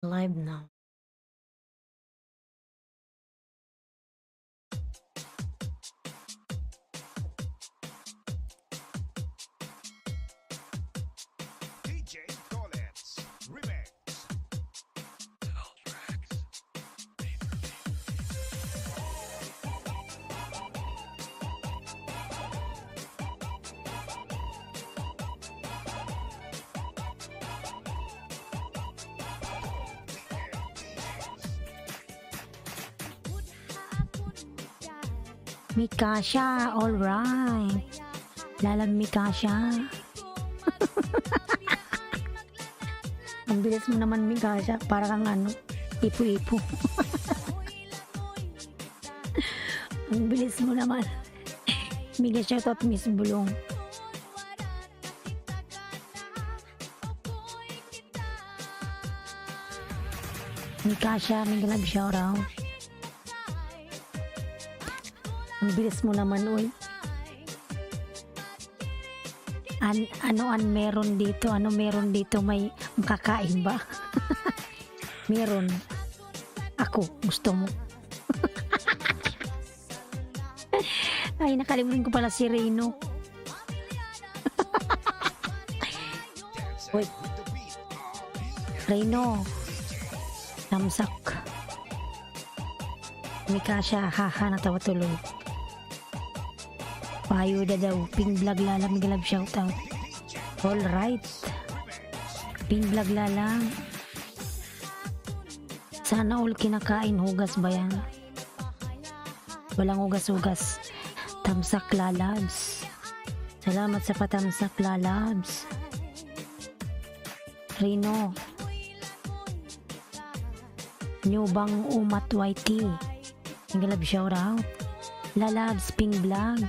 Live now. DJ Collins Remix. Mikasha, alright. Lalag Mikasha. Ang bilis mo naman Mikasha, para kang ipo-ipo. Ang bilis mo naman. Mega shoutout Miss Bulong. Mikasha, mega love shoutout. Ang bilis mo naman, uy. Ano meron dito? Ano meron dito? May makakain ba? Meron. Ako, gusto mo. Ay, nakalimutan ko pala si Reno. Uy. Reno. Tamsak. Mikasha, haha, natawa tuloy. Payuda daw, pink vlog lala, mega love shoutout. Alright. Pink vlog lala. Sana all kinakain, hugas ba yan? Walang hugas-hugas. Tamsak lalabs. Salamat sa patamsak lalabs. Rino. New bang umat YT. Mega love shoutout. Lalabs, pink vlog.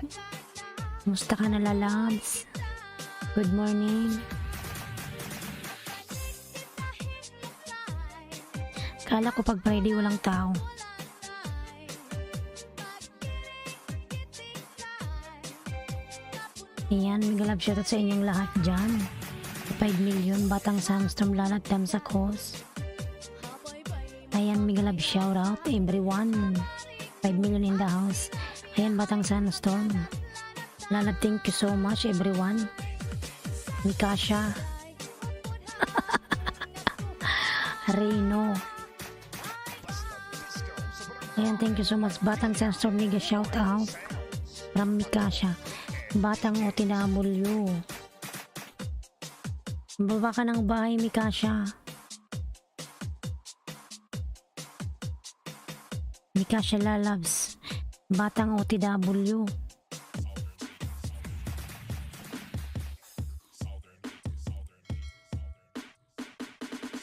Musta ka na lalabs? Good morning. Kala ko pag Friday walang tao. Ayan, mega love shoutout sa inyong lahat dyan. 5 million, Batang Sandstorm, Lalat, Damsak Host. Ayan, mega love shoutout everyone. 5 million in the house. Ayan, Batang Sandstorm. Lalat, thank you so much everyone. Mikasha. Reno. Ayan, thank you so much. Batang Sandstorm, mega shout out from Mikasha. Batang OTW. Baba ka ng bahay, Mikasha. Mikasha lalabs. Batang OTW.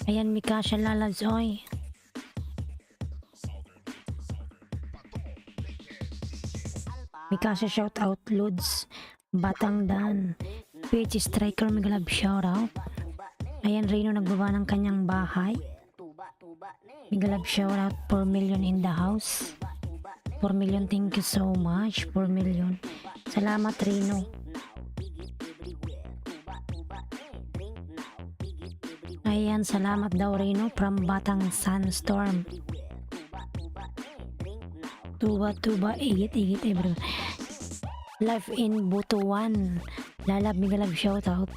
Ayan, Mikasha lalabs, oy. Mikasha shout out Lods. Batang Dan. PH Striker, mega love shout out. Ayan, Reno nagbaba ng kanyang bahay. Mega love shout out, 4 million in the house. 4 million, thank you so much. 4 million. Salamat Reno. Ayan, salamat daw Reno from Batang Sandstorm. Tuba, igit everyone. Life in Butuan. Lalab, mega love shoutout.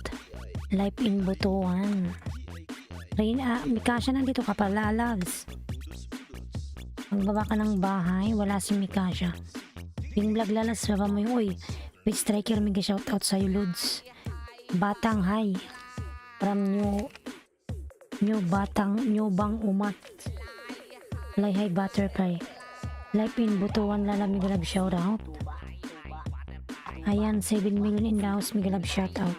Life in Butuan. Mikasha, nandito ka pa, lalabs. Magbaba ka ng bahay, wala si Mikasha. Ping vlog lalas, baba mo yung, uy. Big striker, mega shoutout sa'yo, Lods. Batang, hi. From New Bang Umat. Hi, Butterfly. Life in Butuan, lala, mega love shoutout. Ayan, 7 million in the house, mega love shoutout.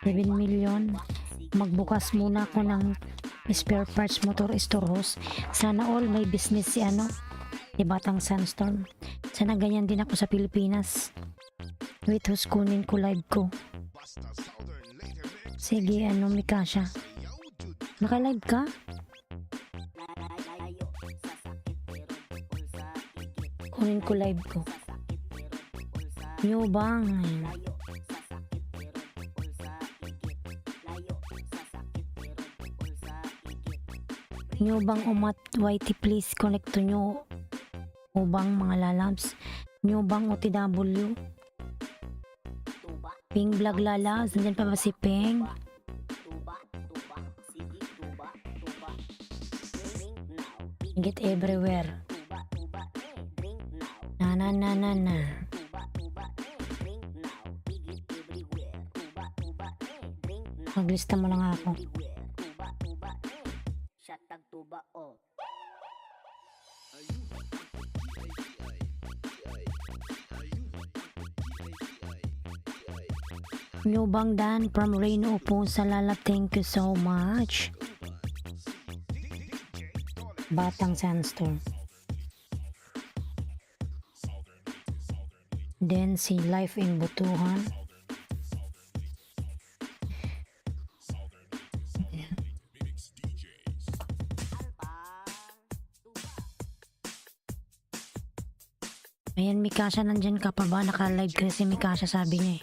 7 million. Magbukas muna ako ng spare parts motor store host. Sana all may business si Batang Sandstorm. Sana ganyan din ako sa Pilipinas. Wait, host, kunin ko live ko. Sige, Mikasha. Naka-live ka? Kunin ko live ko. New bang. Nyo bang umat YT please connect to nyo? O bang mga lalabs? Nyo bang OTW? Ping vlog lalabs, nandyan pa ba si Ping? Get everywhere. Na na na na na. Maglista mo lang ako. Nyubang Dan from Reno po sa Lala, thank you so much. Batang Sandstorm. Then si Life in Butuhan. Ayan, Mikasha, nandyan ka pa ba? Naka-live ka si Mikasha, sabi niya eh.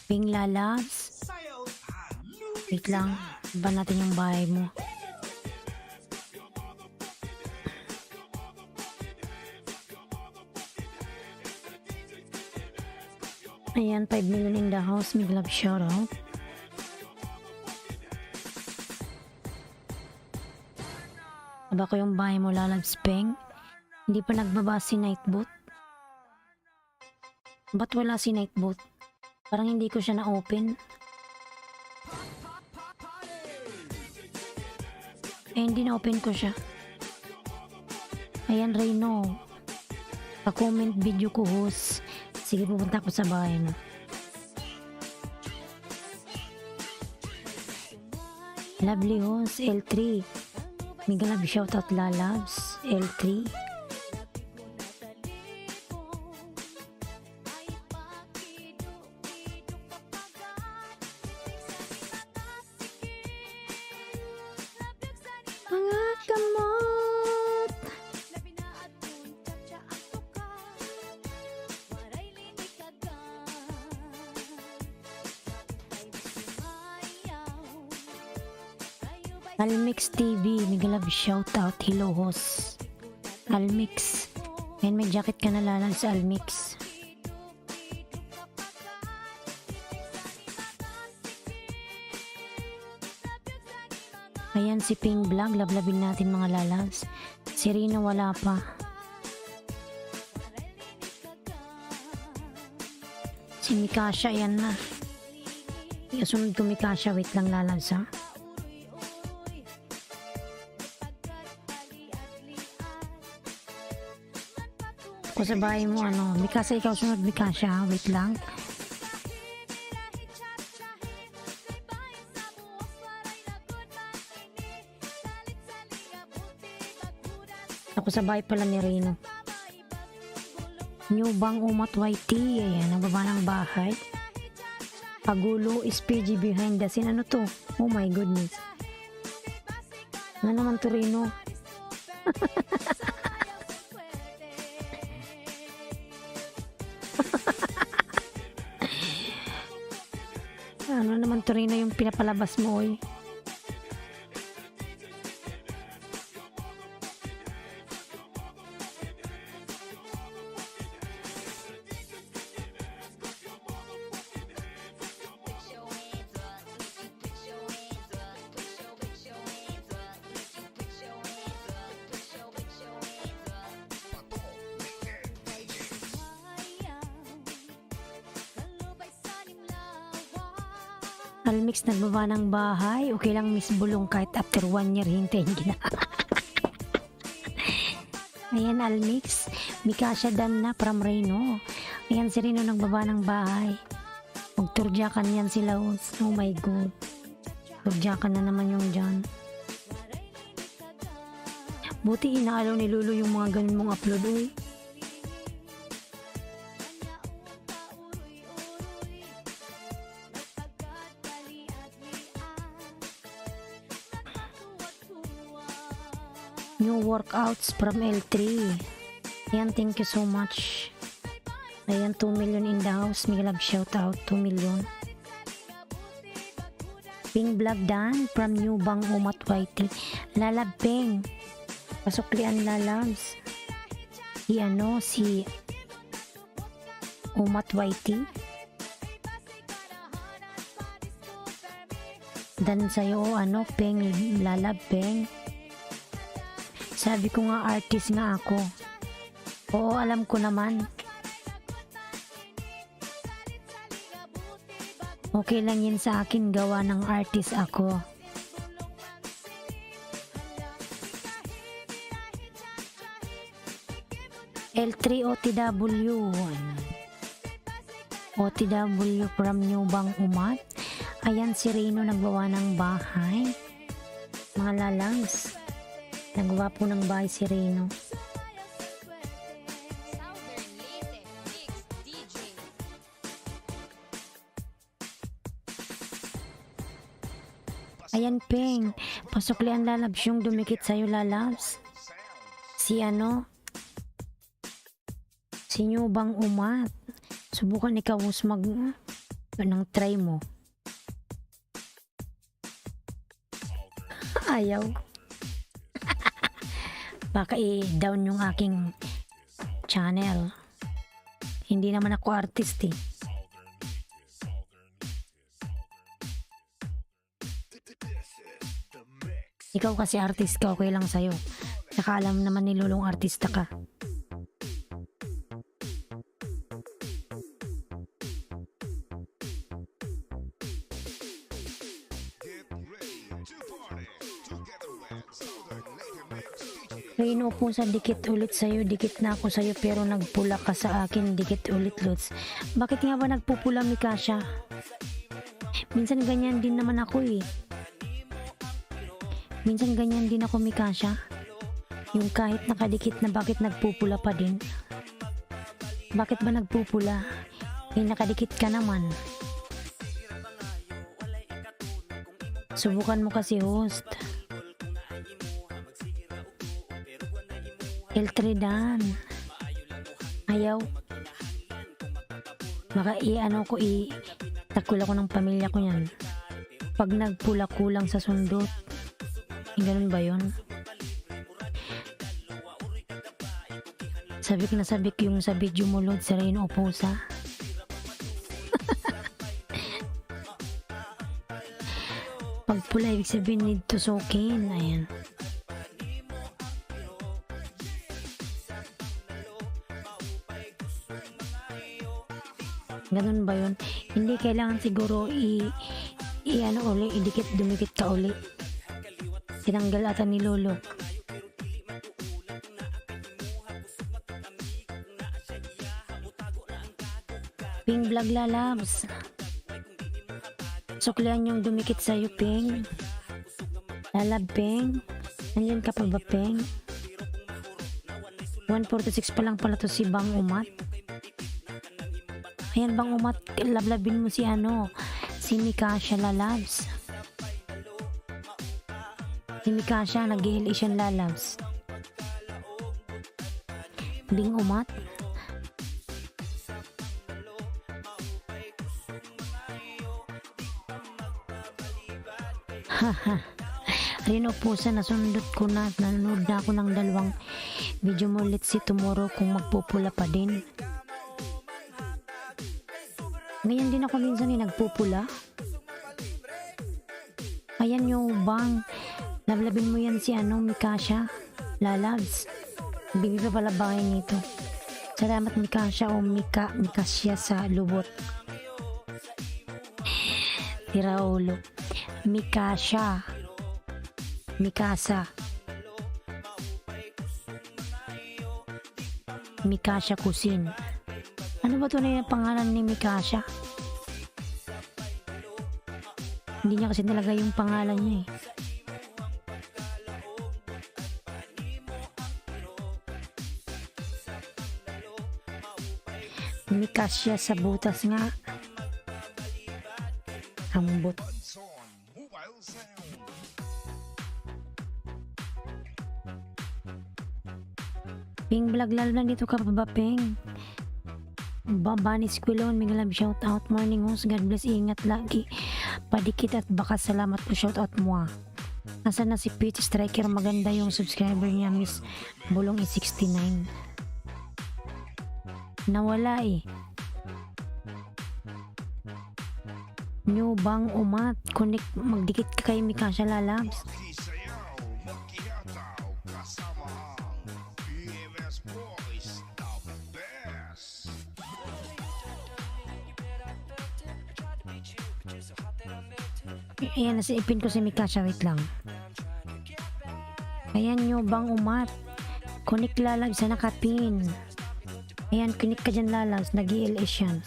Ping Lalabs. Wait lang, ba natin yung bahay mo? Ayan, 5 million in the house. Big love shoutout. Aba ko yung bahay mo, Lalabs Peng. Hindi pa nagbaba si Nightbot. Ba't wala si Nightbot? Parang hindi ko siya na-open. Eh, hindi na-open ko siya. Ayan, Reno. Pa-comment video ko, host. Sige, pupunta ko sa bahay mo. Lovely host, L3. Mega love shoutout, Lalabs. L3. Mga kamot. Almix TV, mega love shoutout. Hello host. Almix. Ayan, may jacket ka na, Lalabs sa Almix. Ayan si Ping Vlog, lablabin natin mga Lalabs. Si Rina wala pa. Si Mikasha, ayan na. Iasunod ko Mikasha, wait lang Lalabs ha. Ako sa bahay mo, ano, Mikasa, ikaw sunod Mikasha ha, wait lang. Ako sa bahay pala ni Reno. New Bang Umat YT. Ayan, nagbaba ng bahay. Pagulo is PG behind the scene. Ano to? Oh my goodness. Ano naman to, Reno? Ano naman to, Reno, yung pinapalabas mo, oy? Almix nagbaba ng bahay. Okay lang, Miss Bulong, kahit after 1 year hintayin gina. Ayan, Almix. Mikasha Dan na from Reno. Ayan si Reno nagbaba ng bahay. Magturjakan yan sila. Oh my god. Turjakan na naman yung dyan. Buti inaalaw ni Lulu yung mga ganun mong upload, uy. New workouts from L3. Ayan, thank you so much. Ayan, 2 million in the house. May love shout out, 2 million. Ping Vlog Dan from New Bang Umat Whitey. Lalab Ping. Pasuklian lalabs. Si Umat Whitey. Dan sa'yo, Ping, lalab, Ping. Sabi ko nga, artist nga ako. Oo, alam ko naman. Okay lang yun sa akin, gawa ng artist ako. L3 OTW. OTW from New Bang Umat. Ayan si Reno nagbawa ng bahay. Mga lalangs. Nagawa po ng bahay si Reno. Ayan Ping. Pasuklian lalabs yung dumikit sa'yo lalabs. Si Si New Bang Umat. Subukan ikaw ng try mo. Ayaw. Baka i-down yung aking channel. Hindi naman ako artist eh. Ikaw kasi artist ka, okay lang sa'yo. Saka alam naman ni Lulong artista ka. Reno po sa dikit ulit sa'yo, dikit na ako sa'yo pero nagpula ka sa akin, dikit ulit Lods. Bakit nga ba nagpupula Mikasha? Minsan ganyan din naman ako eh. Minsan ganyan din ako Mikasha. Yung kahit nakadikit na bakit nagpupula pa din? Bakit ba nagpupula? Nakadikit ka naman. Subukan mo kasi host. L3 Dan. Ayaw. Baka takul ako ng pamilya ko yan. Pag nagpula kulang sa sundot. Ganun ba yun? Sabik na sabik yung sa video mo Lord sa Reno Oposa. Pag pula ibig sabihin need to soakin. Ayan. Ganun ba yun? Hindi kailangan siguro idikit, dumikit ka uli. Tinanggal ata ni Lolo. Ping Vlog lalabs. Suklian yung dumikit sa'yo, Ping. Lalab, Ping. Nandiyan ka pa ba, Ping? 146 pa lang pala to si Bang Umat. Ayan Bang Umat, lablabin mo si Mikasha lalabs. Si Mikasha nag-i-LA siyang lalabs. Bing Umat. Haha. Reno Oposa, nasundot ko na. Nanonood na ako ng 2 video mo. Let's see tomorrow kung magpupula pa din. Ganyan din ako minsan nagpupula. Ayan yung Bang. Lablabin mo yan si Mikasha lalabs. Bibi pa pala bahay nito. Salamat Mikasha o Mikasya sa lubot. Tiraulo. Mikasha. Mikasa. Mikasha Kusin. Ano ba ito na yung pangalan ni Mikasha? Hindi niya kasi talaga yung pangalan niya eh. Mikasya sa butas nga. Ambot. Ping Vlog lalo lang dito ka pa ba, Ping? Babanis Quilon, may love shout out. Morning host, God bless, ingat lagi. Padikit at baka salamat po shoutout mo. Nasaan na si Peach Striker? Maganda yung subscriber niya, Miss Bulong 69. Nawala eh. New bang umat? Connect, magdikit ka kay Mikasha Lalabs. Kisayaw, magkihataw, kasama ang PMS Boys, the best. Ayan, nasiipin ko si Mikasha. Wait lang. Ayan, new bang umat? Connect Lalabs sa nakapin. Ayan, connect ka dyan Lalabs. Nag-i-LS yan.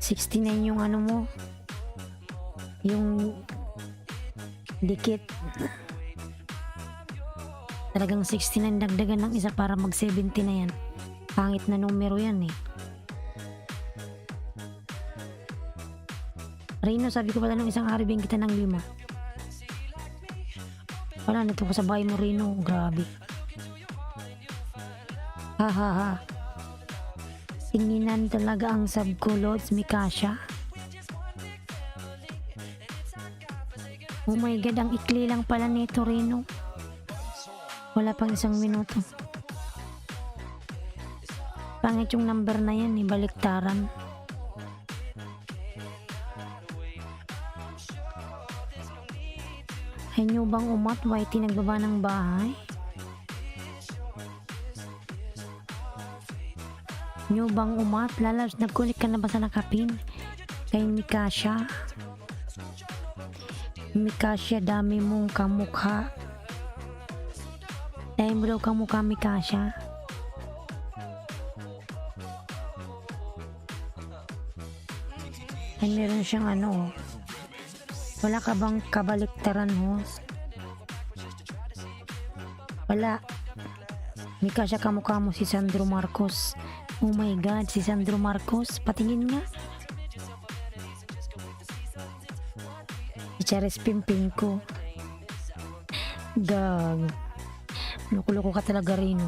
69 yung ano mo, yung dikit. Talagang 69, dagdagan ng isa para mag 70 na yan. Pangit na numero yan eh. Rino, sabi ko pala nung isang araw bigyan kita ng 5. Wala, nito ko sa bahay mo Rino, grabe. Ha ha ha. Tinginan talaga ang sub ko, Lods Mikasha. Oh my god, ang ikli lang pala nito Rino. Wala pang 1 minuto. Pangit yung number na yan, baliktaran. Ay nyo bang umat, Whitey nagbaba ng bahay? Nyo bang umat? Lalabs, nagkulik ka na ba sa nakapin? Kay Mikasha. Mikasha, dami mong kamukha. Dahil mo daw kamukha Mikasha. Ay meron siyang ano. Wala ka bang kabaliktaran host? Wala. Mikasha, kamukha mo si Sandro Marcos. Oh my god, si Sandro Marcos, patingin nga. Si Charis Pimpin ko. Gag. Loko-loko ka talaga rin.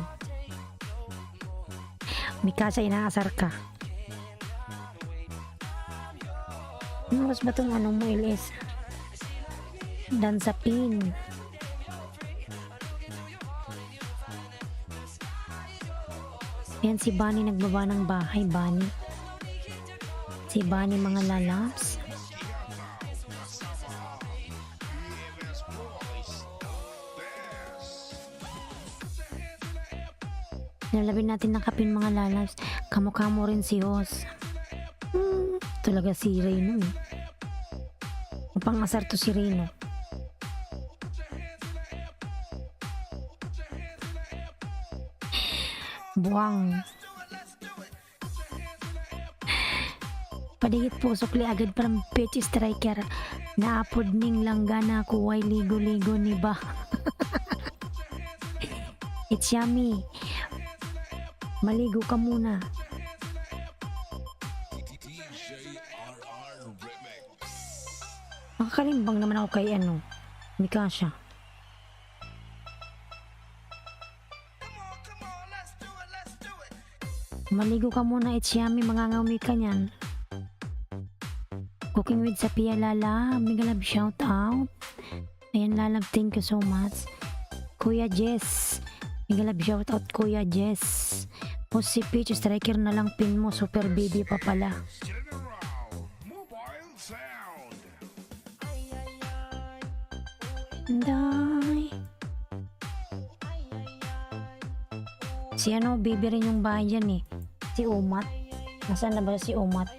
Mikasha, inaasar ka. Ano mas ba itong ano mo, LS? Dansapin. Yan si Bunny nagbaba ng bahay, Bunny. Si Bunny mga lalabs. Nalabin natin ng kapin mga lalabs. Kamukha mo rin si Hos. Talaga si Reno eh. Pang-asar to si Reno. Buwang. Padigit po sukli agad parang Peach Striker. Naapod ning langgana ko way ligo-ligo ni ba. It's yummy. Maligo ka muna. Nakakalimbang naman ako kay ano, Mikasha. Maligo ka muna, it's yummy, mangangawmi ka niyan. Cooking with Sapia Lala, mega love shout out. Ayan Lala, thank you so much. Kuya Jess, mega love shout out Kuya Jess. O si Peach Striker na lang pin mo, super baby pa pala. General Mobile Sound. Day. Si ano, baby rin yung bahay dyan eh. Si Umat. Nasaan na ba si Umat?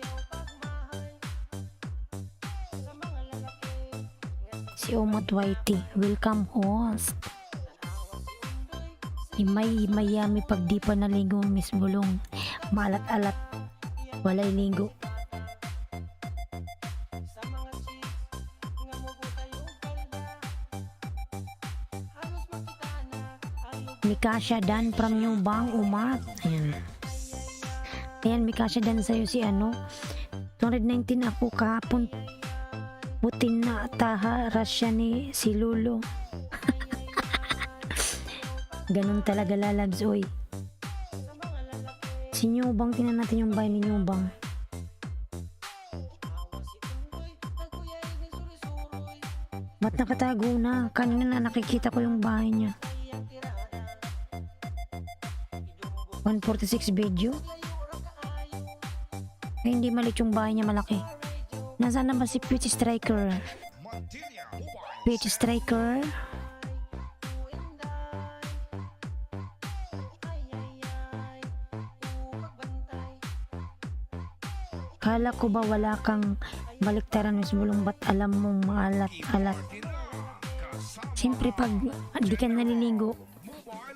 Si Umat Whitey. Welcome host. Mayami pag di pa naligo, Miss Bulong. Maalat-alat. Walay ligo. Mikasha Dan from New Bang Umat. Ayan. Ayan, Mikasha Dan sa'yo si ano. 219 ako kahapon. Putin na taha rasya ni si Lulo. Ganun talaga lalabs, oy. Si Si Nyubang, tingnan natin yung bahay ni Nyubang. Ba't nakatago na? Kanina na nakikita ko yung bahay niya. 146 video. Ay, hindi malit yung bahay niya, malaki. Nasaan na ba si Peach Striker? Mantilia Mobile Peach Striker? Kala ko ba wala kang baliktaran Miss Bulong, ba't alam mong maalat-alat? Siyempre pag di ka naliligo,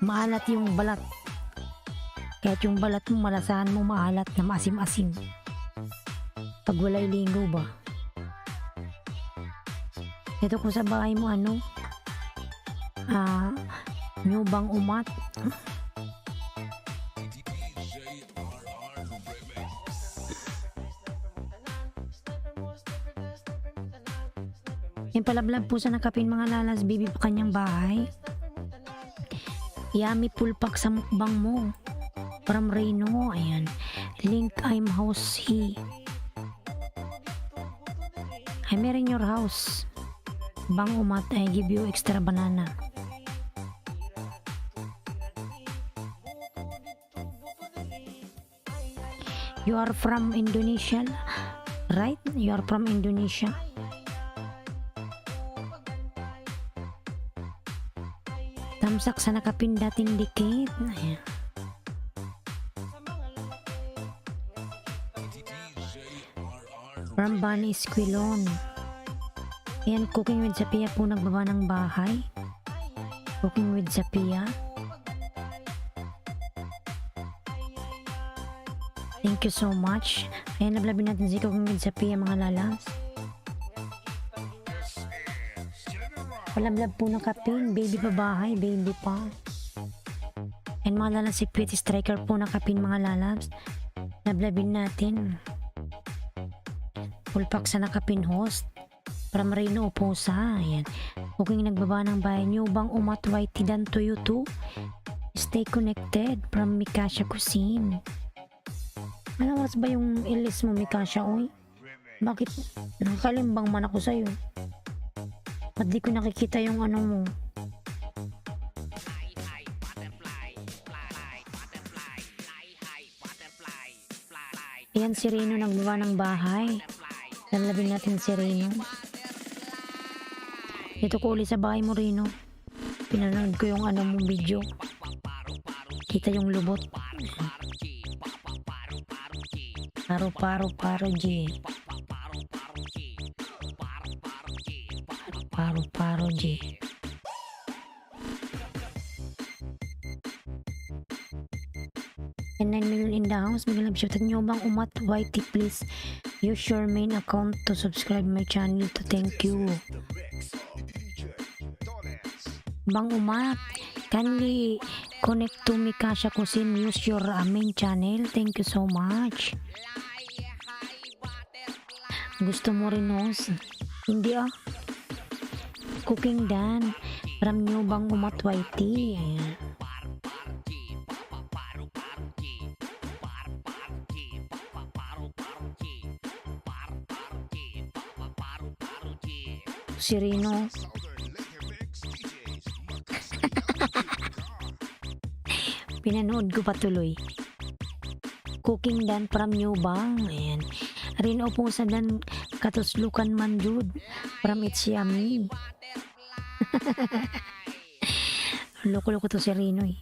maalat yung balat. Kahit yung balat mo, malasahan mo maalat na maasim-asim. Pag wala'y ligo ba? Ito ko sa bahay mo, ano? Nyubang umat. Yung palablab po sa nakapin mga lalas, bibi pa kanyang bahay. Yummy pulpak sa mukbang mo. From Reno, ayan. Link I'm house he. I'm in your house. Bang umat, I give you extra banana. You are from Indonesia, right? You are from Indonesia. Tamsak sa nakapindating dikit. Ayan. From Bunny Squilon. Ayan, Cooking with Sapia po nagbaba ng bahay. Cooking with Sapia. Thank you so much. Ayan, nablabin natin si Cooking with Sapia mga lalas. Palablab po ng kapin, baby pa bahay, baby pa. And mga lalas, si Pretty Striker po ng kapin mga lalas. Lablabin natin. Pulpak sa nakapin host. From Reno Oposa. Ayan. Cooking nagbaba ng bahay niyo. Bang umat whitey dan to you too. Stay connected from Mikasha Cuisine. Anong oras ba yung ilis mo, Mikasha? Oy? Bakit nakakalimbang man ako sa'yo? Ba't di ko nakikita yung ano mo? Ayan, si Reno nagbaba ng bahay. Lalabing natin si Reno. Dito ko ulit sa bahay mo, Reno. Pinanood ko yung ano mong video. Kita yung lubot. Paro G. Paro G. And 9 million in the house. Magalang shoutout nyo bang umat YT, please use your main account to subscribe my channel to thank you. Bang umat, kindly connect to Mikasha Cuisine, use your main channel. Thank you so much. Gusto mo rin host? Hindi Cooking Dan from nyo bang umat YT. Ayan. Si Reno. Pinanood ko patuloy. Cooking Dan from New Bang. Ayan. Reno po sa Dan katuslukan man jud from It's Yummy. Loko-loko to si Reno eh.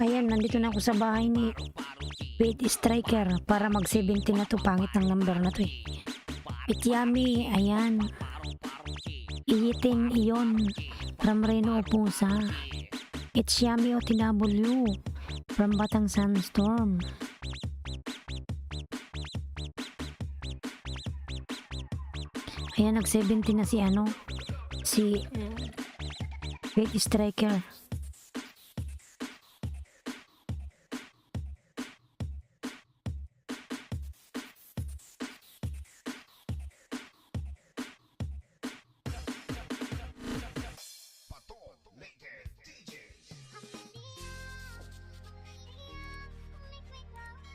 Ayan, nandito na ako sa bahay ni Pete Striker para mag 70 na to. Pangit ng number na to eh. It's Yummy, ayan. Iyitin iyon from Reno Opusa. It's Yummy OTW from Batang Sandstorm. Ayan, nag 70 na si si Pete Striker.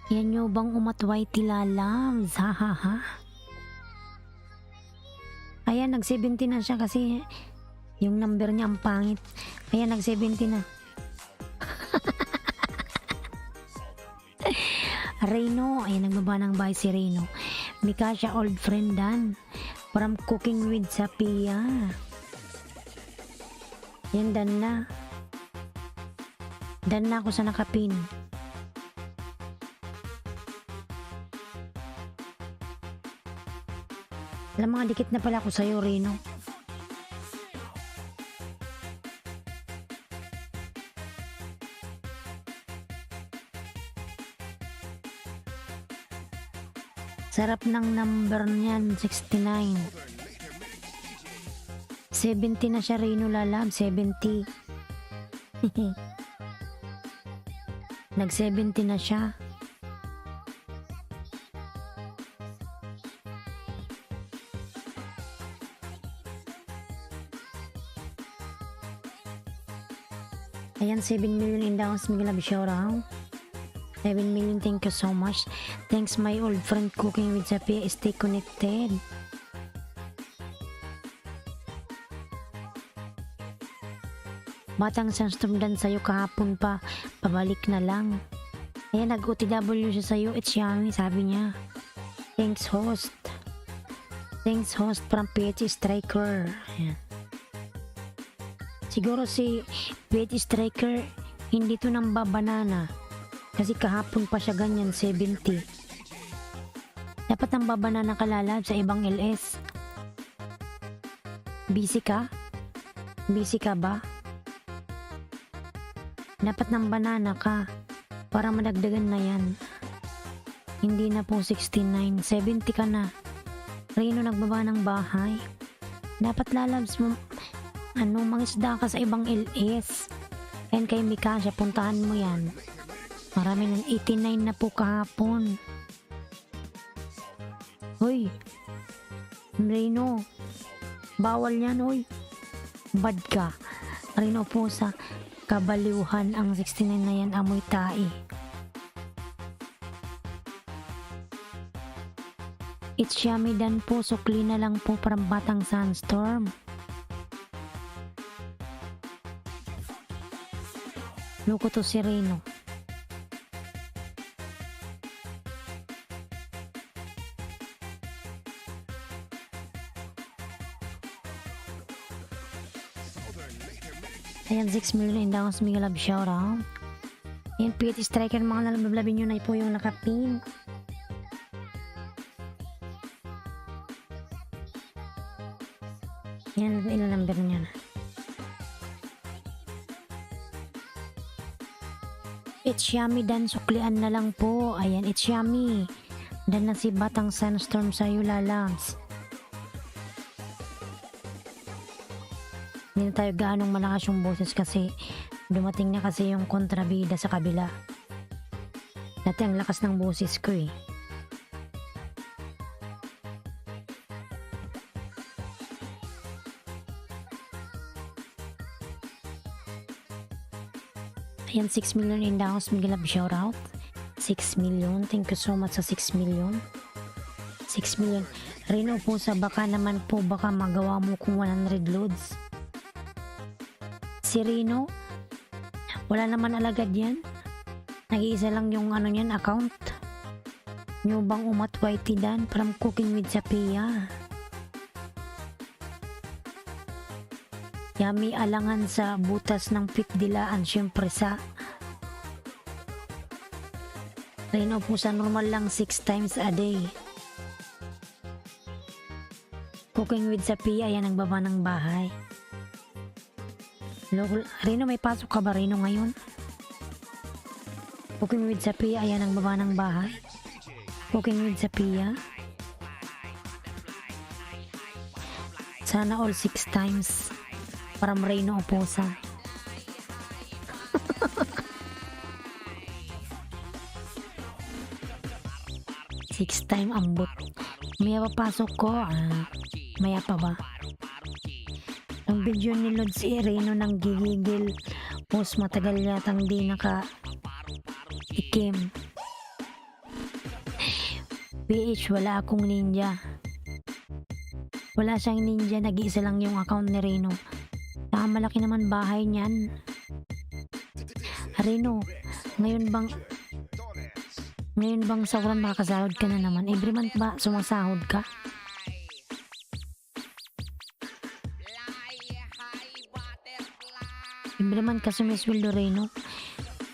Yan nyo bang umatway tilalams? Ha ha ha. Ayan, nag-70 na siya kasi yung number niya ang pangit. Ayan, nag-70 na. Reno, ayan, nagbaba ng bahay si Reno. Mikasha, old friend Dan. From Cooking with Sapia. Yan, Dan na. Dan na ako sa nakapin. Alam, mga dikit na pala ako sa'yo, Reno. Sarap ng number niyan, 69. 70 na siya, Reno Lalab, 70. Nag-70 na siya. Ayan, 7 million in downs, Miguel Abishora. 7 million, thank you so much. Thanks my old friend Cooking with Sapia. Stay connected. Batang Sandstorm Dan sa'yo kahapon pa. Pabalik na lang. Ayan, nag-OTW siya sa'yo. It's yummy, sabi niya. Thanks host. Thanks host from PH Striker. Ayan. Siguro si PH Striker hindi to nang babanana. Kasi kahapon pa siya ganyan, 70. Dapat ang babanana kalalab sa ibang LS. Busy ka? Busy ka ba? Dapat ng banana ka para madagdagan na yan. Hindi na po 69, 70 ka na. Reno nagbaba ng bahay. Dapat lalabs mo, mangisda ka sa ibang LS. And kay Mikasha, puntahan mo yan. Marami ng 89 na po kahapon. Hoy, Reno, bawal yan, hoy. Bad ka. Reno po sa kabaliuhan ang 69 na yan, amoy tae. It's yummy Dan po, sukli na lang po para Batang Sandstorm. Loko to si Reno. Ayan, 6 million in downs, Miguel Love shoutout. Ayan, PH Striker, mga nalablablabin nyo na po yung nakapin. Ayan, ilang number niya na. It's yummy Dan, suklian na lang po. Ayan, it's yummy. Dan na si Batang Sandstorm sa'yo lalams. Hindi na tayo gaanong malakas yung boses kasi dumating na kasi yung kontrabida sa kabila. Dati ang lakas ng boses ko eh. Ayan, 6 million in downs, Miguel Love shoutout. 6 million, thank you so much sa 6 million. 6 million. Reno po sa baka naman po, baka magawa mo kung 100 loads. Si Reno, wala naman alagad yan. Nag-iisa lang yung niyan, account. Nyo bang umatway Dan from Cooking with Sapia? Yummy alangan sa butas ng pitdilaan, syempre sa Reno po sa normal lang 6 times a day. Cooking with Sapia, yan ang baba ng bahay. Reno, may pasok ka ba Reno ngayon? Cooking with Sapia, ayan ang baba ng bahay. Cooking with Sapia. Sana all 6 times. Para Reno Oposa. 6 time ambot. Maya papasok ko. Maya pa ba? Ang video ni Lord si Reno nang gigigil. Post matagal yatang di naka ikim. PH, wala akong ninja. Wala siyang ninja, nag-iisa lang yung account ni Reno. Saka malaki naman bahay niyan. Reno, ngayon bang sobrang makakasahod ka na naman? Every month ba sumasahod ka? Every month ka sumisweldo, Reno.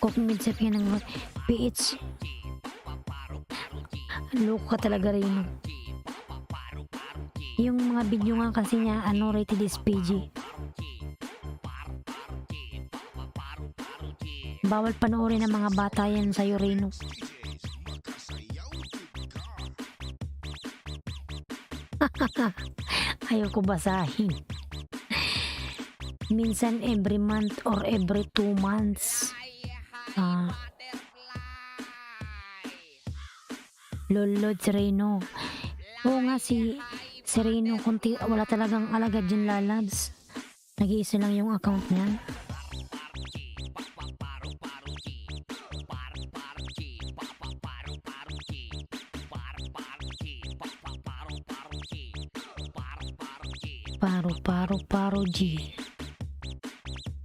Cooking midsap yan ng PH. Loko ka talaga, Reno. Yung mga video nga kasi niya, rated is PG. Bawal panoorin ng mga bata yan sa'yo, Reno. Ayaw ko basahin. Minsan every month or every 2 months. Lolod si Reno. Oo nga, si Reno, wala talagang alagad dyan, lalabs. Nag-iisa lang yung account niya. Paro G.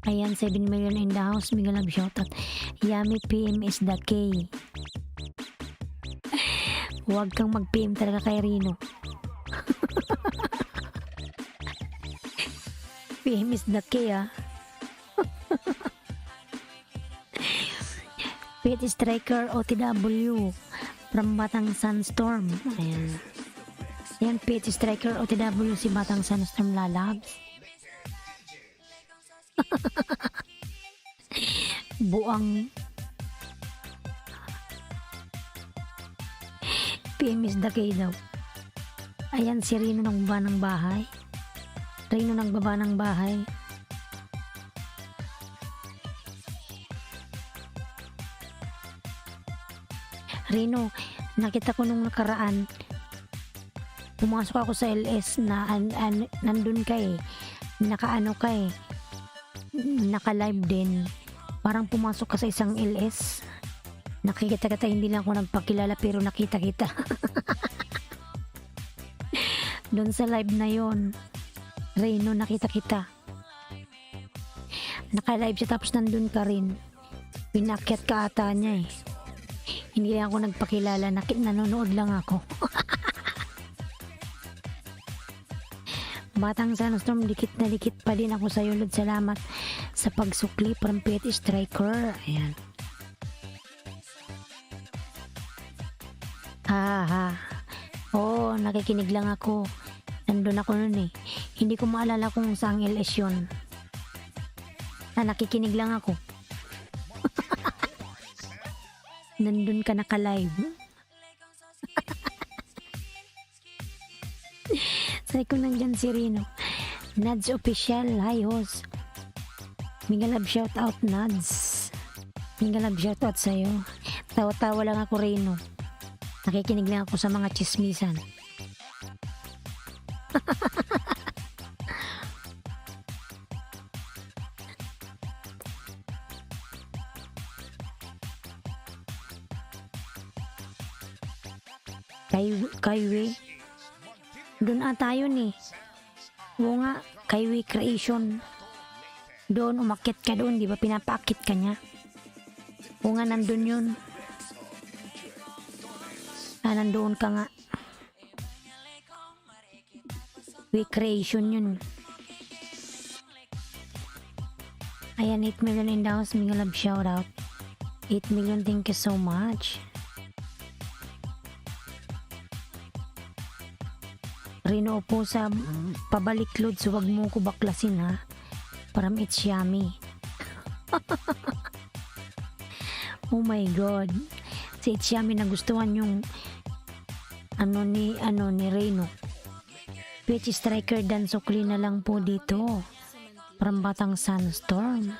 Ayan, 7 million in the house. Mega love shoutout. Yummy PM is the K. Huwag kang mag-PM talaga kay Reno. PM is the K, ah. Pit Striker OTW from Batang Sunstorm. Ayan. Yan, Pit Striker OTW si Batang Sunstorm, lalabs. Buang PM is the K daw. Ayan, si Reno nagbaba ng bahay. Reno, nakita ko nung nakaraan, pumasok ako sa LS na nandun ka eh. Naka-live din. Parang pumasok ka sa isang LS. Nakikita kita, hindi lang ako nagpakilala pero nakita kita. Doon sa live na yon, Reno, nakita kita. Naka-live siya tapos nandun ka rin. Pinakyat ka ata niya eh. Hindi lang ako nagpakilala, nanonood lang ako. Batang Sunstorm, dikit na dikit pa din ako sa iyo, Lord. Salamat sa pagsukli from Pit Striker. Ayan. Oo, nakikinig lang ako. Nandun ako nun eh. Hindi ko maalala kung saang LS yun. Nakikinig lang ako. Nandun ka naka-live. Say ko nandyan si Reno. Nads Official, hi host. Mega love shoutout, Nads. Mega love shoutout sa'yo. Tawa-tawa lang ako, Reno. Nakikinig lang ako sa mga chismisan. Kaiwi. Doon ata yun eh. Oo nga, Kaiwi Creation. Doon, umakit ka doon, di ba? Pinapaakit ka niya. Oo nga, nandun yun. Nandoon ka nga. We Creation yun. Ayan, 8 million in the house. Mga love shoutout. 8 million, thank you so much. Reno po sa pabalik, Lods, huwag mo ko baklasin ha. Param it's yummy. Oh my god. Si it's yummy nagustuhan yung ni Reno. Pitch Striker dan sukli na lang po dito. Param Batang Sunstorm.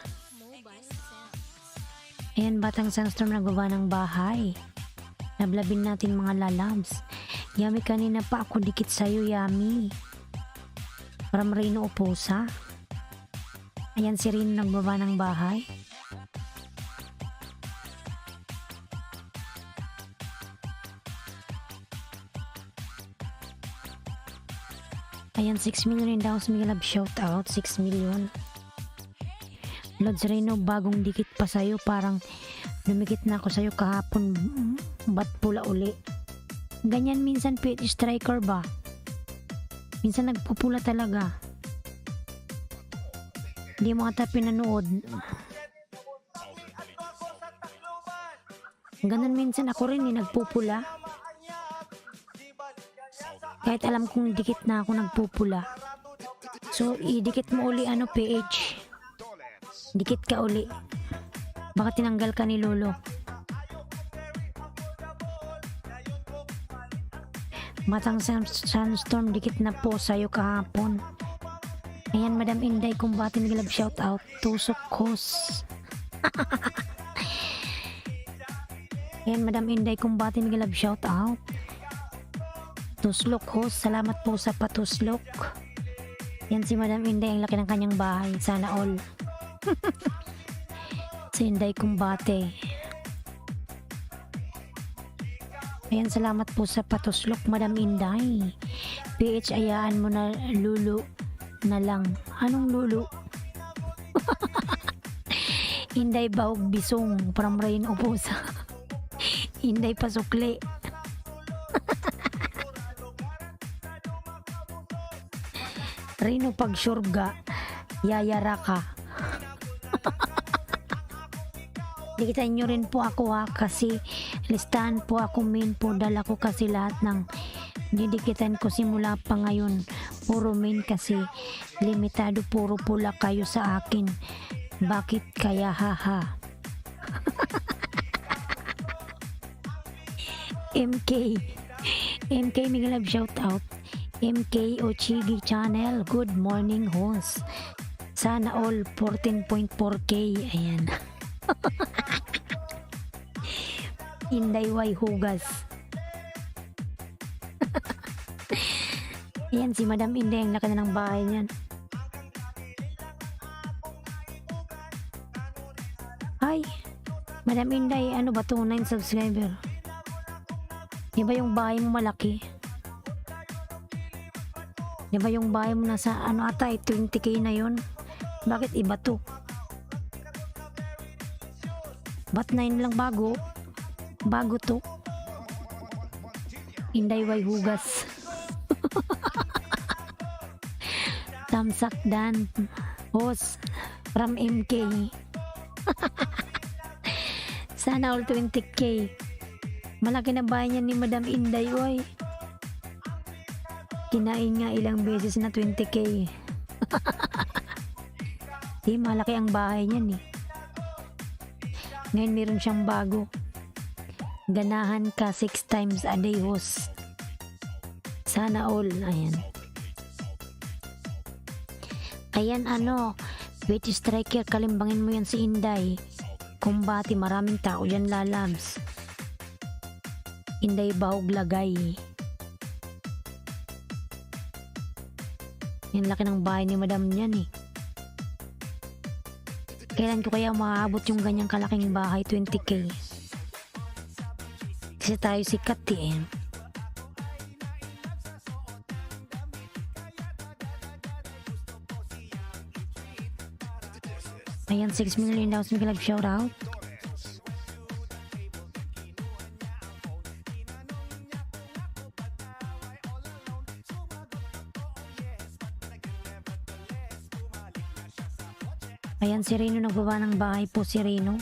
Ayan, Batang Sunstorm nagbaba ng bahay. Lablabin natin mga lalabs. Yummy, kanina pa ako dikit sa'yo, Yummy. Param Reno Oposa. Ayan, si Reno nagbaba ng bahay. Ayan, 6 million in daw mga love shoutout. 6 million. Lods Reno, bagong dikit pa sa'yo. Parang lumikit na ako sa'yo kahapon. Ba't pula uli? Ganyan minsan pit striker ba? Minsan nagpupula talaga. Hindi mo ata pinanood. Ganun minsan ako rin nagpupula. Kahit alam kong dikit na ako nagpupula. So, idikit mo uli PH. Dikit ka uli. Baka tinanggal ka ni Lolo. Matang Sunstorm, dikit na po sa'yo kahapon. Ayan, Madam Inday, kumbati nag-love shoutout. Tusok Hos. Ayan, Madam Inday, kumbati nag-love shoutout. Tuslok Hos, salamat po sa patuslok. Yan si Madam Inday, ang laki ng kanyang bahay. Sana all. Si Inday kumbate. Ayan, salamat po sa patuslok, Madam Inday. PH, ayaan mo na Lulu na lang. Anong Lulu? Inday Baog Bisong from Rain Upusa. Inday Pasukli. Rino pagsyurga, yayara ka. Dikitan nyo rin po ako kasi listahan po ako main po. Dala ko kasi lahat ng didikitan ko simula pa ngayon. Puro main kasi limitado, puro pula kayo sa akin. Bakit kaya haha? MK Miguel shout out. MK Ochigi Channel, good morning host. Sana all 14.4k. Ayan. Inday Y Hugas. Ayan si Madam Inday, ang laki na ng bahay niyan. Ay, Madam Inday, ano ba to? 9 subscriber. Di ba yung bahay mo malaki? Di ba yung bahay mo nasa ata 20k na yun? Bakit iba to? Ba't 9 lang bago? Bago to. Inday Y Hugas. Tamsak Dan Host from MK. Sana all 20k. Malaki na bahay niya ni Madam Inday, oy. Kinain nga ilang beses na 20k. Di, malaki ang bahay niyan eh. Ngayon meron siyang bago. Ganahan ka 6 times a day host. Sana all. Ayan. Ayan wait striker, kalimbangin mo yan si Inday. Kumbati, maraming tao dyan lalabs. Inday Bahog Lagay. Yan laki ng bahay ni Madam niyan eh. Kailan ko kaya maabot yung ganyang kalaking bahay? 20k. Kasi tayo sikat eh. Ayan, 6 million daw sa mga shoutout. Ayan, si Reno nagbaba ng bahay po, si Reno.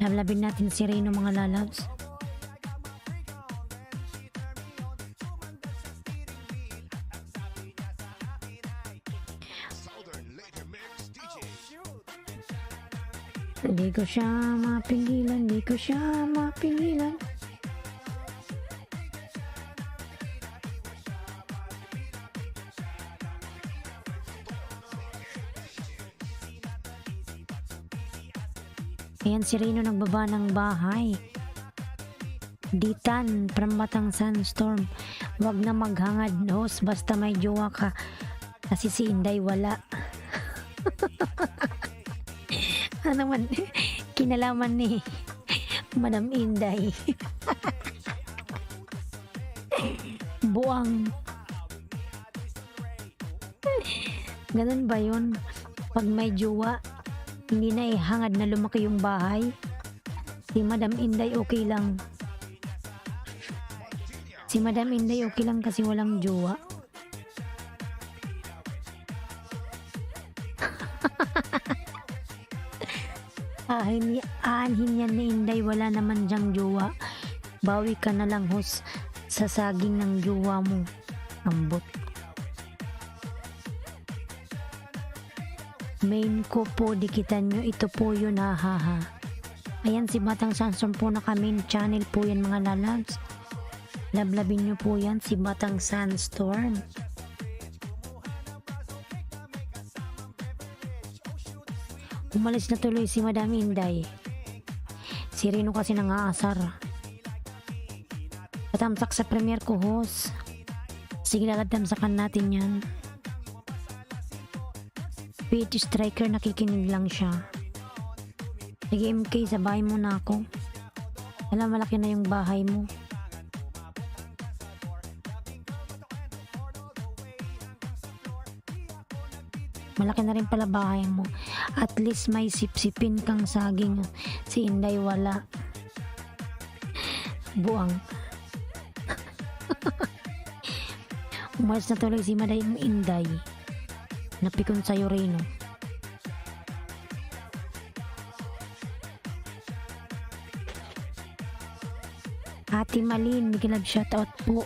Lablabin natin si Reno, mga lalabs. Di ko siya mapigilan, di ko siya mapigilan. Ayan, si Reno nagbaba ng bahay. Ditan from Batang Sunstorm, wag na maghangad host basta may jowa ka, kasi si Inday wala. Ano naman kinalaman ni Madam Inday. Buang. Ganun ba yun? Pag may jowa, hindi na ihangad na lumaki yung bahay. Si Madam Inday okay lang. Si Madam Inday okay lang kasi walang jowa. Aanhin yan ni Inday, wala naman dyang jowa. Bawi ka na lang hos sa saging ng jowa mo. Ambot. Main ko po, dikitan nyo. Ito po yun, hahaha. Ayan si Batang Sandstorm po, naka main channel po yan mga lalabs. Lablabin nyo po yan si Batang Sandstorm. Umalis na tuloy si Madam Inday. Si Rino kasi nangaasar. Patamsak sa premier ko, host. Sige, laladamsakan natin yan. Page striker, nakikinig lang siya. Sige MK, sa bahay mo na ako. Alam, malaki na yung bahay mo. Malaki na rin pala bahay mo. At least may sipsipin kang saging. Si Inday wala. Buang. Umalis na tuloy si Madam Inday. Napikon sa'yo, Reno. Ate Malin, Miguelab shoutout po.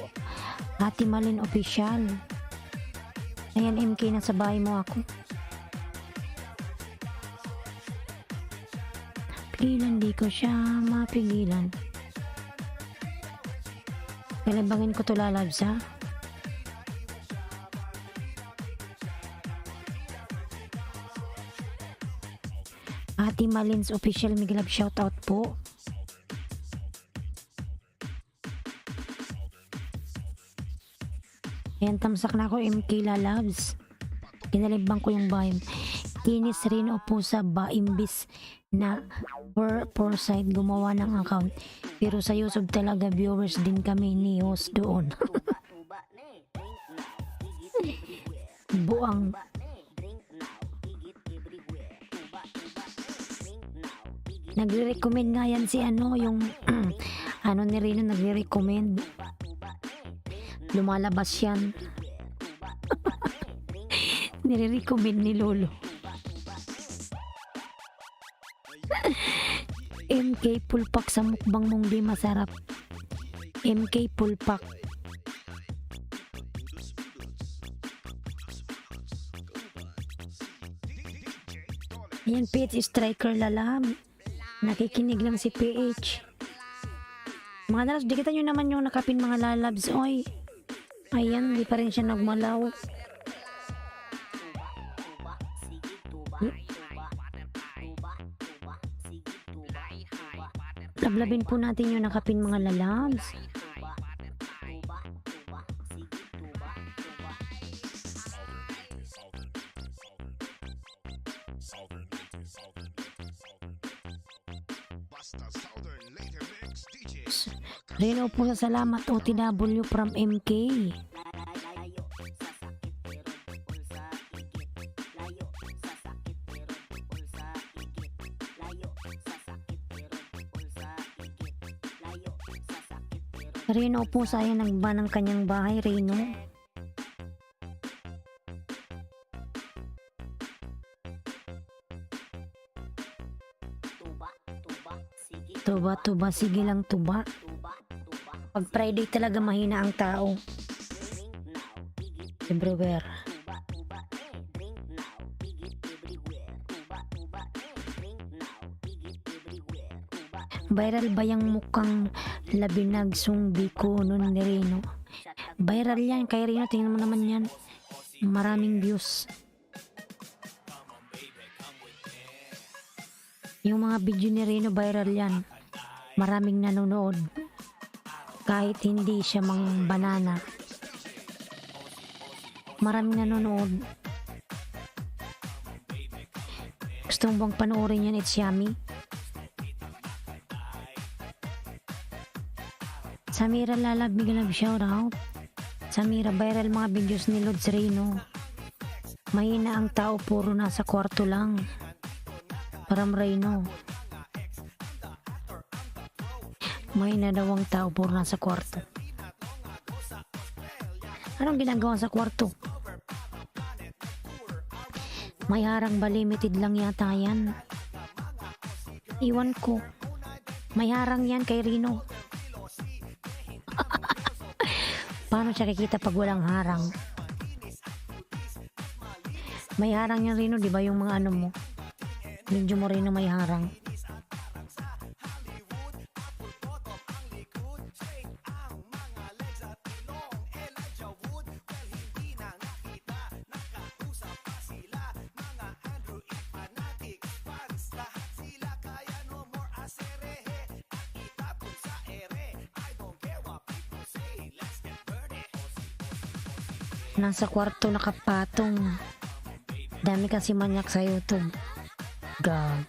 Ate Malin official. Ayan MK, nasa bahay mo ako. Pigilan, di ko siya mapigilan. Kalabangin ko to lalabs, ha? Ate Malin's official, Miguelab shoutout po. Ayan, tamsak na ako MK lalabs. Kinalibang ko yung bahay. Kinis rin po sa ba imbis na for site gumawa ng account. Pero sa YouTube talaga viewers din kami ni host doon. Buang. Nagre-recommend nga yan si ano, yung ano ni Rino, nagre-recommend. Lumalabas yan. Nire-recommend ni Lolo. MK pulpak sa mukbang mong di masarap. MK pulpak. Ayan, PH striker lalam. Nakikinig lang si PH. Mga lalabs, dikitan nyo naman yung nakapin mga lalabs. Oy. Ayan, di pa rin siya nagmalaw. Lablabin po natin yung nakapin mga lalabs. Reno po sa salamat OTW from MK. Reno po sa ayan nagba ng kanyang bahay, Reno. Tuba, sige lang tuba. Pag Friday talaga mahina ang tao. Everywhere. Viral ba yung mukhang labinag sungbi ko nun ni Reno? Viral yan kay Reno, tingnan mo naman yan. Maraming views. Yung mga video ni Reno viral yan. Maraming nanonood. Kahit hindi siya mang banana. Maraming nanonood. Gusto mo bang panoorin yan? It's yummy. Samira Lalab, Miguelab shoutout. Samira, viral mga videos ni Lods Reno. Mahina ang tao, puro nasa kwarto lang. Param Reyno. Mahina daw ang tao, puro nasa kwarto. Anong ginagawa sa kwarto? May harang ba, limited lang yata yan? Iwan ko. May harang yan kay Rino. Paano siya kikita pag walang harang? May harang yan, Rino, di ba yung mga ano mo? Medyo mo Rino may harang. Nasa kwarto nakapatong. Dami kasi manyak sa YouTube. God.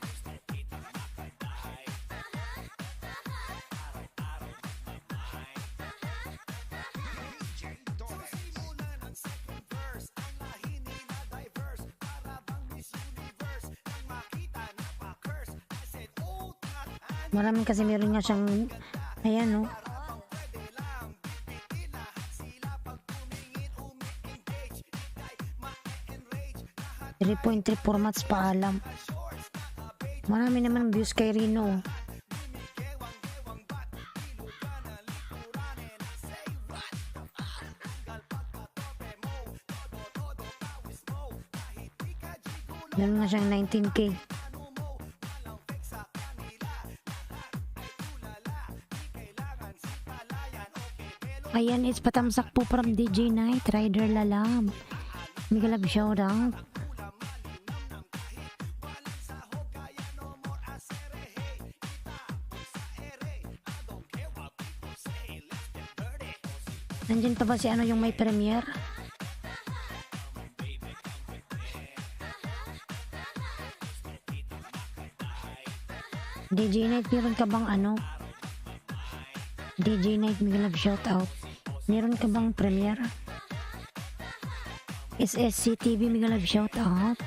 Maraming kasi meron nga siyang, ayan no. .3 formats paalam. Marami naman views kay Rino. Meron na siyang 19K. Ayan, it's patamsak po from DJ Night Rider Lalam. Mega love shoutout. Nandiyan pa ba si ano yung may premiere? DJ Night, meron ka bang ano? DJ Night, mega love shoutout. Meron ka bang premiere? SSC TV, mega love shoutout.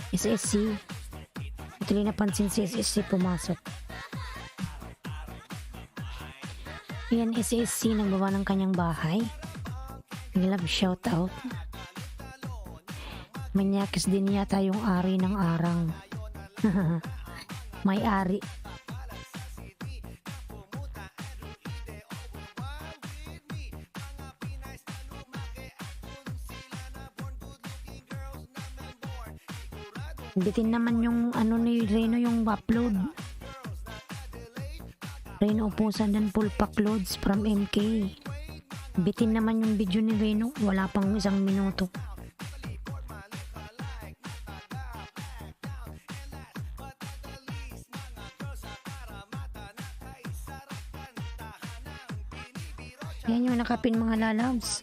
SSC. Ito rin napansin si SSC pumasok. Yan, SSC nagbawa ng kanyang bahay. Mega love shoutout. Manyakis din yata yung ari ng arang. May ari. Bitin naman yung ano ni Reno yung upload. Reno upusan dan full pack loads from MK. Bitin naman yung video ni Reno. Wala pang 1 minuto. Yan yung nakapin mga lalabs.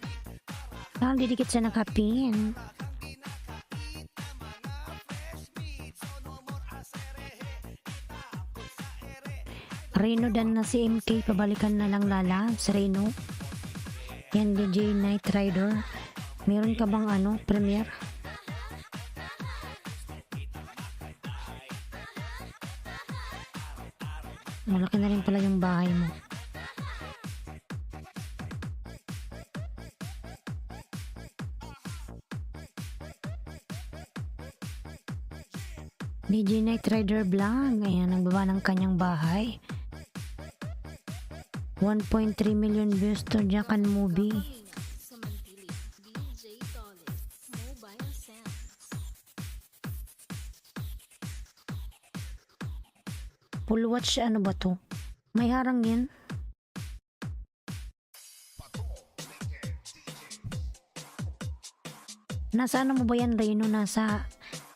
Parang didikit sa nakapin. Reno dan na si MK, pabalikan na lang lalabs. Reno. Yan, DJ Night Rider. Meron ka bang ano, premiere? Malaki na rin pala yung bahay mo. DJ Night Rider Vlog. Ayan, nagbaba ng kanyang bahay. 1.3 million views to Jakan movie. Full watch, ano ba to? May harang yan. Nasa ano mo ba yan, Reno? Nasa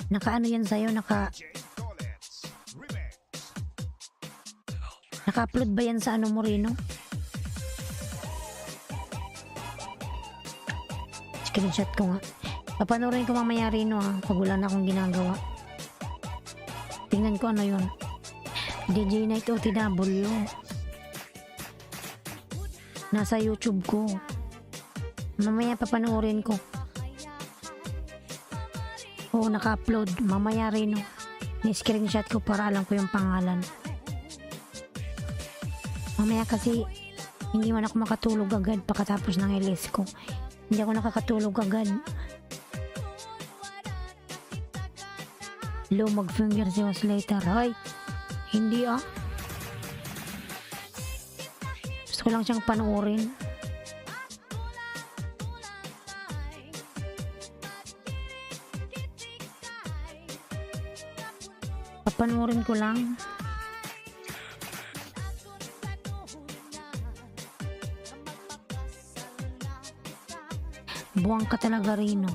naka-ano yan sa'yo? Naka-upload ba yan sa ano mo, Reno? Screenshot ko nga. Papanoorin ko mamaya, Reno, ha, pag wala na akong ginagawa. Tingnan ko ano yun. DJ Night OTW. Nasa YouTube ko. Mamaya papanoorin ko. Oo, naka-upload. Mamaya rin, no. Ni-screenshot ko para alam ko yung pangalan. Mamaya kasi hindi man ako makatulog agad pagkatapos ng LS ko. Hindi ako nakakatulog agad. Low mag-finger si was later. Ay, hindi ah. Gusto ko lang siyang panoorin. Papanoorin ko lang. Buwang ka talaga rin, no?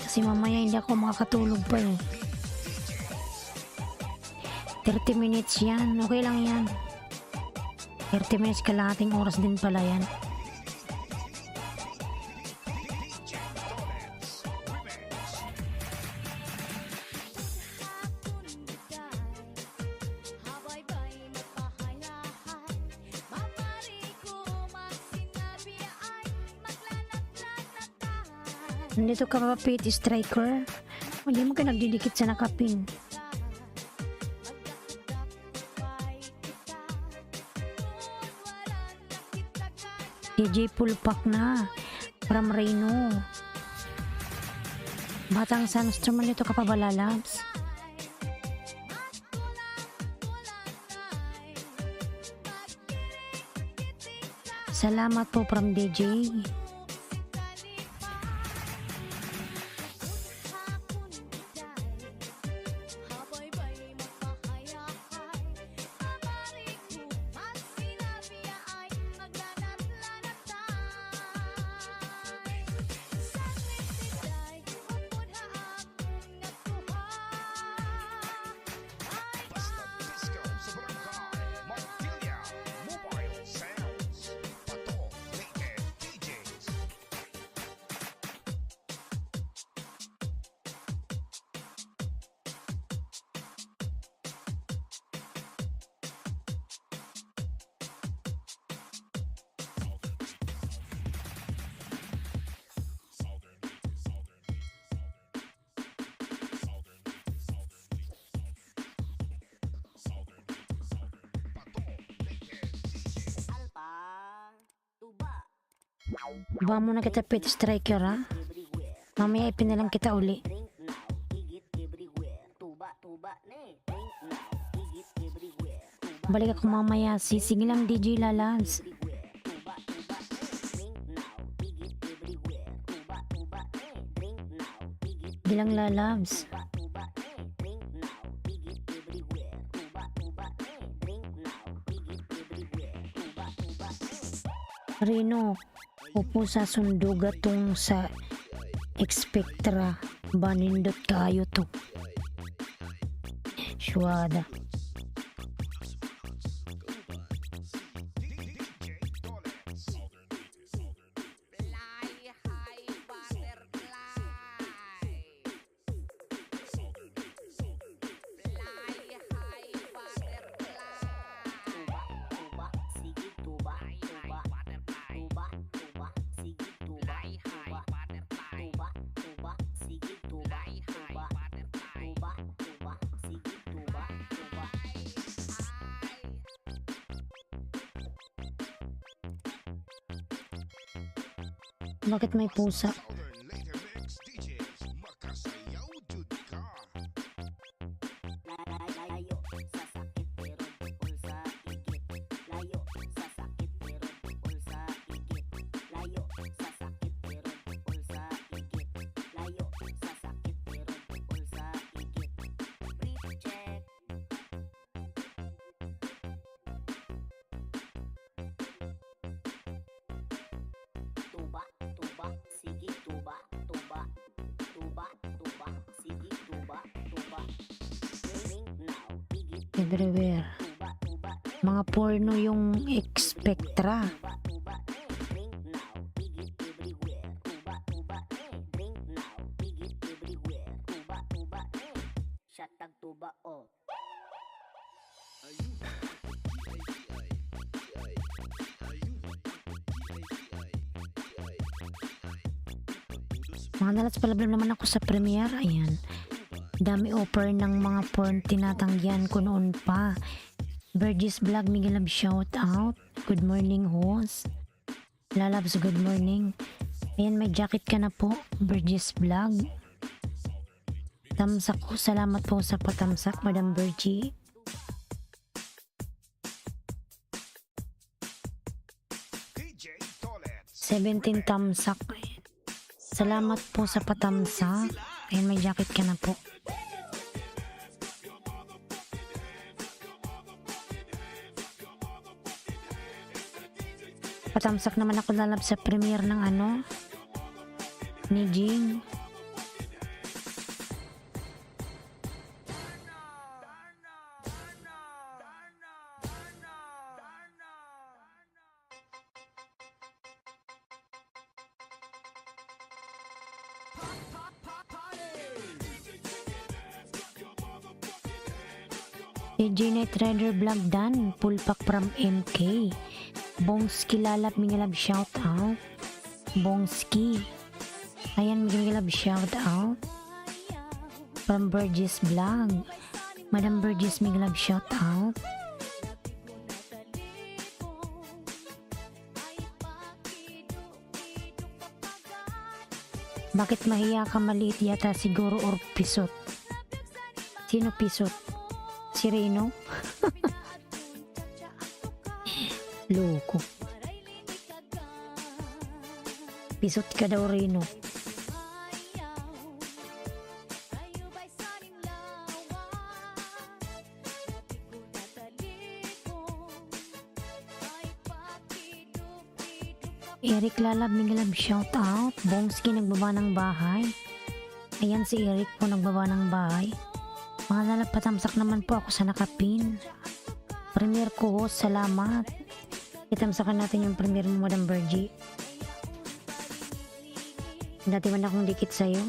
Kasi mamaya hindi ako makakatulog pa eh. 30 minutes yan. Okay lang yan. 30 minutes kalahating oras din pala yan. Nandito ka pa pit striker. Hindi mo ka nagdidikit sa nakapin. DJ Pulpak na. From Reno. Batang Sunstorm, nandito ka pa ba, Lalabs? Salamat po from DJ. Disco sa Barangay Montilla Mobile Sounds. Pato, Naked DJs. Ba mo na kita pit striker, ha? Mamaya ipinalang kita uli. Balik ako mamaya. Sige lang, DJ Lalabs. Bilang Lalabs. Reno, upo sa sunduga tong sa Expectra. Banindot kayo to. Syuada. DJ Dollars. Bakit may pusa? Southern Later Mix DJs. Makasayaw jud ka. Layo sa sakit pero bukol sa igit. Layo sa sakit pero bukol sa igit. Layo sa sakit pero bukol sa igit. Layo sa sakit pero bukol sa igit. Breathe check. Tuba, tuba, sige tuba, tuba. Tuba, tuba, sige tuba, tuba. Drink now, igit Everywhere. tuba, tuba. Mga porno yung Expectra. Drink now, igit everywhere. Tuba, tuba, drink now, igit everywhere. Tuba, tuba, shot tag tuba, oh. Mga nalats palablab naman ako sa premiere. Ayan. Dami offer ng mga porn tinatanggihan ko noon pa. Burgess Vlog, Miguel Lab, shout out. Good morning, host. Lalabs, good morning. Ayan, may jacket ka na po, Burgess Vlog. Tamsak ko, salamat po sa patamsak, Madam Bergie. DJ Tolets. 17 tamsak. Salamat po sa patamsak. Ayan, may jacket ka na po. Patamsak naman ako lalab sa premiere ng ano ni Jing. DJ Night Rider Vlog Dan, Pulpak from MK. Bongski lalap, mingalab, shout out. Bongski. Ayan, mingalab, shout out. From Burgess Vlog. Madam Burgess, mingalab, shout out. Bakit mahiya ka, maliit yata siguro or pisot? Sino pisot? Si Reno? Loko. Pisot ka daw, Reno. Eric Lalab, Mingalab, shout out. Bongski, nagbaba ng bahay. Ayan si Eric po, nagbaba ng bahay. Mga lalab, patamsak naman po ako sa nakapin. Premier ko, host, salamat. Itamsakan natin yung premier mo, Madam Bergie. Dati man akong dikit sa'yo.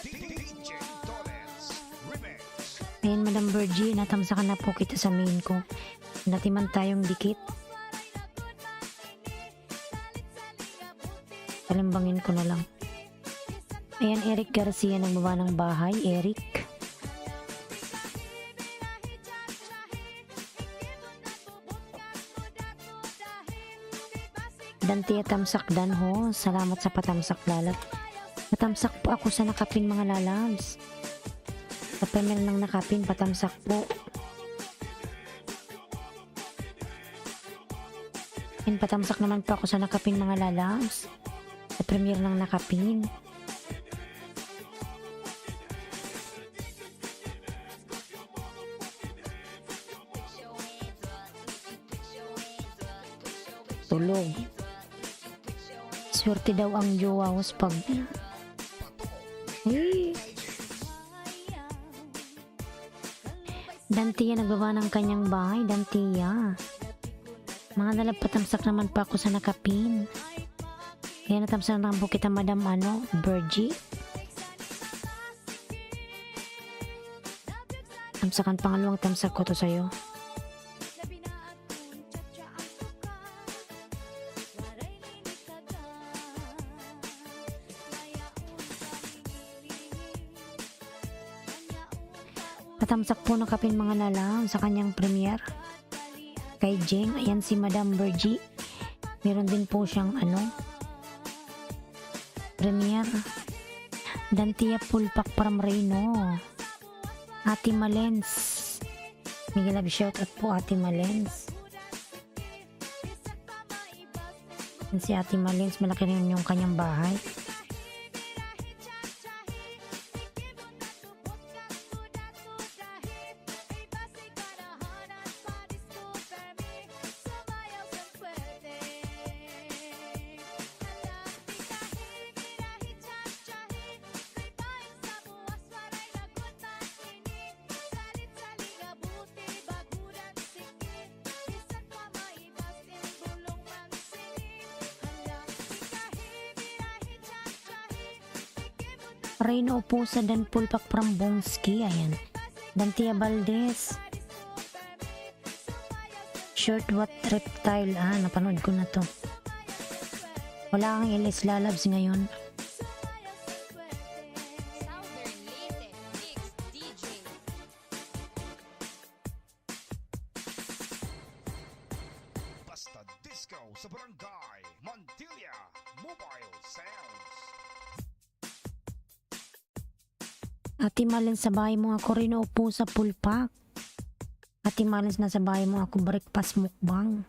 DJ Tolets. Remix. Ayan, Madam Bergie, natamsakan na po kita sa main ko. Dati man tayong dikit. Kalimbangin ko na lang. Ayan, Eric Garcia, nagbaba ng bahay. Eric. Dantia Tamsak Danho, salamat sa patamsak lalab. Patamsak po ako sa nakapin, mga lalabs. Sa premier ng nakapin, patamsak po. And patamsak naman po ako sa nakapin, mga lalabs. Sa premier ng nakapin. Tulog. Swerte daw ang jowa ko pag... Dantia, nagbaba ng kanyang bahay. Dantia. Mga nalagpatamsak naman pa ako sa nakapin. Kaya natamsak naman po kita, Madam Bergie. Tamsakan, pangalawang tamsak ko to sa'yo. Patamsak po ng kapin, mga lalang, sa kanyang premiere. Kay Jeng, ayan si Madam Bergie. Meron din po siyang premiere. Dantia Pulpak from Reno. Ate Malens. Miguel Lab, shout out po, Ate Malens. Ayan si Ate Malens, malaki rin yung kanyang bahay. Reno po sa Dan Pulpak from Bongski. Ayan. Dantia Valdez. Shirt What Reptile. Napanood ko na to. Wala kang LS Lalabs ngayon. Southern Latest Mix DJ. Basta Disco sa Barangay Mantilla Mobile Sounds. Ate Malin, sa bahay mo ako rin upo sa pulpak. Ate Malin, nasa bahay mo ako breakfast mukbang.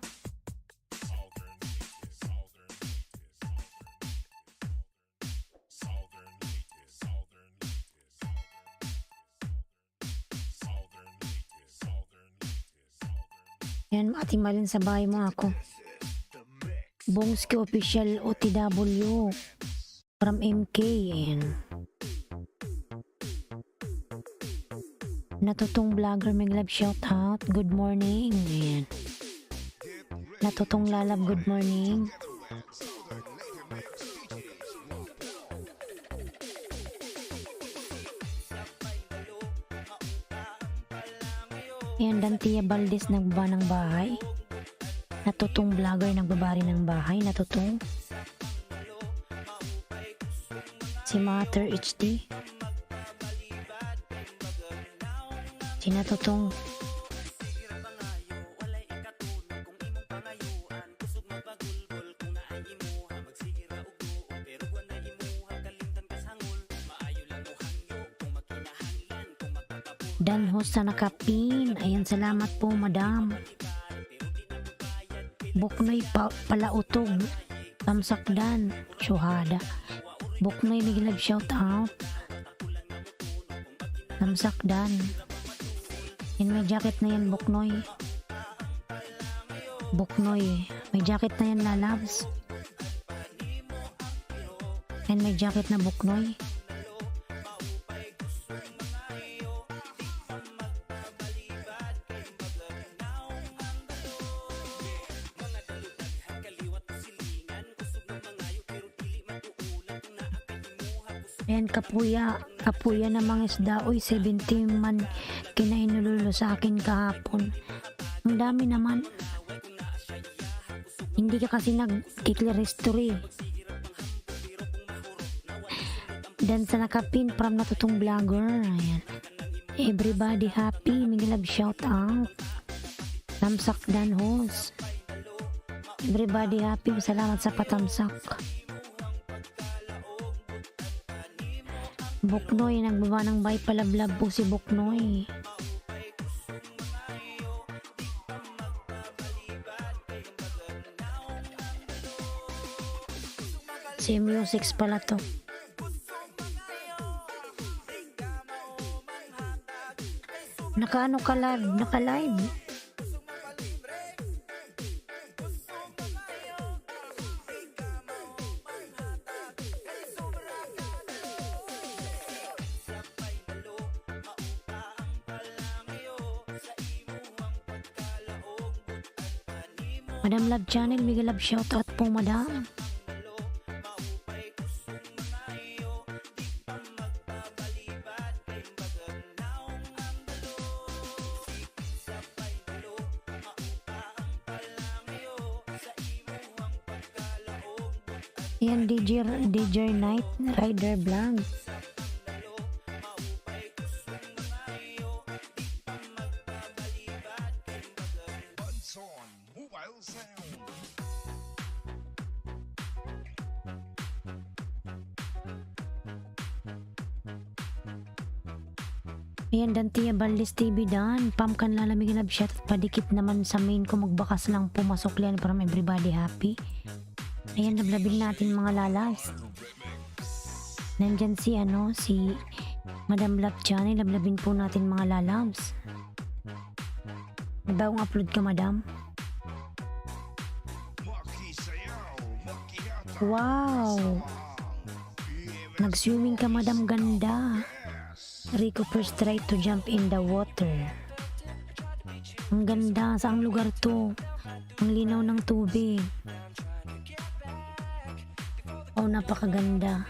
Yan, Ate Malin, sa bahay mo ako. Bongski Official OTW from MK. Ayan. Natutong vlogger, may love shout out. Good morning. Ayan. Natutong lalab, good morning. Ayan, Dantia Valdez nagbaba ng bahay. Natutong vlogger nagbaba rin ng bahay. Natutong. Si Mater HD. Si Natutong. Dan host sa nakapin. Ayan, salamat po, madam. Buknoy palautog. Tamsakdan. Syuhada. Buknoy may love shout out. Tamsakdan. Yan, may jacket na yan, Buknoy. Buknoy. May jacket na yan, lalabs. Yan, may jacket na Buknoy. Ayan, kapuya. Kapuya na mga isda. Uy, 70 man kinainululo sa akin kahapon. Ang dami naman. Hindi ka kasi nag-declare history. Dan sa nakapin from Natutong vlogger. Ayan. Everybody happy. May love shout out. Tamsak dan host. Everybody happy. Salamat sa patamsak. Buknoy, nagbaba ng bay, palablab po si Buknoy. Si Musics pala to. Naka-ano ka live? Naka-live? Madam Love Channel, may love shoutout po, madam. Yan, DJ Night Rider Blanc. Bunson Mobile Sound. Ayan, Dantia Valdez TV dan. Pam kan lalamig love shot at padikit naman sa main ko, magbakas lang pumasok yan from everybody happy. Ayan, lablabin natin mga lalas. Nandyan si Madam Love Channel, lablabin po natin mga lalabs. May bagong upload ka, madam? Makisayaw, makihata. Wow! Nag-swimming ka, madam, ganda. Rico first try to jump in the water. Ang ganda. Saang lugar to? Ang linaw ng tubig. Oh, napakaganda.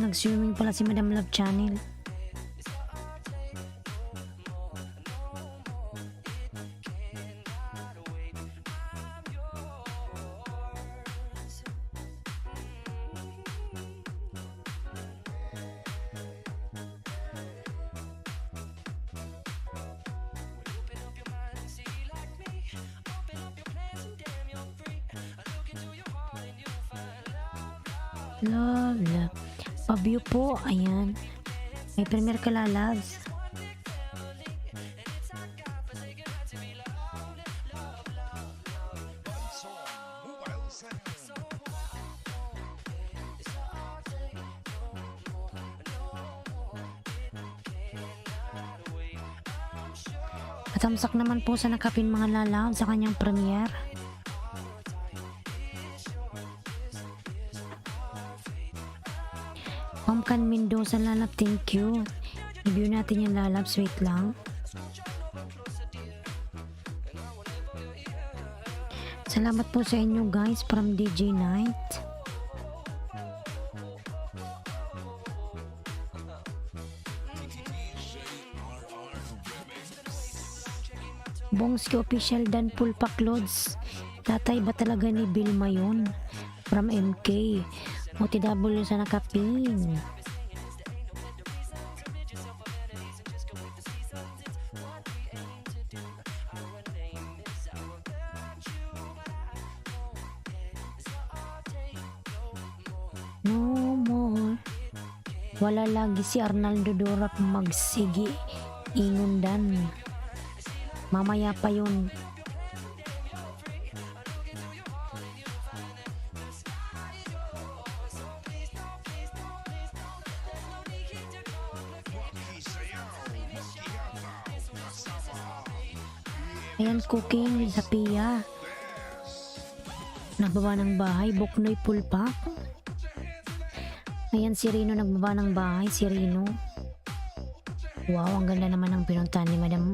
nag-swimming pala si Madam Love Channel. Love. Pa-view po, ayan. May premier ka lalabs. Mobile sound. Matamsak naman po sa nakapin mga lalabs sa kanyang premier. Pumpkin Mendoza lalab, thank you. I-view natin yung lalabs, wait lang. Salamat po sa inyo guys from DJ Night. Bongski official dan full pack loads. Tatay ba talaga ni Bilma yun? From MK. OTW sa nakapin. No more. Wala lagi si Arnaldo Dorap magsigi. Inundan. Mamaya pa yun. Ayan, cooking sa Pia. Nagbaba ng bahay, Buknoy Pulpak. Ayan, si Rino nagbaba ng bahay, si Rino. Wow, ang ganda naman ng pinuntahan ni Madam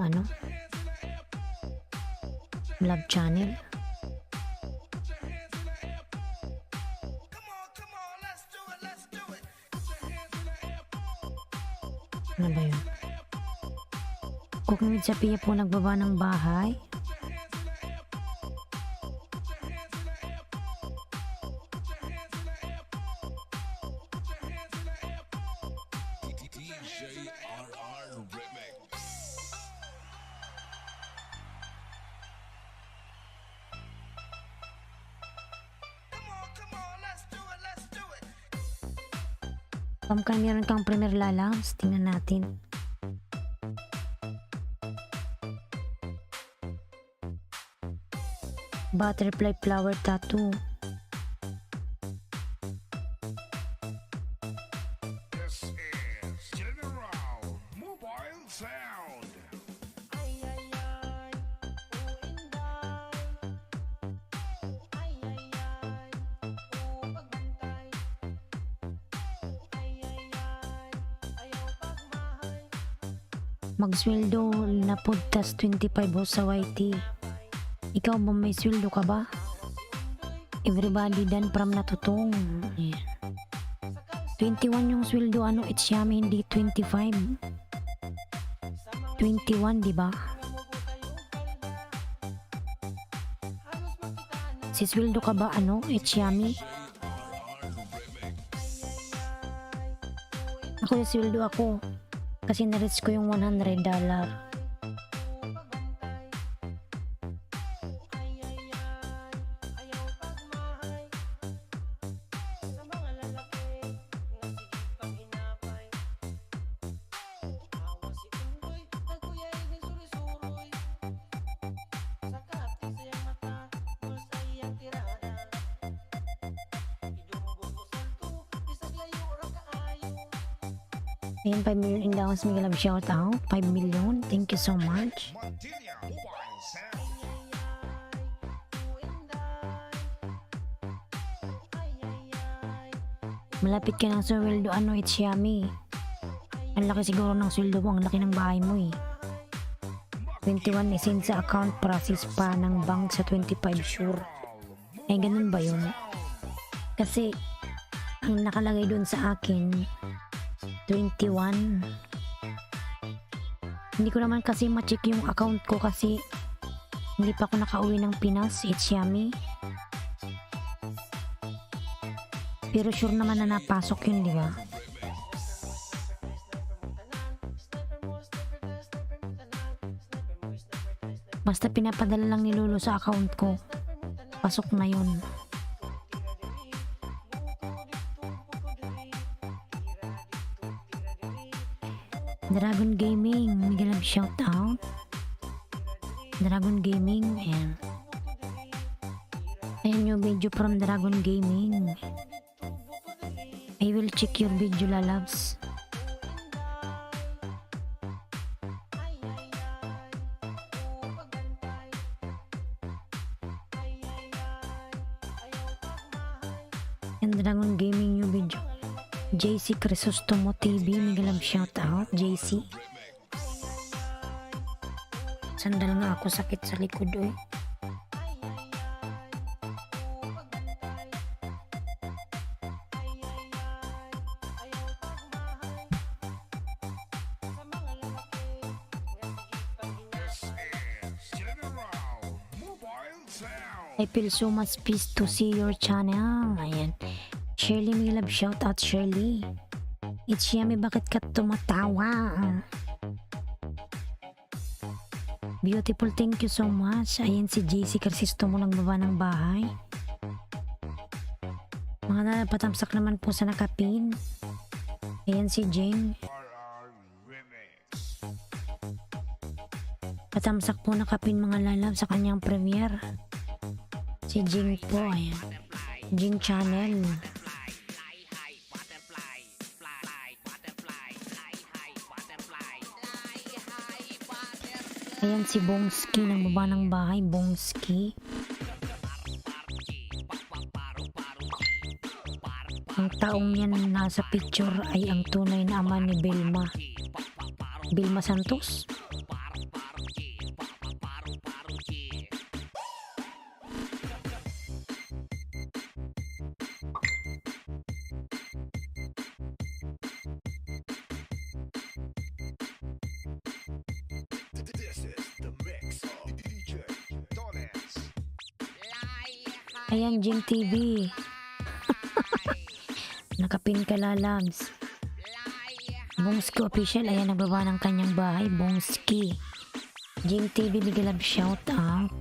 Love Channel. Ano ba yun? Cooking with Sophia po nagbaba ng bahay. DJ RR Remix. Come on, let's do it. Pumpkin, meron kang premier lalabs. Tingnan natin. Butterfly flower tattoo. This is General Mobile Sound. Magsweldo na podcast 25 ho sa YT. Ikaw ba may sweldo ka ba? Everybody dan from natutong. Ayan. 21 yung sweldo it's yummy, hindi 25. 21, di ba? Si sweldo ka ba it's yummy? Ako yung sweldo ako. Kasi na-reach ko yung $100. Ayan, 5 million in downs. Miguel Love shout out. 5 million. Thank you so much. Montilla Mobile Sound. Malapit ka ng sweldo. It's yummy. Ang laki siguro ng sweldo mo. Ang laki ng bahay mo eh. 21 isin sa account, process pa ng bank sa 25 sure. Eh, ganun ba yun? Kasi, ang nakalagay doon sa akin 21. Hindi ko naman kasi ma-check yung account ko kasi hindi pa ako nakauwi ng Pinas. It's yummy. Pero sure naman na napasok yun, di ba? Basta pinapadala lang ni Lolo sa account ko, pasok na yun. Dragon Gaming, Miguel shout out. Dragon Gaming, ayan. Ayan yung video from Dragon Gaming. I will check your video, lalabs. Ayan, Dragon Gaming yung video. JC Crisostomo TV, Miguel shout out, JC. Sandal nga ako, sakit sa likod, oy. General Mobile Sound. I feel so much peace to see your channel. Ayan. Shirley, may love shout out, Shirley. It's yummy, bakit ka tumatawa? Beautiful, thank you so much. Ayan si JC Crisostomo lang baba ng bahay. Mga napatamsak naman po sa nakapin. Ayan si Jane. Patamsak po nakapin mga lalab sa kanyang premiere. Si Jing po, ayan. Jing Channel. Ayan si Bongski ng baba ng bahay, Bongski. Ang taong yan nasa picture ay ang tunay na ama ni Belma. Belma Santos. This is the mix of DJ Dones. Ayan, Jing TV. Nakapin ka, lalabs. Bongski official, ayan nagbaba ng kanyang bahay, Bongski. Jing TV, big love shout out.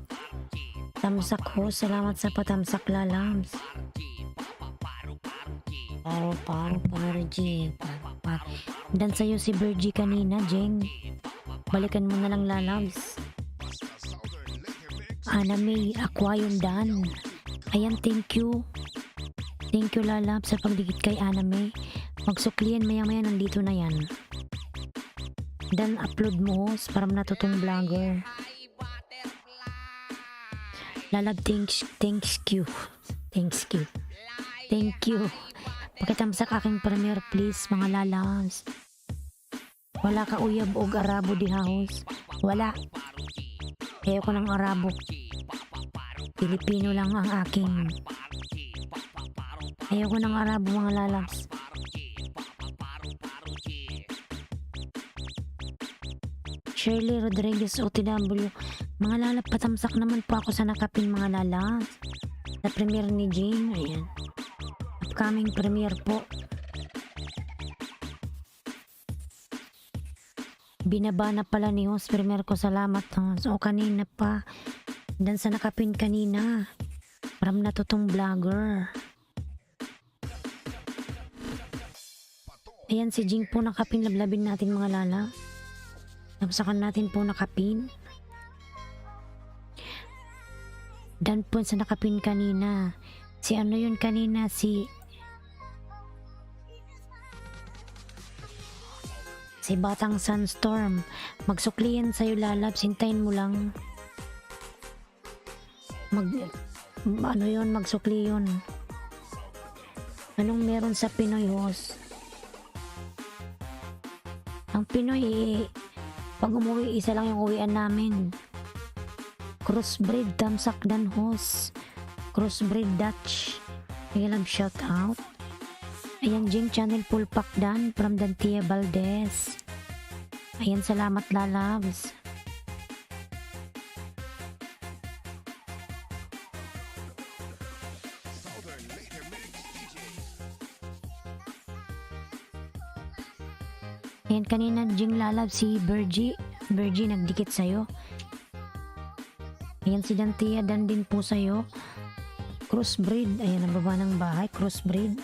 Tamsak ho, salamat sa patamsak, lalabs. Paro, G. Dan sa'yo si Virgie kanina, Jing. Balikan mo na lang, lalabs. Anime, Aquarium Dan. Ayan, thank you. Thank you, lalab, sa pagdikit kay Anime. Magsuklian maya-maya, nandito na yan. Dan upload mo, host, para natutong vlogger. Lalab, thanks you. Thank you. Pakitamsak aking premiere, please, mga lalabs. Wala ka uyab og Arabo di house. Wala. Ayaw ko ng Arabo. Pilipino lang ang aking. Ayaw ko ng Arabo, mga lalabs. Shirley Rodriguez OTW. Mga lalab, patamsak naman po ako sa nakapin, mga lalabs. Sa premiere ni Jane. Ayan. Upcoming premiere po. Binaba na pala ni host premiere ko, salamat host. O kanina pa. Dan sa nakapin kanina. Maram na tutong vlogger. Ayan si Jing po nakapin, lablabin natin mga lala. Napsakan natin po nakapin. Dan po sa nakapin kanina. Si ano yun kanina, si Batang Sunstorm. Magsuklian sa'yo, lalabs, hintayin mo lang. Magsukli yun. Anong meron sa Pinoy, host? Ang Pinoy, pag umuwi, isa lang yung uwian namin. Crossbreed, tamsak dan, host. Crossbreed Dutch. May love shout out. Ayan, Jing Channel Full Pack Dan from Dantia Valdez. Ayan, salamat lalabs. Southern Later Mix DJs. Ayan, kanina Jing lalabs si Bergie. Bergie, nagdikit sa'yo. Ayan, si Dantia Dan din po sa'yo. Crossbreed. Ayan, ang baba ng bahay. Crossbreed.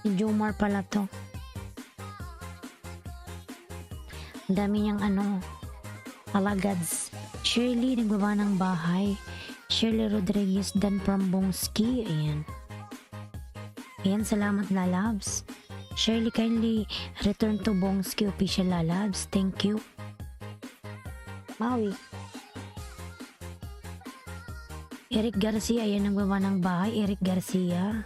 Si Jomar pala to. Ang dami niyang alagads. Shirley, nagbaba ng bahay. Shirley Rodriguez Dan from Bongski. Ayan. Ayan, salamat lalabs. Shirley, kindly return to Bongski official lalabs. Thank you. Maui. Eric Garcia, ayan nagbaba ng bahay. Eric Garcia.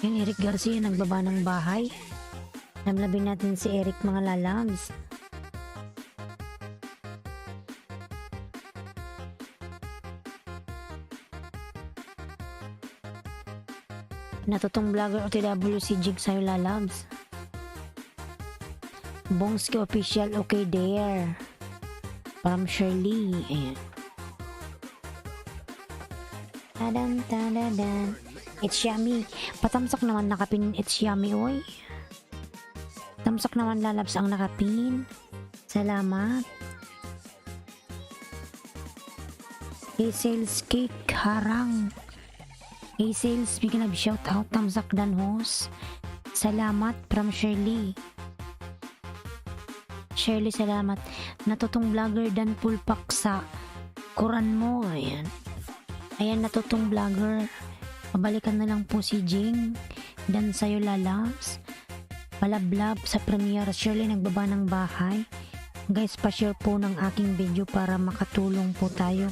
Ayan, Eric Garcia, nagbaba ng bahay. Lamlabin natin si Eric, mga lalabs. Natutong vlogger o TW si Jig sa'yo lalabs. Bongski official, okay there. From Shirley. Ayan. Tadam, tadadam. It's yummy. Patamsak naman nakapin. It's yummy, oy. Tamsak naman lalabs ang nakapin. Salamat. Hazel's Cake Harang. Hazel's, bigyan na shout out. Tamsak dan host. Salamat from Shirley. Shirley, salamat. Natutong vlogger dan pulpak sa kuran mo. Ayan. Ayan, natutong vlogger. Pabalikan na lang po si Jing. Dan sa'yo lalabs. Palablab sa premiere. Shirley, nagbaba ng bahay. Guys, pa-share po ng aking video para makatulong po tayo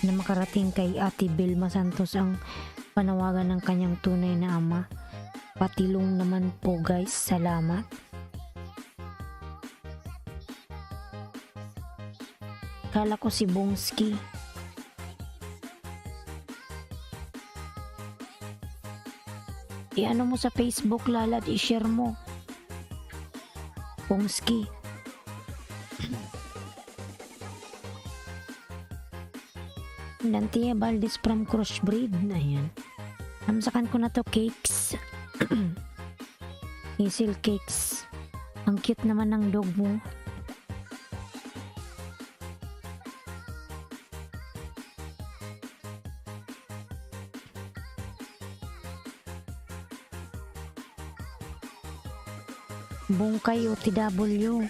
na makarating kay Ate Vilma Santos ang panawagan ng kanyang tunay na ama. Patilong naman po guys. Salamat. Kala ko si Bongski. I-ano mo sa Facebook lalad, i-share mo. Bongski. Dantia Valdez from Crossbreed. Ayan. Namsakan ko na to, cakes. Hazel cakes. Ang cute naman ng dog mo. Bungkay OTW.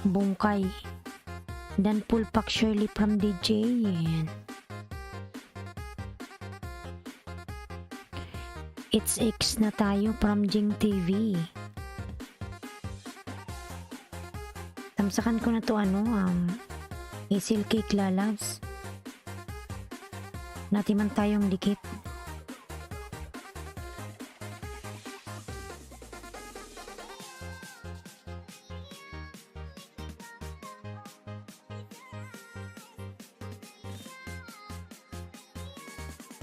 Bungkay. Dan full pack Shirley from DJ. Ayan. It's X na tayo from Jing TV. Tamsakan ko na to Hazel cake lalabs. Natiman tayong dikit.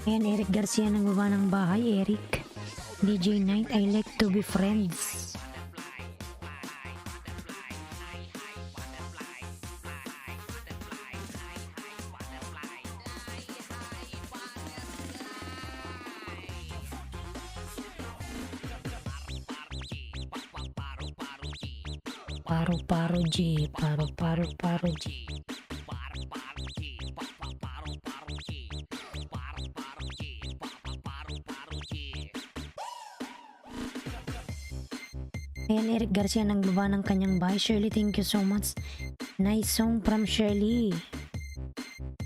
Ayan, Eric Garcia ng baba ng bahay. Eric, DJ Night, I like to be friends. Paru-paru G, paru-paru G. Ayan, Eric Garcia ng baba ng kanyang bahay. Shirley, thank you so much. Nice song from Shirley.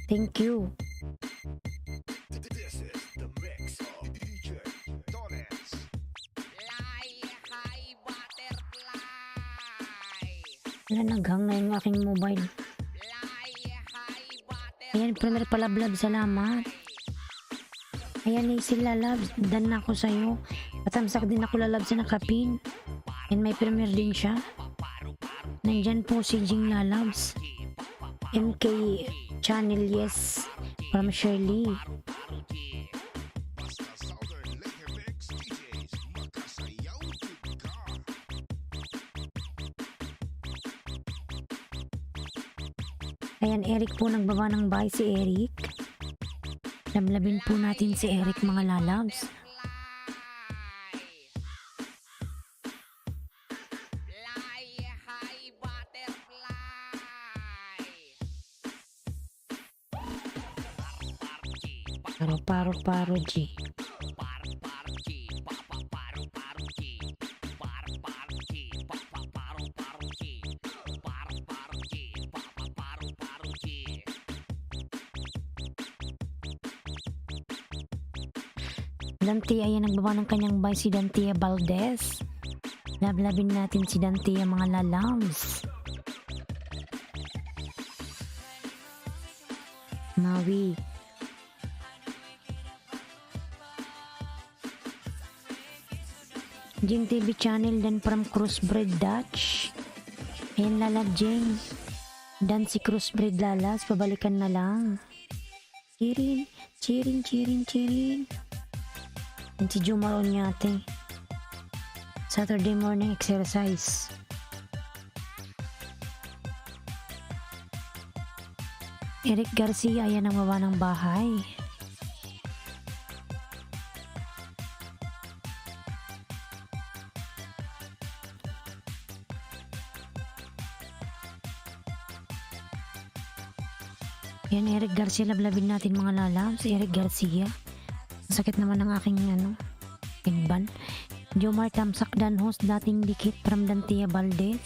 Thank you. This is the mix of DJ Dollars. Wala, naghang na yung aking mobile. Ayan, premier palablab, salamat. Ayan, sila labs. Dan na ako sa'yo. Patamsak din ako lalab sa nakapin. And may premier din siya. Nandyan po si Jing Lalabs. MK channel, yes, from Shirley. Basta Southern Laker Mix DJs, makasayaw jud ka. Ayan, Eric po, nagbaba ng bahay si Eric. Lablabin po natin si Eric, mga lalabs. Paro G. Dante, ayan, nagbaba ng kanyang bahay si Dante Valdez. Lablabin natin si Dante, mga lalabs. Maui. Jing TV channel, dan from Crossbreed Dutch. Ayan, lalab Jing. Dan si Crossbreed Lalas, pabalikan na lang. Chirin. Yan si Jumar Onyate. Saturday morning exercise. Eric Garcia, ayan ang baba ng bahay. Yan, Eric Garcia, lablabin natin, mga lalabs. Eric Garcia. Sakit naman ng aking pinban. Jomar Tamsak Dan host, dating dikit from Dantia Valdez.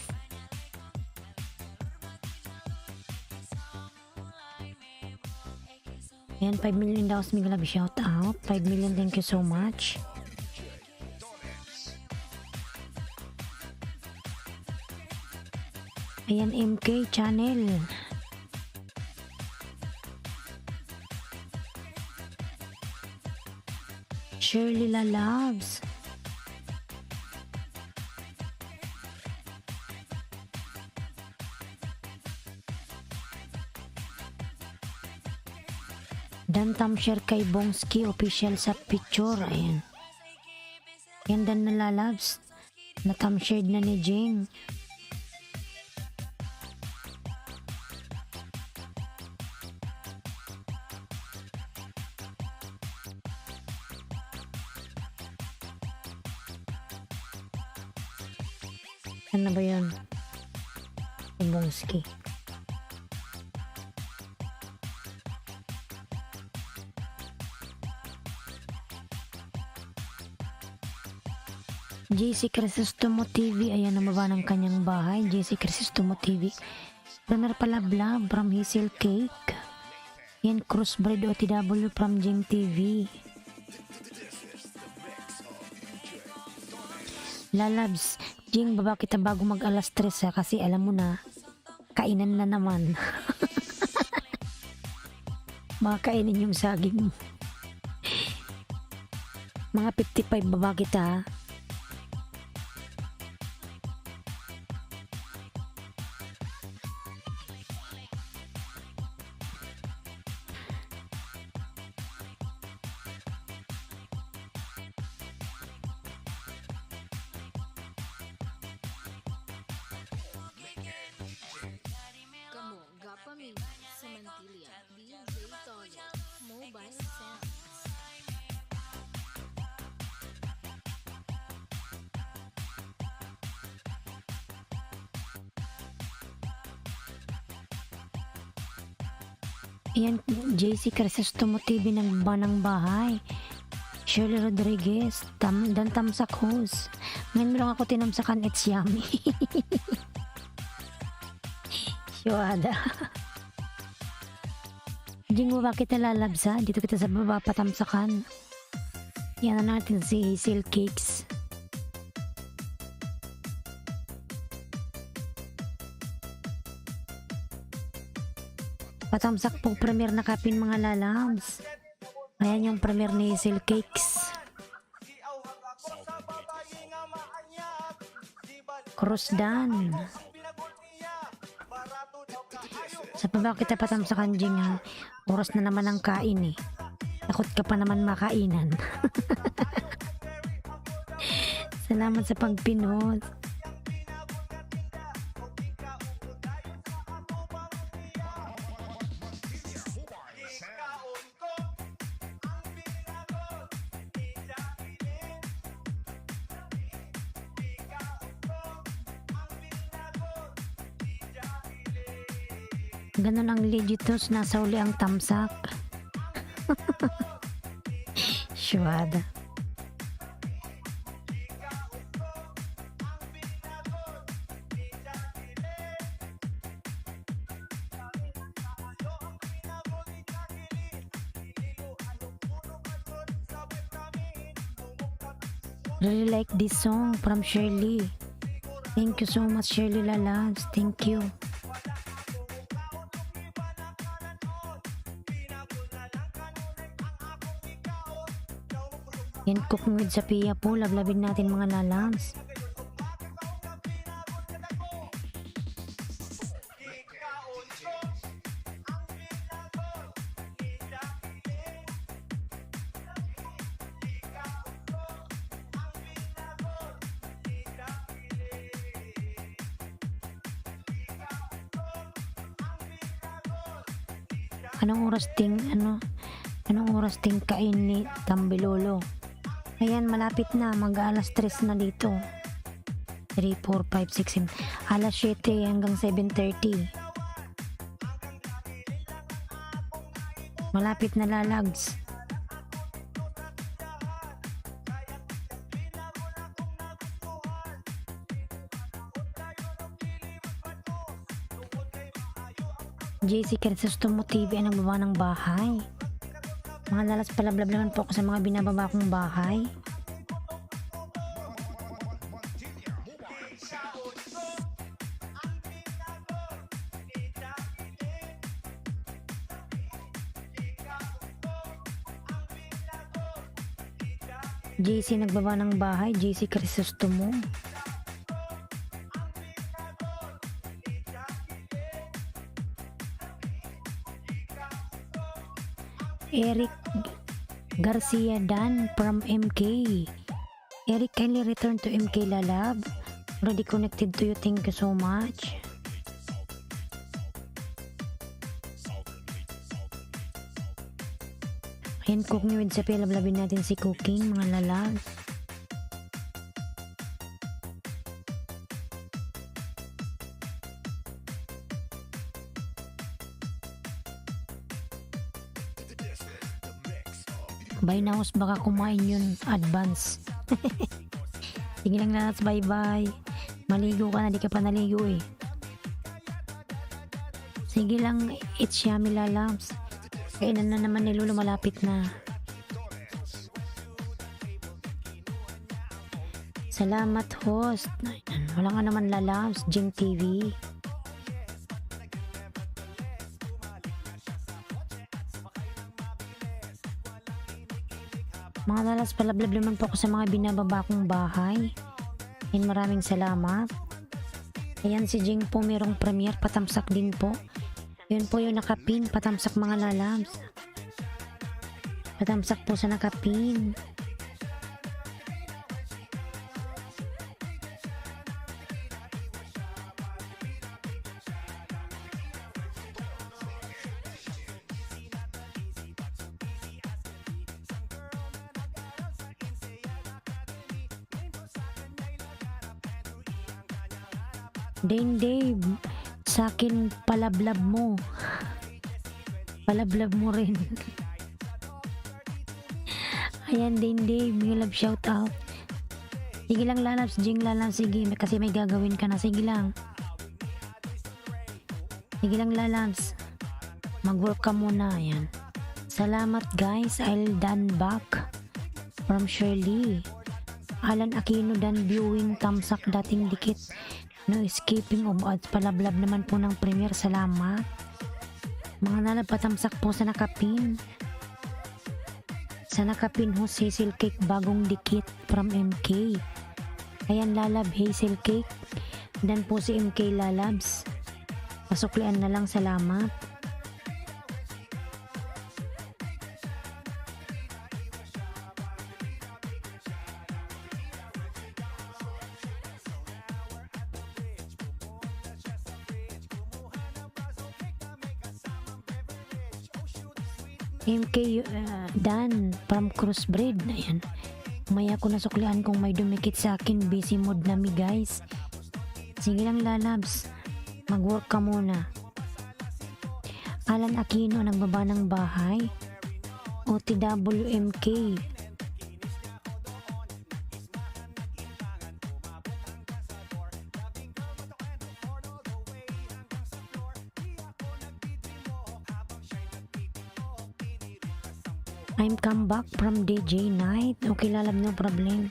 Yan, 5 million daw, Miguel Love, shout out. 5 million, thank you so much. Ayan, MK channel. Shirley Lalabs. Dan Tamshare kay Bongski official sa picture. Ayan. Yan, Dan na Lalabs. Na Tamshare na ni Jing. Ano ba yun? Bongski. JC Crisostomo TV, ayan, namaba ng kanyang bahay. JC Crisostomo TV. Runner pala vlog from Hazel Cake. Yan, Crossbreed OTW from Jing TV. Lalabs, Jing, baba kita bago mag alas 3 ha, kasi alam mo na, kainan na naman. Makakainin yung saging mo. Mga 55 baba kita ha. Kamu, Gapami, Samantilla, DJ Toyo, Mobile Sounds. Ayan, JC Crisostomo TV ng Banang Bahay. Shirley Rodriguez, Dan Tamsak host. Ngayon mo lang ako tinamsakan, it's yummy. Syuada. Jing, baba kita lalabsa. Dito kita sa baba patamsakan. Yan na natin si Hazel Cakes. Patamsak po premier na kapin, mga lalabs. Ayan yung premier ni Hazel Cakes. Cross Dan. Sa pa ba kita patamsakan, Jing, ha? Oras na naman ang kain eh. Takot ka pa naman makainan. Salamat sa pagpinos. Ganon ang legitos, nasa uli ang tamsak. Syuada. Really like this song from Shirley. Thank you so much, Shirley Lalabs. Thank you. Yan, cooking with Sophia po. Lablabin natin mga lalabs. Anong oras ting kain ni Tambilolo? Ayan, malapit na, mag-alas 3 na dito. 3, 4, 5, 6, 7. Alas 7 hanggang 7:30. Malapit na lalags. JC Crisostomo TV ang nagbaba ng bahay. Mga lalas, palablab naman po ako sa mga binababa kong bahay. JC nagbaba ng bahay, JC Crisostomo. Eric Garcia Dan from MK. Eric, kindly return to MK Lalab. Already connected to you. Thank you so much. Ayan, cooking with Sophia. Lablabin natin si cooking, mga lalabs. Bye na, host, baka kumain yun advance. Sige lang lalabs, bye bye. Maligo ka na, di ka pa naligo eh. Sige lang, it's yummy lalabs. Kainan na naman ni Lolo, malapit na. Salamat, host. Wala nga naman lalabs, Jing TV. Mga lalas, palablab naman po ako sa mga binababa kong bahay. And maraming salamat. Ayan, si Jing po mayroong premiere, patamsak din po. Yun po yung nakapin, patamsak mga lalabs. Patamsak po sa nakapin. Dave, sa akin palablab mo. Palablab mo rin. Ayan, Dave, may love shout out. Sige lang lalabs, Jing lalabs, sige, kasi may gagawin ka na. Sige lang. Sige lang lalabs. Mag-work ka muna, ayan. Salamat guys, I'll done back from Shirley. Alan Aquino done viewing, tamsak dating dikit. No escaping of ads, palablab naman po ng premiere, salamat. Mga lalab, patamsak po sa nakapin. Sa nakapin ho, hazel cake bagong dikit from MK. Ayan lalab, hazel cake. Dan po si MK lalabs. Pasuklian na lang, salamat. MK Dan from Crossbreed. Ayan. Maya ko nasuklian kung may dumikit sa akin. Busy mode na mi guys. Sige lang lalabs. Mag-work ka muna. Alan Aquino nagbaba ng bahay. OTWMK. I'm come back from DJ night. Okay lalab, no problem.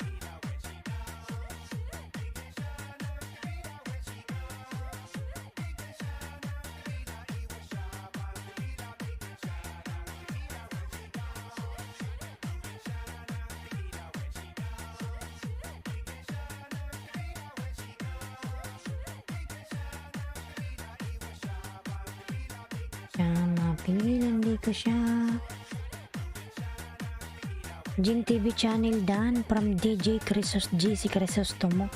Pinili ko siya. Jing TV channel Dan from DJ GC Crisostomo.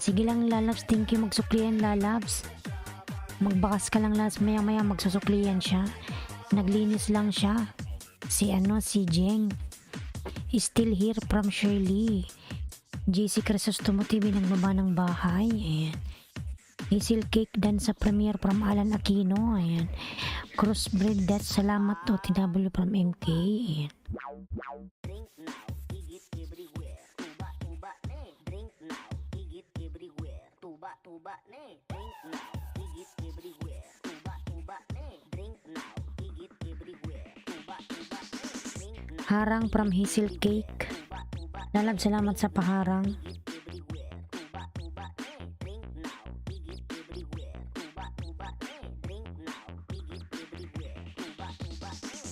Sige lang lalabs, thank you. Magsuklian lalabs. Magbakas ka lang lalabs, maya maya magsusuklian siya. Naglinis lang siya. Si Jeng. Still here from Shirley. GC Crisostomo TV nagbaba ng bahay. Ayan. Hazel Cake Dan sa premiere from Alan Aquino. Ayan. Crossbreed that salamat OTW from MK. Ayan. Drink now, higit everywhere. Tuba, tuba, ne. Drink now, higit everywhere. Tuba, tuba, ne. Drink now, higit everywhere. Tuba, tuba, ne. Drink now, higit everywhere. Tuba, tuba, ne. Drink now. Harang from Hazel Cake. Tuba, tuba, Lalab, salamat sa paharang. higit everywhere. Tuba, tuba, ne. Drink now, higit everywhere. Tuba, tuba, ne. Drink now, higit everywhere. Tuba, tuba, ne.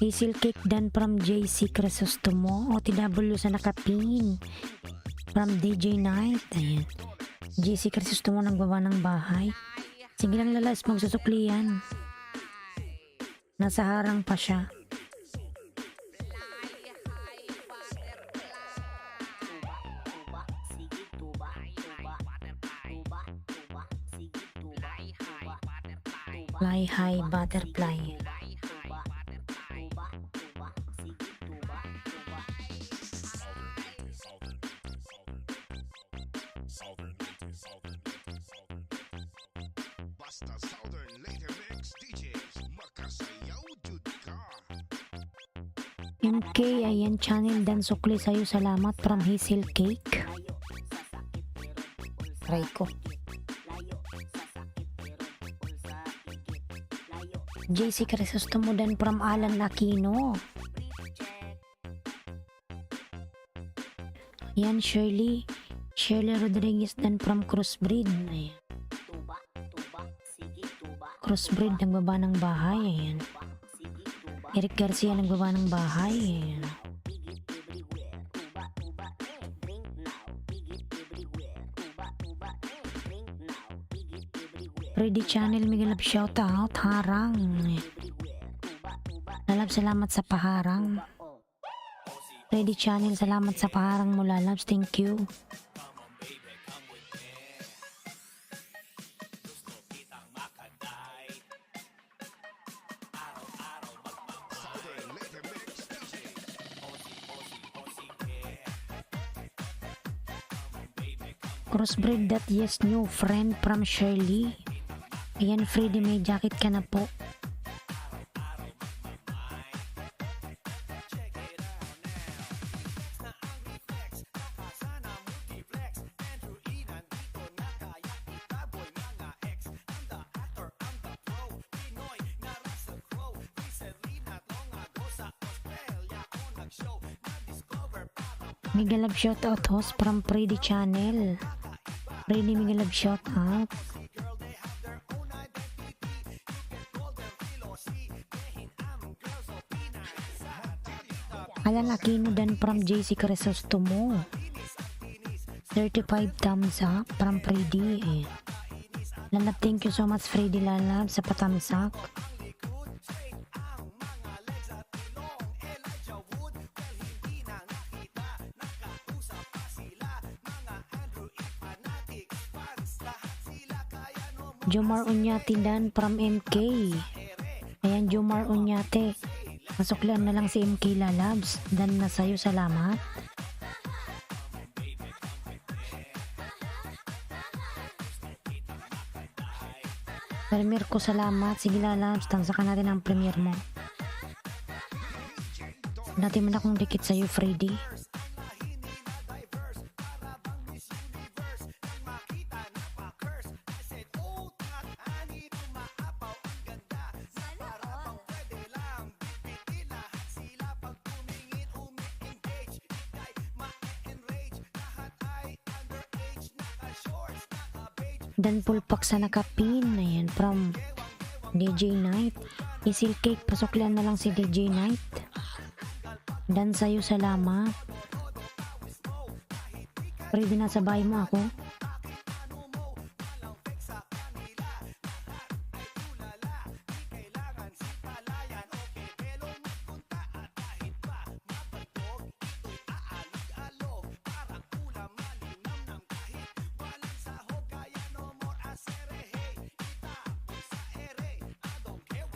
Hazel Cake Dan from JC Crisostomo. OTW sa nakapin. From DJ Night. Ayan. JC Crisostomo nagbaba ng bahay. Sige lang lalas, magsusuklian. Nasa harang pa siya. Tuba, sige tuba, tuba, tuba, tuba, sige tuba, tuba, tuba, Fly high butterfly. tuba, tuba, tuba, sige tuba, tuba. Basta Southern Later Mix DJs makasayaw jud ka. MK, ayan channel Dan sukli sa'yo. Salamat from Hazel Cake. Layo sa sakit pero tungkol sa Try ko. layo sa sakit pero tungkol sa higit. Layo JC Crisostomo Dan from Alan Aquino. brief check. Yan Shirley. Shirley Rodriguez Dan from Crossbreed. Ayan. Tuba, tuba, sige tuba. Crossbreed nagbaba ng bahay. Ayan. Tuba, sige tuba. Eric Garcia nagbaba ng bahay. Ayan. Higit everywhere. Tuba, tuba, ne. Drink now. Higit everywhere. Tuba, tuba, ne. Drink now. Higit everywhere. Freddy Channel, Miguel Love shout out. Harang. Ayan. Everywhere. Tuba, tuba, Lalab, salamat sa paharang. oh. Freddy Channel, salamat sa paharang mo lalabs. Thank you. Southern Later Mix DJs. Crossbreed that yes new friend from Shirley. Ayan Freddy, may jacket ka na po. Miguel Love shout out host from Freddy Channel. Freddy Miguel Love shout out. Alan Aquino dan from JC Crisostomo. 35 thumbs up from Freddy. Lalab, thank you so much Freddy Lalab sa patamsak. Jomar Unyati dan from MK. Ayan, Jomar Unyate. Masuklan na lang si MK Lalabs. Dan na sa'yo, salamat. Premier ko, salamat. Sige Lalabs, tansakan natin ang premier mo. Dati man akong dikit sa'yo, Freddy. Dan pulpak sa nakapin. Ayan, from DJ Night. Isil cake, pasuklan na lang si DJ Night. Dan sa'yo, salamat. Pwede na sa bahay mo ako.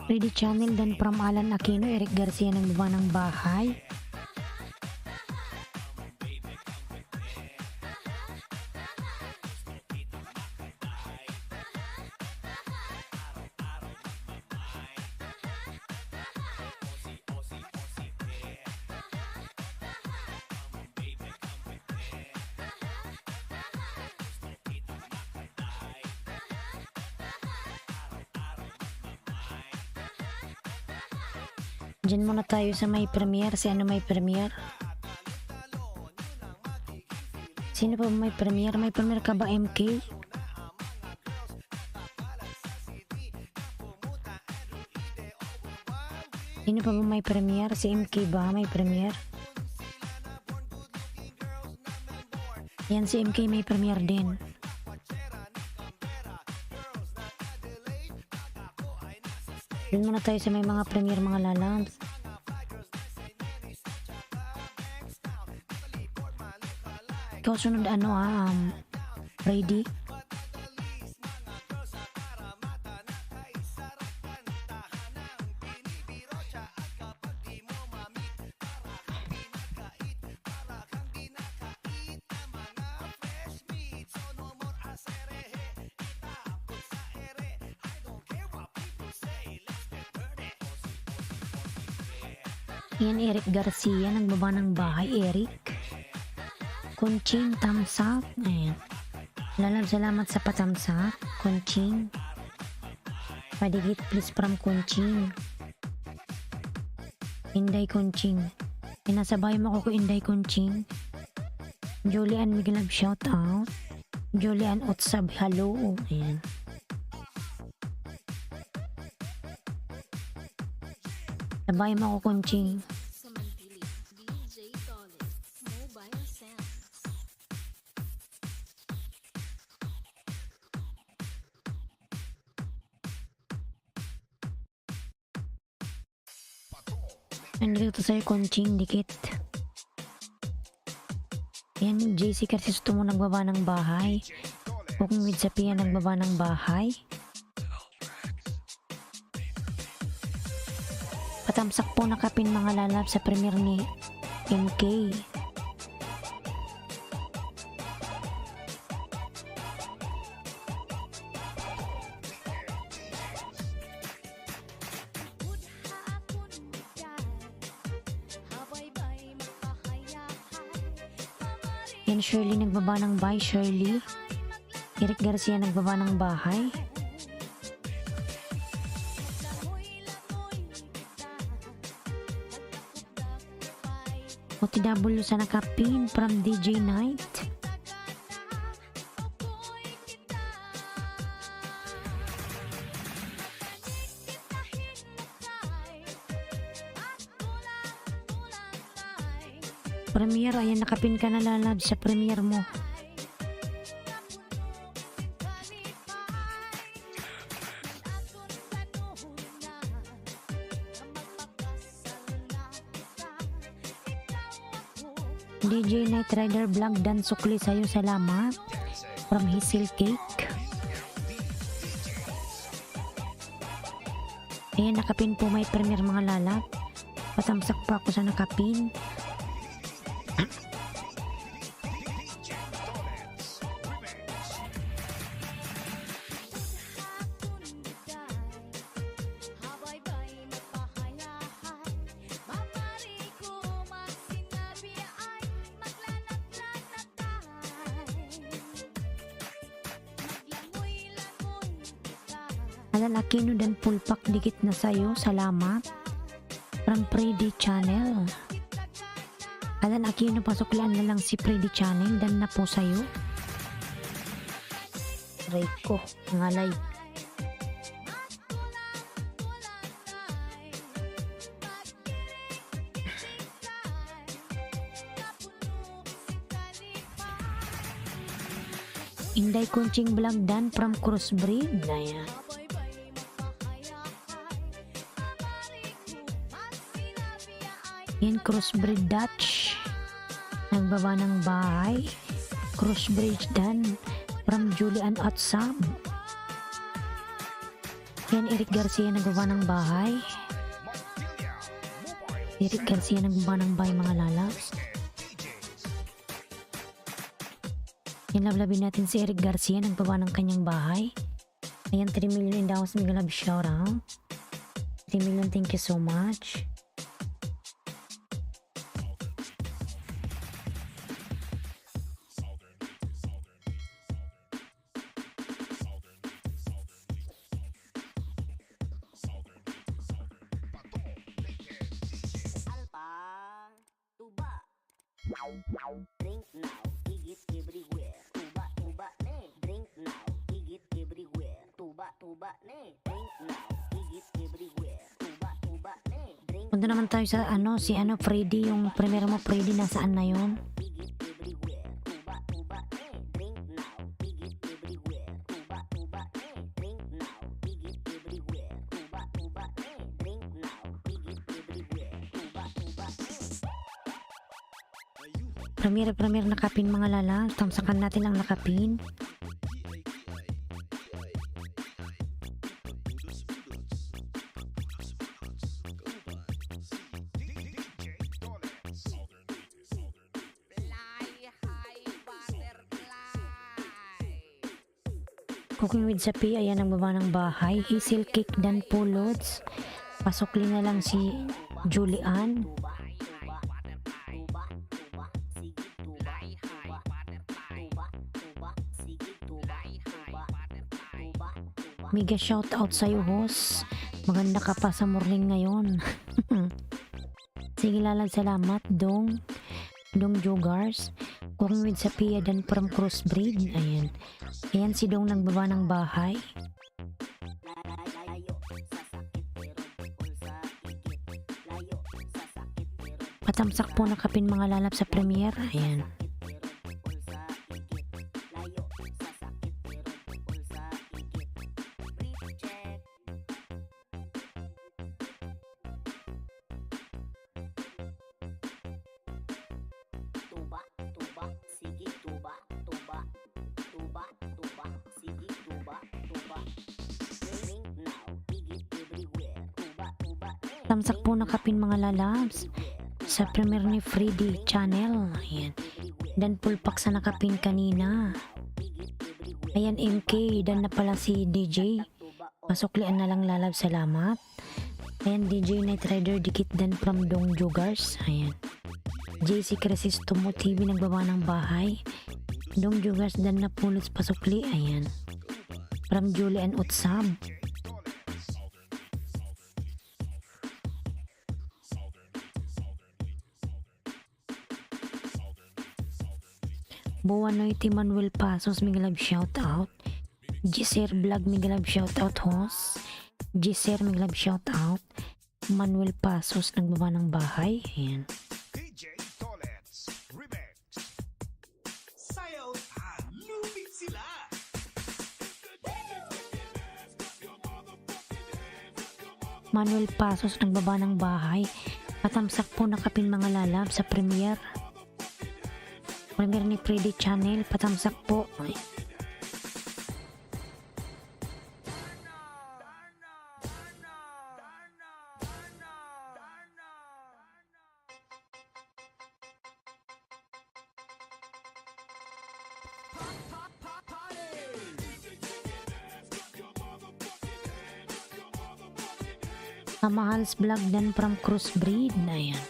Ready Channel dan from Alan Aquino, Eric Garcia ng baba ng bahay. Diyan muna tayo sa may premiere. Si ano may premiere? Sino pa may premiere? May premiere ka ba, MK? Sino pa ba may premiere? Si MK ba may premiere? Yan, si MK may premiere din. Diyan muna tayo sa may mga premiere, mga Lalabs. Ikaw sunod ano Freddy? Yan, Eric Garcia, nagbaba ng bahay, Eric. Kunching, thumbs up. Ayan. Lalabs, salamat sa patamsak. Kunching. Padigit, please, from Kunching. Inday Kunching. Pinasabay mo ako ko Inday Kunching. Julian Miglab, shout out. Julian Otsab, hello. Ayan. Sabay mo ako Kunching. Samantili, DJ Tolet, Mobile Sounds. Nandito sa'yo Kunching, dikit. Yan, JC Crisostomo nagbaba ng bahay. Kung with sa Pia nagbaba ng bahay. Patamsak po nakapin mga Lalab sa premiere ni MK. Yan, Shirley nagbaba ng bahay, Shirley. Eric Garcia nagbaba ng bahay. OTW sa nakapin from DJ Night. Premiere, ayan, nakapin ka na lalab sa premiere mo. DJ Night Rider Vlog dan sukli sa'yo, salamat. From Hazel Cake. Ayan, nakapin po, may premiere mga lalap. Patamsak pa ako sa nakapin. Alan Aquino dan pulpak dikit na sayo, salamat. From Pretty Channel. Alan Aquino, pasuklaan na lang si Pretty Channel dan na po sayo. Rico, ngalay. Inday Kunching Vlog dan from Crossbreed. Ayan. Yan, Crossbreed Dutch. Nagbaba ng bahay. Crossbreed dan from Julian at Sam. Yan, Eric Garcia nagbaba ng bahay. Eric Garcia nagbaba ng bahay, mga lalas. Yan, lablabin natin si Eric Garcia nagbaba ng kanyang bahay. Ayan, 3 million in daos, mega love shoutout. 3 million, thank you so much. Alpa, tuba. Drink now, igit everywhere. Tuba, tuba, ne. Drink now, igit everywhere. Tuba, tuba, ne. Drink now, igit everywhere. Tuba, tuba, ne. Drink Punta naman tayo sa Freddy, yung premiere mo, Freddy, nasaan na yun? igit everywhere. Tuba, tuba, ne. Drink now, igit everywhere. Tuba, tuba, ne. Drink now, igit everywhere. Tuba, tuba, ne. Drink now, igit everywhere. Tuba, tuba, ne. Premiere nakapin, mga lala. Tamsakan natin ang nakapin. Cooking with Sapi, ayan ang baba ng bahay. Hazel Cake dan Pulots. Pasukli na lang si Julian. Mega shout out sa'yo, host. Maganda ka pa sa morning ngayon. Sige, lalag, salamat. Dong Jugars. Cooking with Sapia dan from Crossbreed. Ayan. Ayan si Dong nagbaba ng bahay. Patamsak po nakapin, mga lalap sa premiere. Ayan. Tuba, tuba, sige tuba, tuba, tuba, tuba, sige tuba, tuba. Drink now, igit everywhere. Tuba, tuba, Tamsak po nakapin, mga lalabs sa premiere ni Freddy Channel. Ayan. Dan pulpak sa nakapin kanina. Ayan, MK. Dan na pala si DJ. Pasuklian na lang, lalab, salamat. Ayan, DJ Night Rider dikit dan from Dong Jugars. Ayan. JC Cresistomo TV nagbaba ng bahay. Dong Jugars dan na pulos pasukli. Ayan. From Julian Utsab. Buwanoy Manuel Pasos, migalab shoutout. Giser Vlog, migalab shoutout, host. Giser, migalab shoutout. Manuel Pasos nagbaba ng bahay. Ayan. DJ Toilets. Manuel Pasos nagbaba ng bahay. Patamsak po nakapin mga lalab sa premiere. Premiere ni Freddy Channel. Patamsak po. Ay. Mahal's vlog dan from Crossbreed na yan.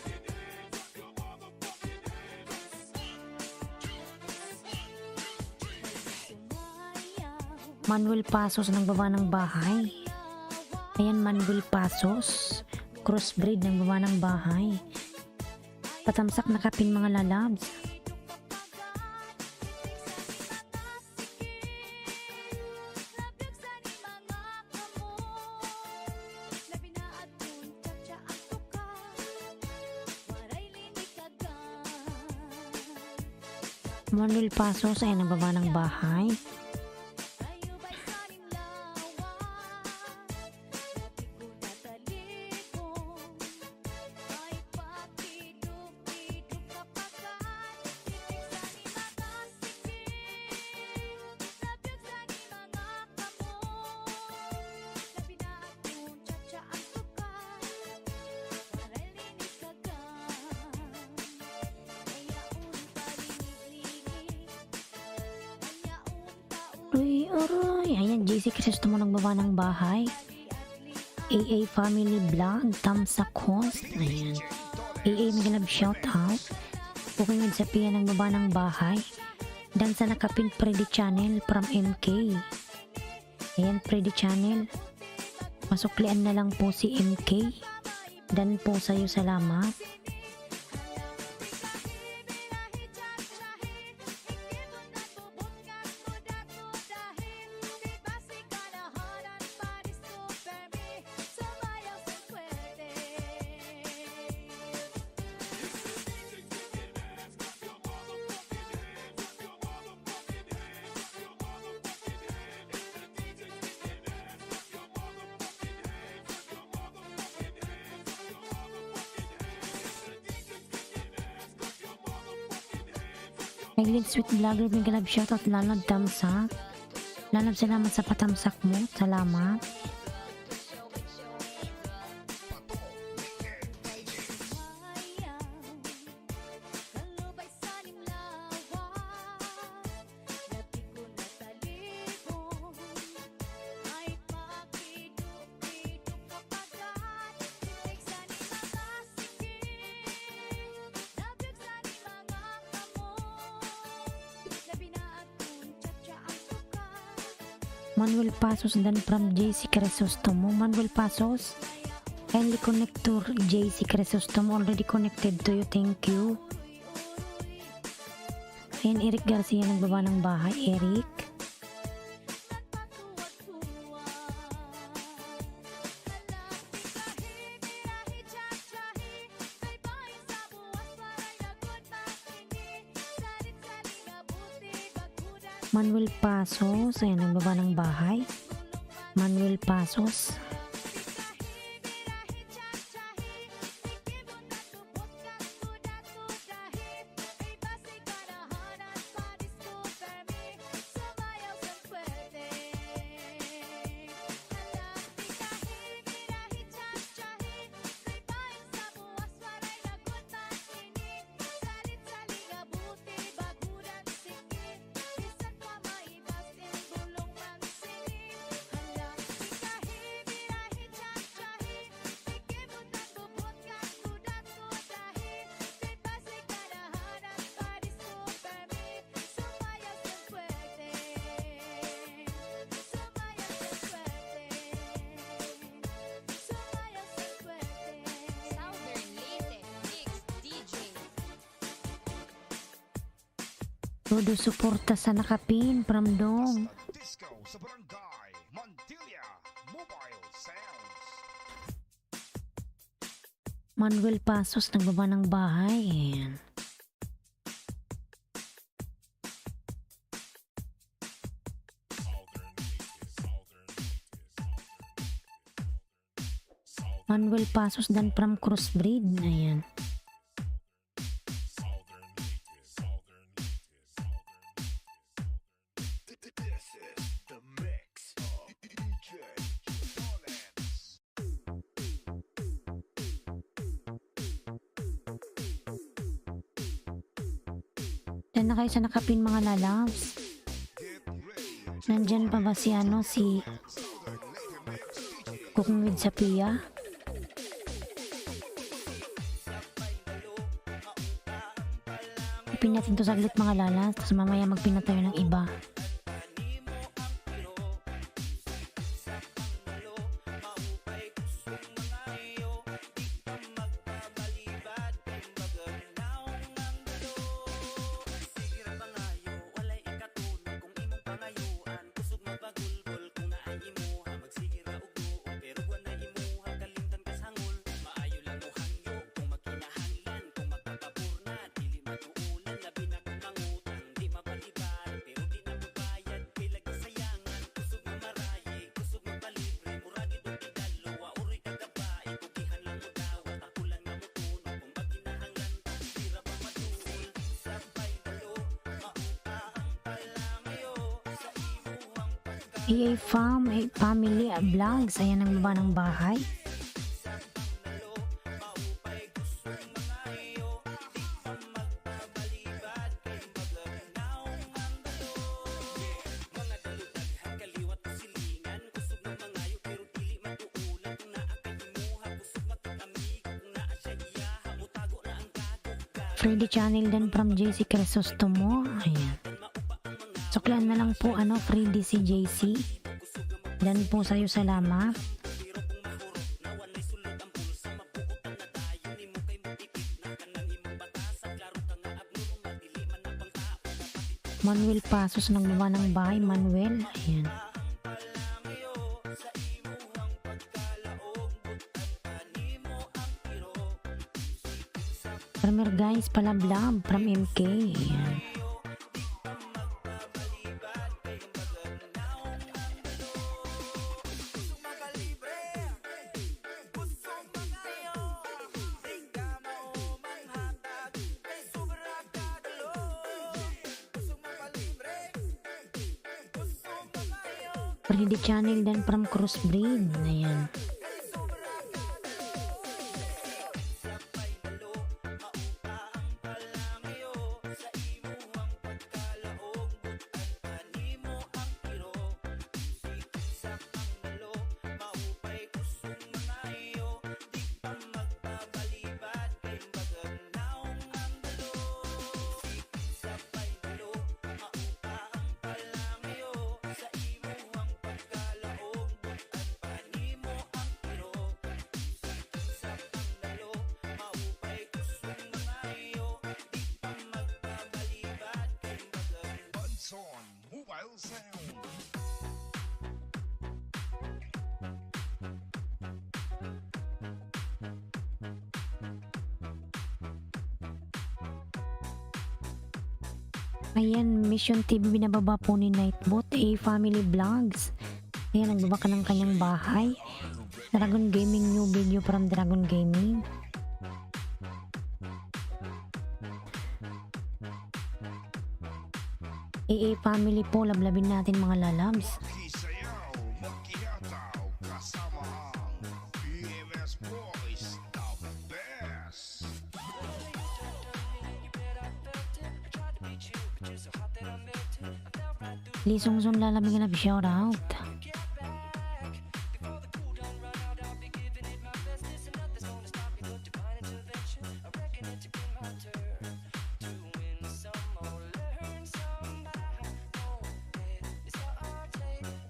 Manuel Pasos nagbaba ng bahay. Ayan, Manuel Pasos Crossbreed nagbaba ng bahay. Patamsak nakapin mga lalabs. Manuel Pasos ay nagbaba ng bahay. Uy, aray. Ayan, JC Crisostomo nagbaba ng bahay. AA Family Vlog, Tamsak Host. Ayan. AA Migalab shoutout. Bukingad sa Pia nagbaba ng bahay. Dan sa nakapin Freddy Channel from MK. Ayan, Freddy Channel. Masuklian na lang po si MK. Dan po sa'yo salamat. Naglid sweet vlogger, may galab shoutout Lalab Tamsak. Lalab, salamat sa patamsak mo. Salamat. Manuel Pasos dan from JC Crisostomo. Manuel Pasos, kindly connect to JC Crisostomo. Already connected to you. Thank you. Ayan, Eric Garcia nagbaba ng bahay. Eric. Manuel Pasos, ayan, nagbaba ng bahay. Manuel Pasos. Todo suporta sa nakapin from Dong. Disco sa Barangay Montilla Mobile Sounds. Manuel Pasos nagbaba ng bahay. Ayan. Southern Manuel Pasos dan from Crossbreed. Ayan. This is the mix of DJ Dollars. Diyan na kayo sa nakapin mga lalabs. Get ready to Nandyan pa ba si Cooking with Sapia? Ipin natin to saglit mga lalas, tapos mamaya magpina tayo ng iba. EA Farm, Family Vlogs, ayan ang baba ng bahay. Freddy Channel din from JC Crisostomo, ayan. Suklan na lang po Freddy si JC. Dan po sa'yo salamat. Manuel Pasos ng baba ng bahay, Manuel. Ayan. Farmer guys, palablab from MK. Ayan. Freddy Channel dan from Crossbreed. Ayan. on Mobile Sound. Ayan, Mission TV binababa po ni Nightbot, Family Vlogs. Ayan, nagbaba ka ng kanyang bahay. Dragon Gaming, new video from Dragon Gaming. Family po, lablabin natin mga lalabs. Kisayaw, magkihataw, kasama ang PMS Boys, the best. Lisong-son lalabing na shout out.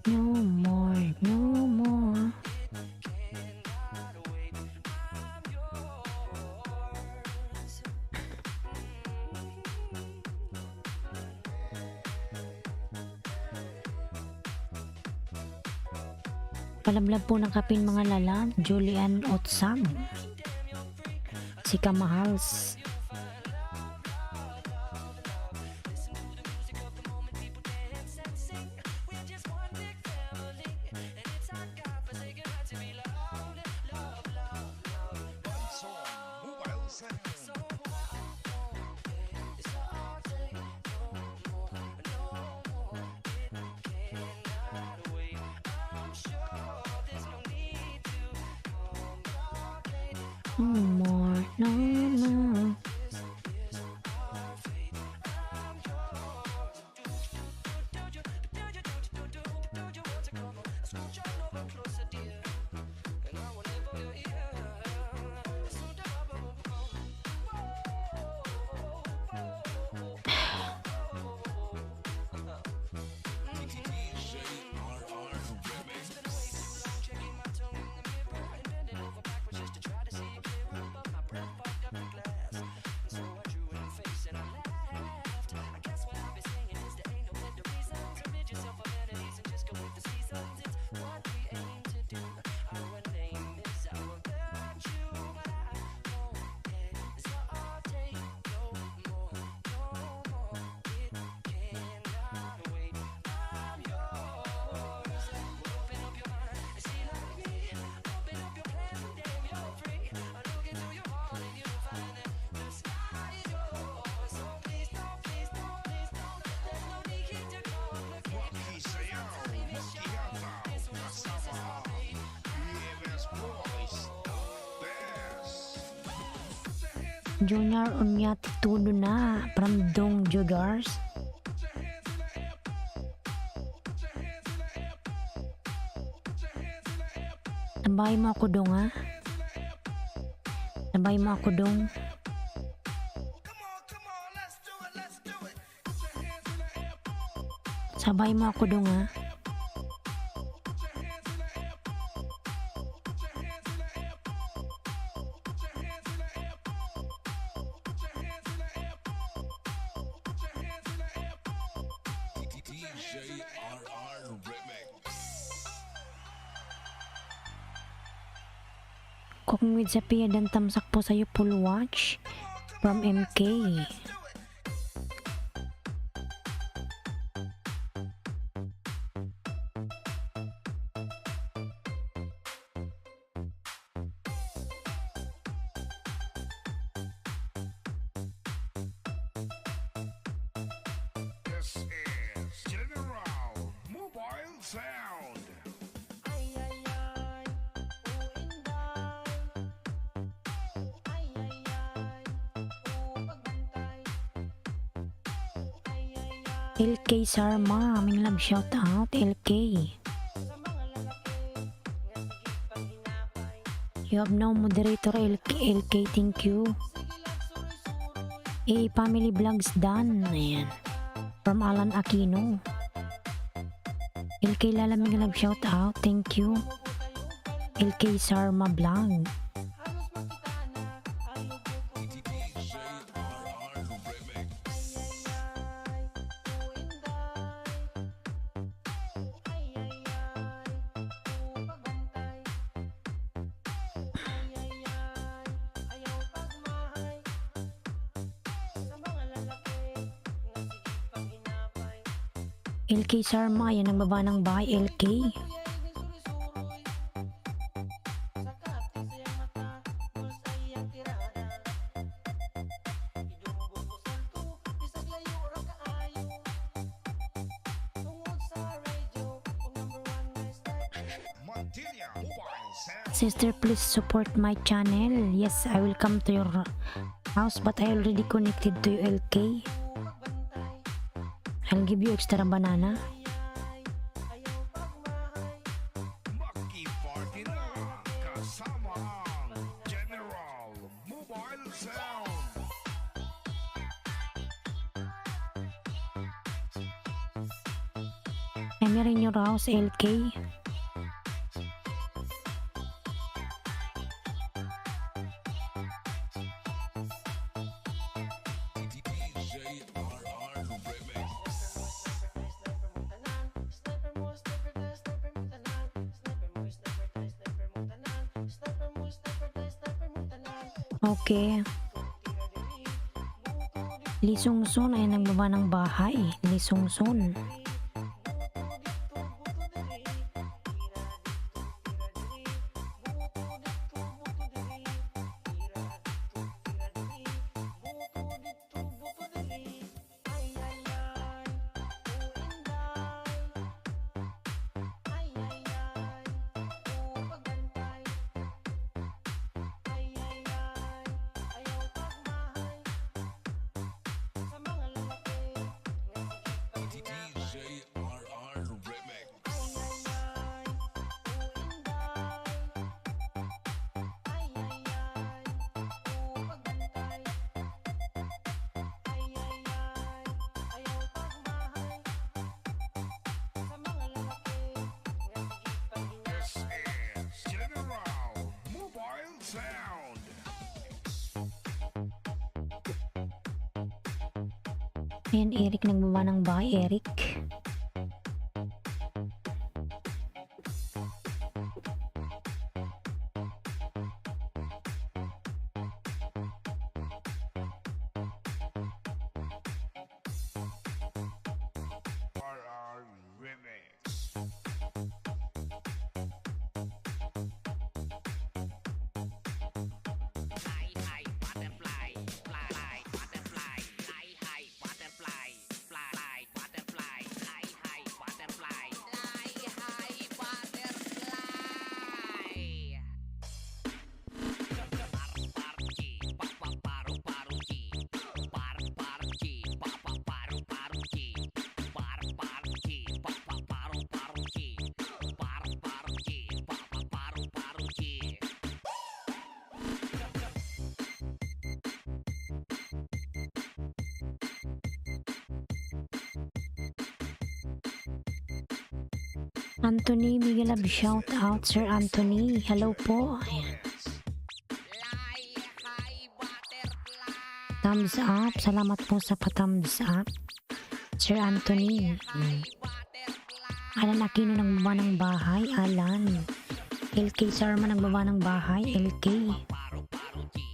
No more, no more. Palablab po ng kapin mga lalang, Julian Otsam, si Kamahals. more, no, no. Monkey sayaw, monkey hataw, kasama ang EMS boys, the best. Junior Unyati Tudo na from Dong Jugars. Sabay mo ako dong ha. Sabay mo ako dong. Sabay mo ako dong ha. DJ RR Remix. Kung with sa piya dan tamsak po sa'yo full watch from MK. This is General Mobile Sound. LK Sarma, aming love shout out LK. You have no moderator LK, thank you. Family vlogs done. Ayan. From Alan Aquino. LK Lalamig love shout out, thank you. LK Sarma vlog. LK Sarma, yan ang baba ng bahay LK. Montilla Mobile Sound. Sister, please support my channel. Yes, I will come to your house, but I already connected to you LK. I'll give you extra banana. Monkey Party na, kasama ang General Mobile Sound. I'm in your house LK. Okay. Lisungsun ay nagbaba ng bahay. Lisungsun. Ayan, Eric, nagbaba ng bahay, Eric. RR Remix. Fly high butterfly, fly butterfly, fly high butterfly, fly butterfly, fly high butterfly, fly high butterfly. Parparchi, papaparuparuchi, parparchi, papaparuparuchi, parparchi, papaparuparuchi, parparchi, papaparuparuchi. Anthony, bigyan love shout out, Sir Anthony. Hello po. Ayan. Fly high butterfly. Thumbs up. Salamat po sa pa-thumbs up. Sir Anthony. Alan Aquino nagbaba ng bahay. Alan. LK Sarma nagbaba ng bahay. LK. Paru-paruchi,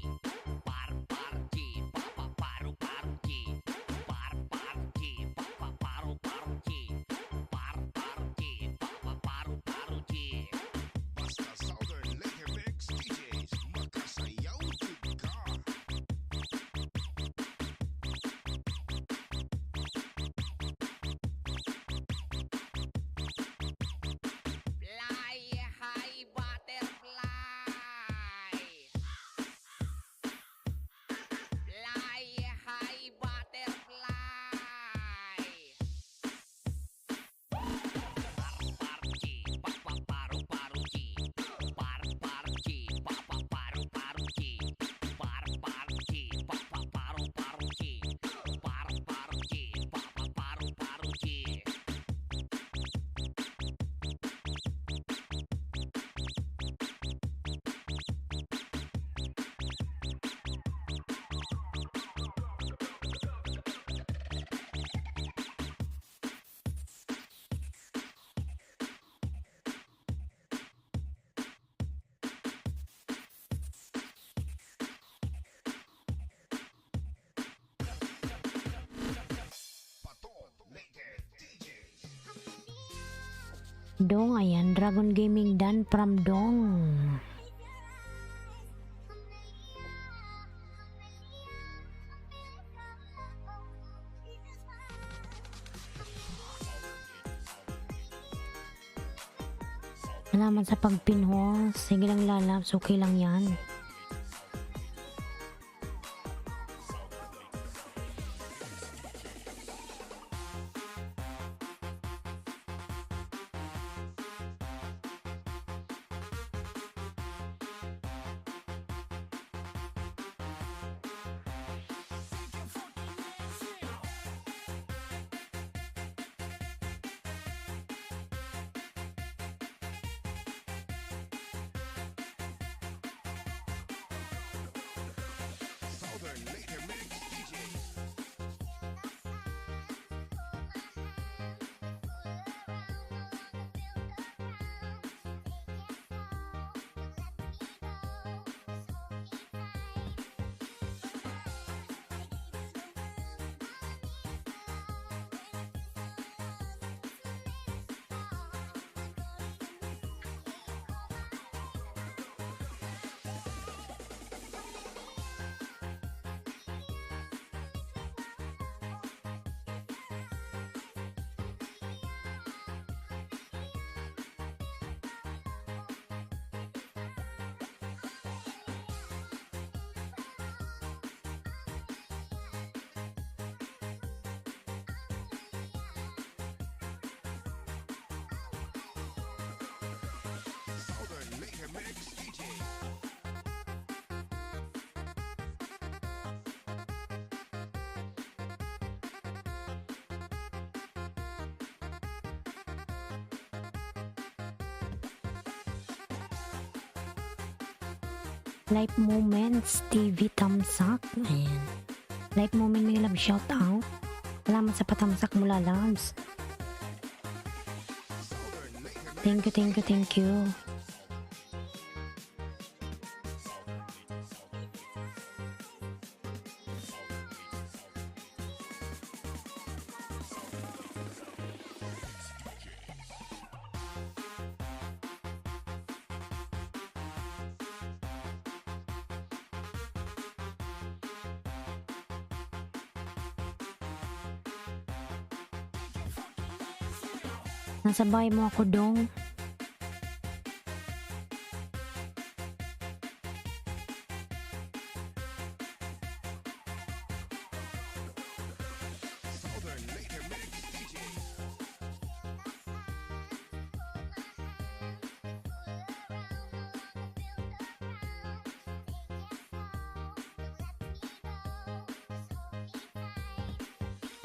parparchi, papaparu-paruchi, parparchi, papaparu-paruchi, parparchi, papaparu-paruchi. Basta Southern Laker Mix DJs. Makasayaw jud ka. Fly high butterfly. Fly high butterfly. Parparchi, papaparu-paruchi, parparchi, papaparu-paruchi, parparchi, papaparu-paruchi, parparchi, papaparu-paruchi. Pato Laker DJs. Dong, ayan. Dragon Gaming Dan from Dong. Salamat sa pagpinho. Sige lang, lalabs. Okay lang yan. Southern Laker Mix DJs. Southern Laker Mix DJs. Life Moments TV thumbs up. Ayan. Life Moment, may love shout out. salamat sa patamsak mo, lalabs. Thank you, thank you, thank you. Nasa bahay mo ako, dong. Southern Laker Mix DJ.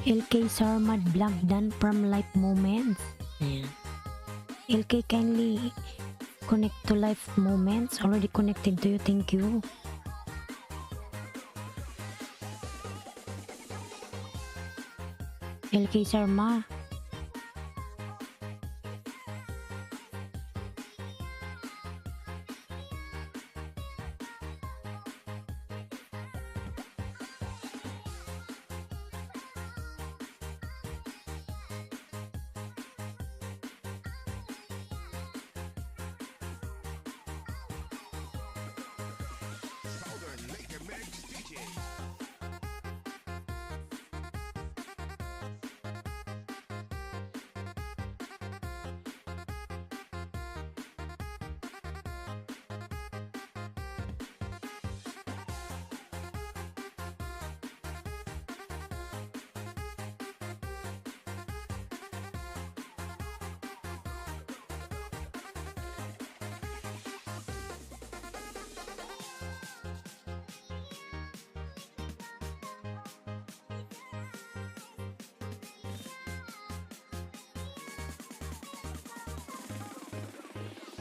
LK Sarmad Vlog done from Life Moments. Ayan. LK, kindly connect to Life Moments. Already connected to you. Thank you. LK Sarma. Southern Laker Mix DJ.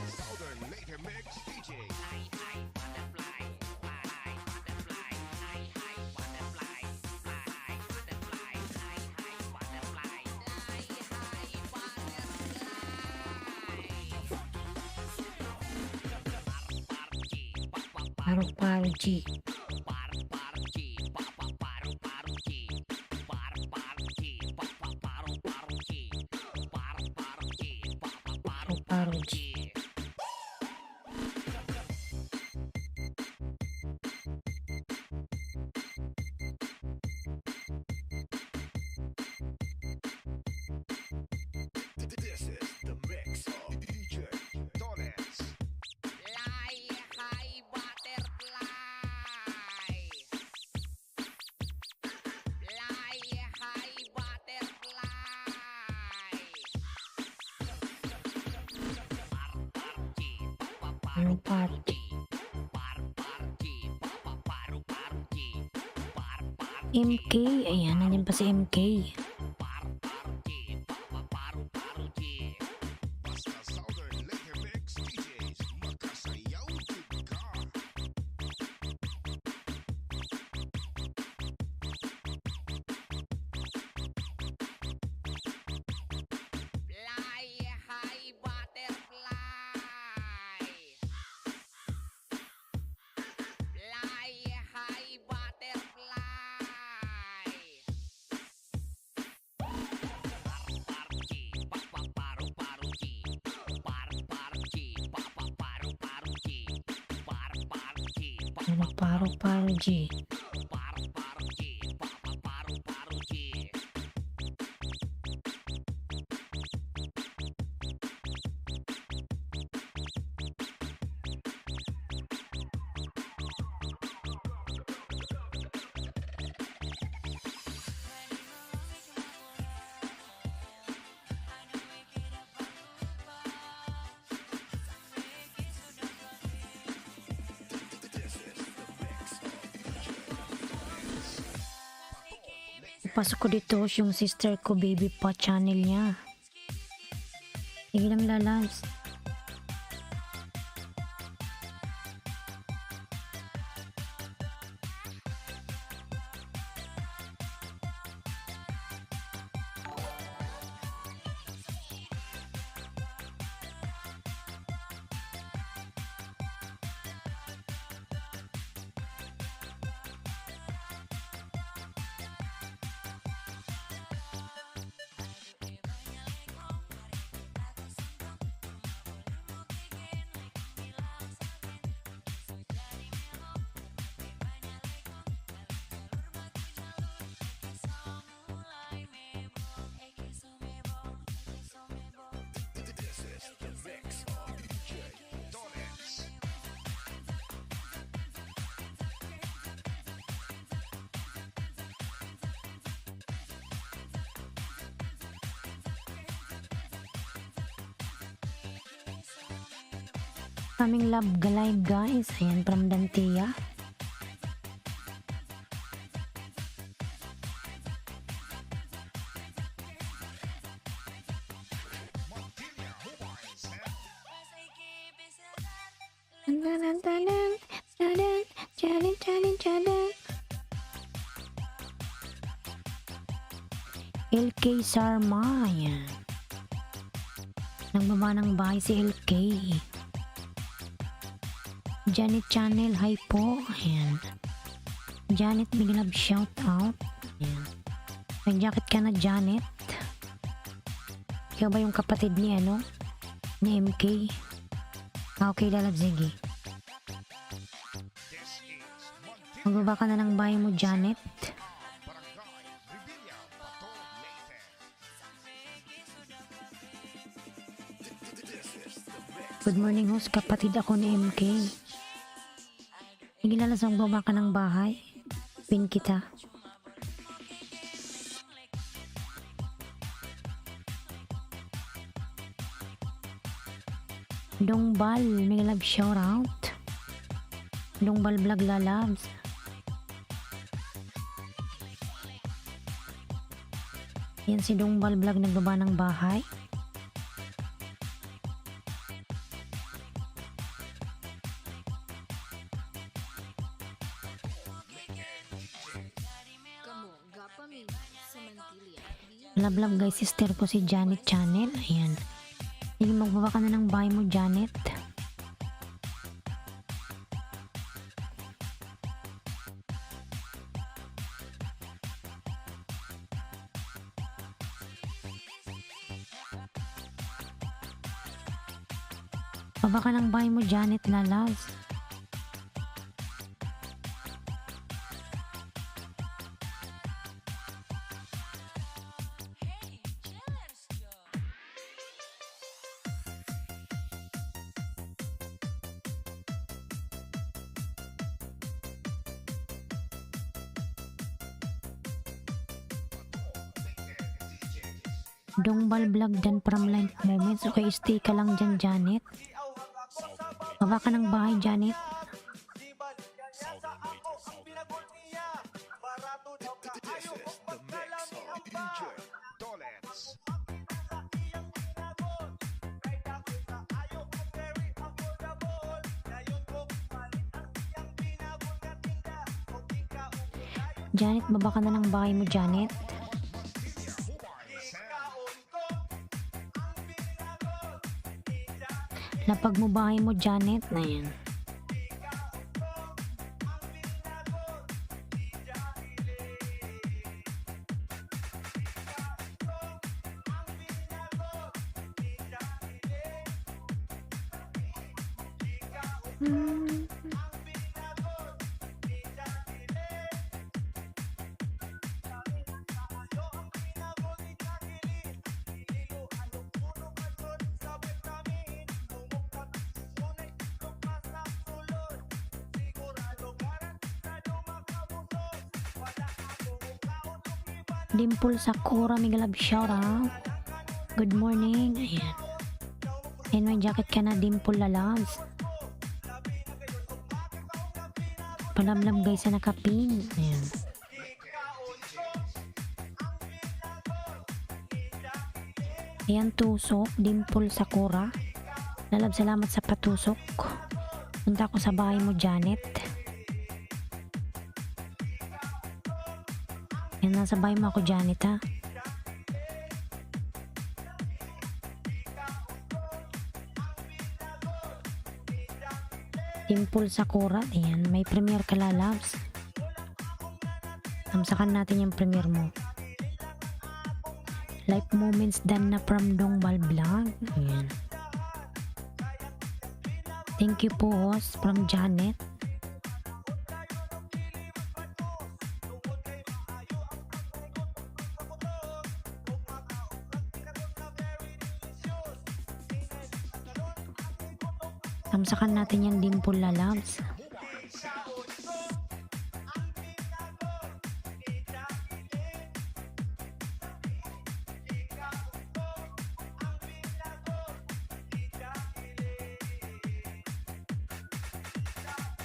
Southern Laker Mix DJ. Hi, hi, butterfly. Fly, hi, butterfly. Hi, hi, butterfly. Fly, hi, butterfly. Hi, hi, butterfly. Fly, hi, butterfly. Paru-paru G. Paru-paru G. This is the mix of DJ Dollars. Fly high butterfly. Fly high butterfly. Paru-paru G. MK. Ayan, nandiyan pa si MK. Basta Southern Laker Mix DJs. Makasayaw jud ka. Fly high butterfly. Fly high butterfly. Paru-paru G. Pasok ko dito yung sister ko, baby pa channel niya. Sige lang, lalabs. Kaming love live guys. Ayan, from Dantia. LK Sarma, ayan. Nagbaba ng bahay si LK. Janet Channel, hi po. Ayan. Janet, big love shout out. Ayan. May jacket ka na, Janet. Ikaw ba yung kapatid ni ano? Ni MK? Ah, okay, lalab, sige. Magbaba ka na ng bahay mo, Janet. Good morning, host. Kapatid ako ni MK. Higilala sa magbaba ka ng bahay. Pin kita. Dongbal, may love shout out. Dongbal vlog lalabs. Yan si Dongbal vlog nagbaba ng bahay. Kamu, gapami, Samantilia. Love guys, sister ko si Janet Channel. Ayan. Sige, magbaba ka na ng bahay mo, Janet. Baba ka ng bahay mo, Janet Lalas. Dongbal vlog dyan from life moments. Okay, stay ka lang dyan, Janet. Baba ka ng bahay, Janet. Janet, baba ka na ng bahay mo, Janet. Lapag mo bahay mo, Janet. Na yan. Dimple Sakura, may galab shout out. Good morning. Ayan. And may jacket ka na, Dimple Lalabs. Palamlam guys sa nakapin. Ayan. Ayan, tusok. Dimple Sakura. Lalab, salamat sa patusok. Punta ko sa bahay mo, Janet. Yan, nasa bahay mo ako, Janet, ha. Dimple Sakura. Ayan, may premiere ka, lalabs. Tamsakan natin yung premiere mo. Life moments done na from Dongbal vlog. Ayan. Thank you po, host, from Janet. Tamsakan natin yung Dimple Lalabs.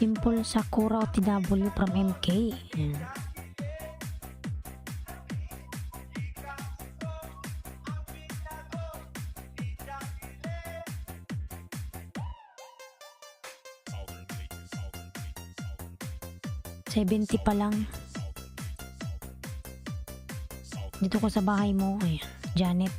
Dimple Sakura OTW from MK. Ayan. $70 pa lang. Dito ko sa bahay mo. Ayan. Janet.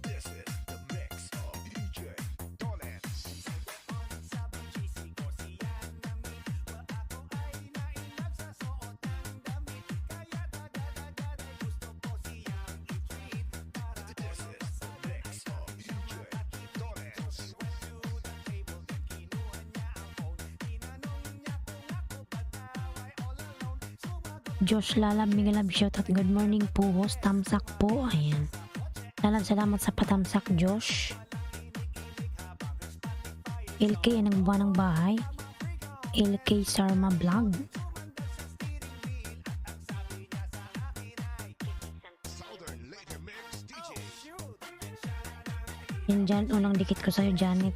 This is the mix of DJ Dolens. This is the mix of DJ Dolens. Josh Lalab, Miguel Lab, shoutout. Good morning po, host. Tamsak po. Ayan. Lalab, salamat sa patamsak, Josh. LK, ang nagbuwa ng bahay. LK Sarma Vlog. Southern Laker Mix DJs. Yan dyan, unang dikit ko sa'yo, Janet.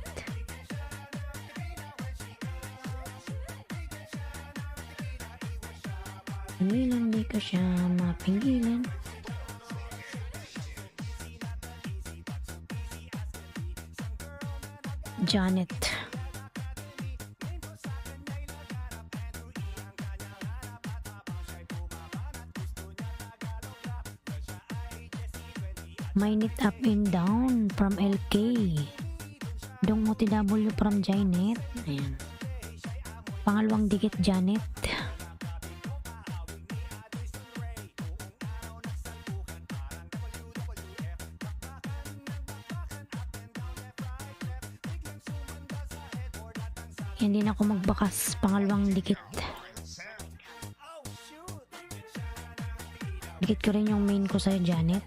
Pingilan, di ko siya mapingilan. Janet. Mine it up and down from LK. Dong OTW from Janet. Ayan. Pangalawang dikit, Janet. Hindi na ako magbakas. Pangalawang dikit. Dikit ko rin yung main ko sa'yo, Janet.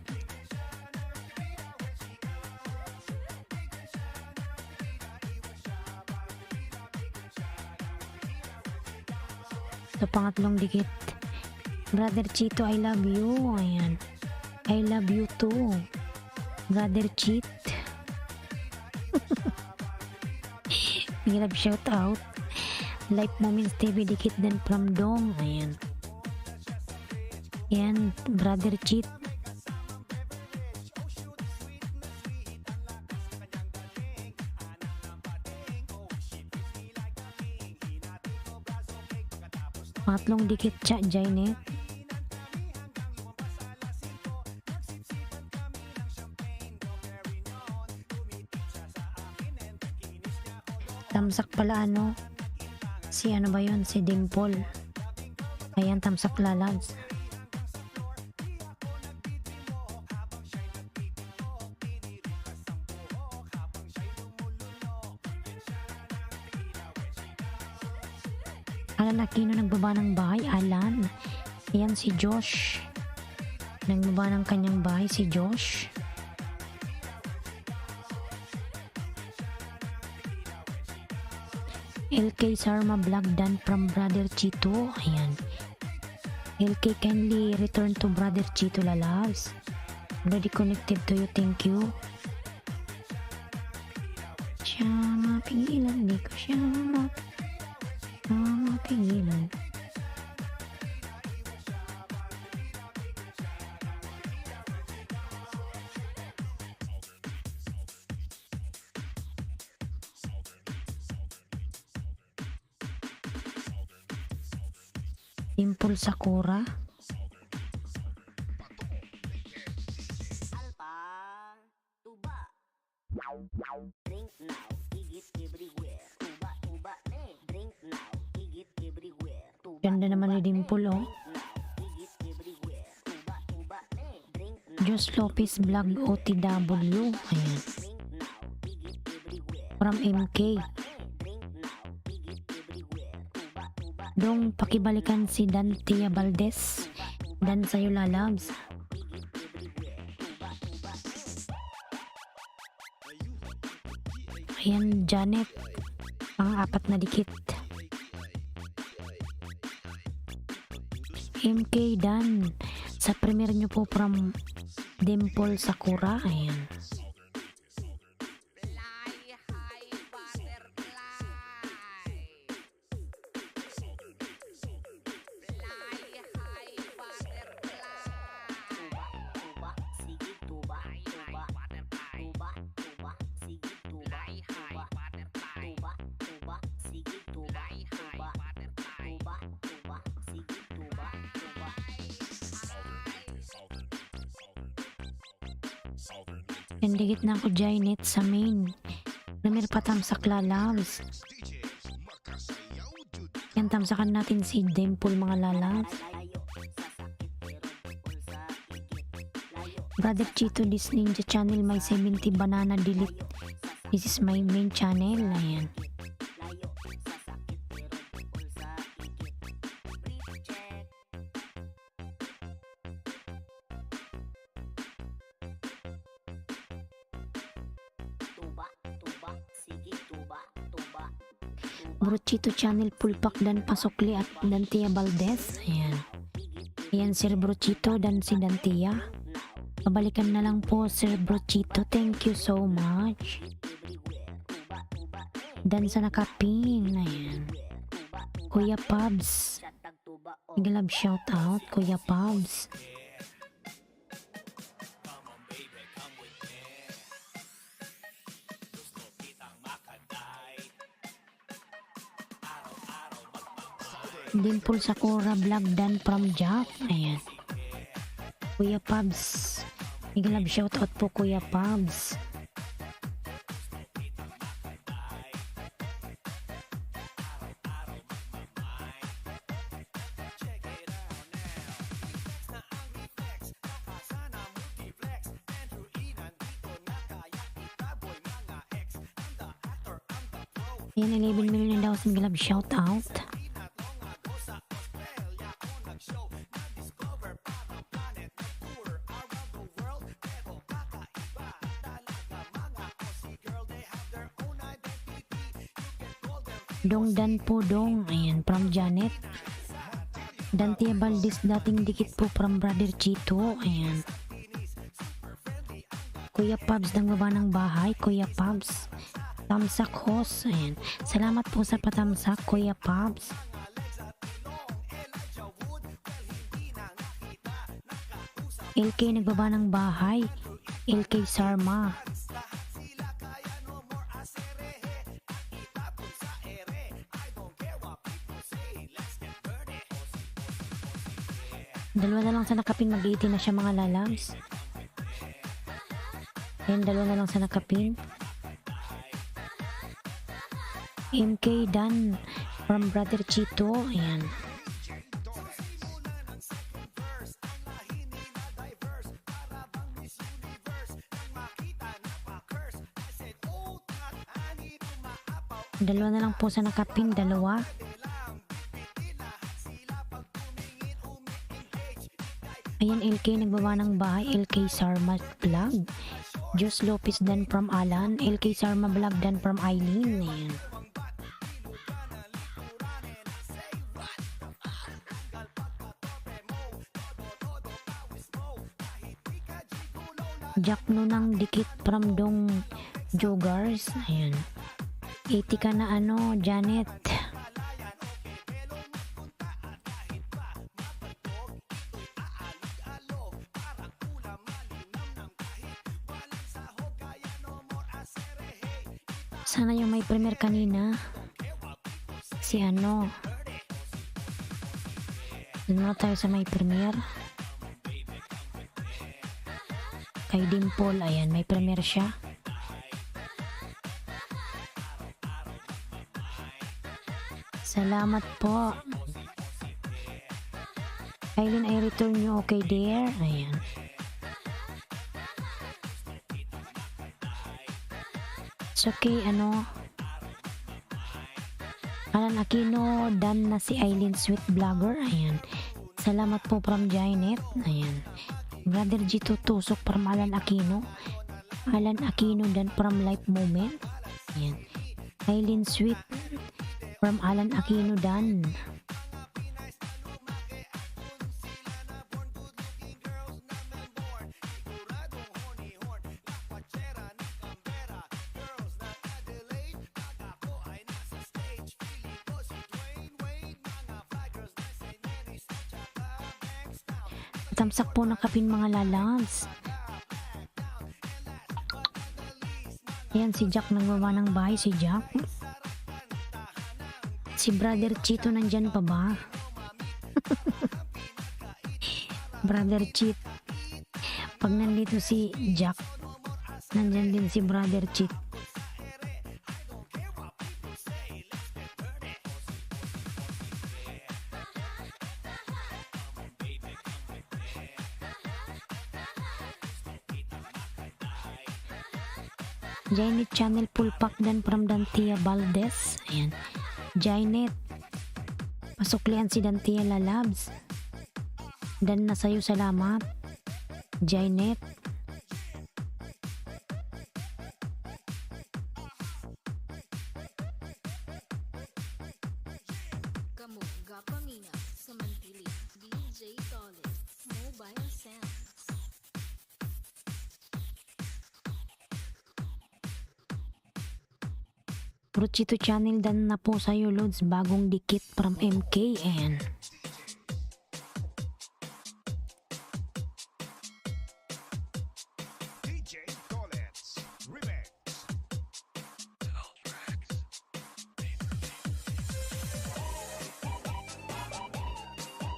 Ito, pangatlong dikit. Brother Chito, I love you. Ayan. I love you too. Brother Cheat. Hirap shout out. Life Moments TV, dikit din from Dong. Ayan. Yan, Brother Cheat. Pangatlong dikit, Janet. Tamsak pala ano, si ano ba yun, si Dimple. Ayan, Tamsak Lalabs. Alan Aquino, nagbaba ng bahay. Alan. Ayan si Josh. Nagbaba ng kanyang bahay si Josh. LK Sarma Vlog done from Brother Chito. Ayan. LK, kindly return to Brother Chito Lalabs. Already connected to you. Thank you. Siya mapigilan. Di ko siya mapigilan. Dimple Sakura. Alpha, tuba. Drink now, igit everywhere. Tuba, tuba, drink now, igit everywhere. Tuba, Ganda naman ni Dimple, oh. igit everywhere. Tuba, tuba, drink now, Jos Lopez Vlog OTW. Ayan. drink now, igit everywhere. From MK. Drink now, igit everywhere. Tuba, tuba, Dong, pakibalikan si Dantia Valdez. Dan sa'yo, Lalabs. igit everywhere. Tuba, tuba, Ayan, Janet. Pang-apat na dikit. MK Dan. Sa premiere nyo po from Dimple Sakura. Ayan. Fly high butterfly. Fly high butterfly. Tuba, sige tuba, Fly tuba, high butterfly. tuba, sige tuba, Fly high tuba, butterfly. tuba, sige tuba, Fly high tuba, butterfly. tuba, sige tuba, tuba. Nandigit na ako Janet sa main. Premiere pa tamsak lalabs. DJs makasayaw jud ka. Yan tamsakan natin si Dimple mga lalabs. Layo, sasakit pero bukol sa igit. Layo, Brother Chito, this Ninja channel may 70 banana delete. This is my main channel. Ayan. layo, sasakit pero bukol sa igit. Brief check. Tuba, sige tuba, tuba. Bro Chito channel pulpak dan pasokli at Dantia Valdez. Ayan. Ayan Sir Bro Chito dan si Dantia. Pabalikan na lang po Sir Bro Chito. Thank you so much. Dan sa nakapin. Ayan. Kuya Pabs. Satag tuba o Big love shout out Kuya Pabs. Dimple Sakura vlog dan from Jack. Ayan. Kuya Pabs. Big love shout out po Kuya Pabs. Ayan, 11 million daw sa Big love shout out. Dong Dan po dong. Ayan, from Janet. Dantia Valdez, dating dikit po from Brother Chito. Ayan. Kuya Pabs, ng baba ng bahay. Kuya Pabs. Tamsak host. Ayan. Salamat po sa patamsak, Kuya Pabs. LK nagbaba ng bahay. LK Sarma. Dalawa na lang sa nakapin, mag-18 na siya mga lalams. Ayan, dalawa na lang sa nakapin. MK Dan from Brother Chito. Ayan. Dalawa na lang po sa nakapin, dalawa. Ayan, LK nagbaba ng bahay. LK Sarma vlog. Jus Lopez dan from Alan. LK Sarma vlog dan from Eileen. Ayan. Jack Nunang dikit from Dong Joggers. Ayan. 80 ka na ano, Janet. Sana yung may premier kanina. Si ano. Doon na tayo sa may premier. Kay Dimple, ayan, may premier siya. Salamat po. Aileen, I return you okay there. Ayan. It's okay, ano. Alan Aquino, dan na si Aileen Sweet Vlogger. Ayan. Salamat po from Janet. Ayan. Brother G tutusok from Alan Aquino. Alan Aquino dan from Life Moment. Ayan. Aileen Sweet from Alan Aquino dan. Tamsak po ng kapin mga lalabs. Ayan si Jack nagbaba ng bahay. Si Jack. Si Brother Chito nandyan pa ba? Brother Cheat. Pag nandito si Jack, nandyan din si Brother Cheat. Janet Channel full pack dan from Dantia Valdez. Ayan. Janet. Pasuklian si Dantia Lalabs. Dan na sa'yo salamat. Janet. Kamu gapaminga sa Mantilia. DJ Tolet. Mobile Sounds. Ruchito Channel dan na po sa'yo loads. Bagong dikit from MKN. DJ Colets Remix.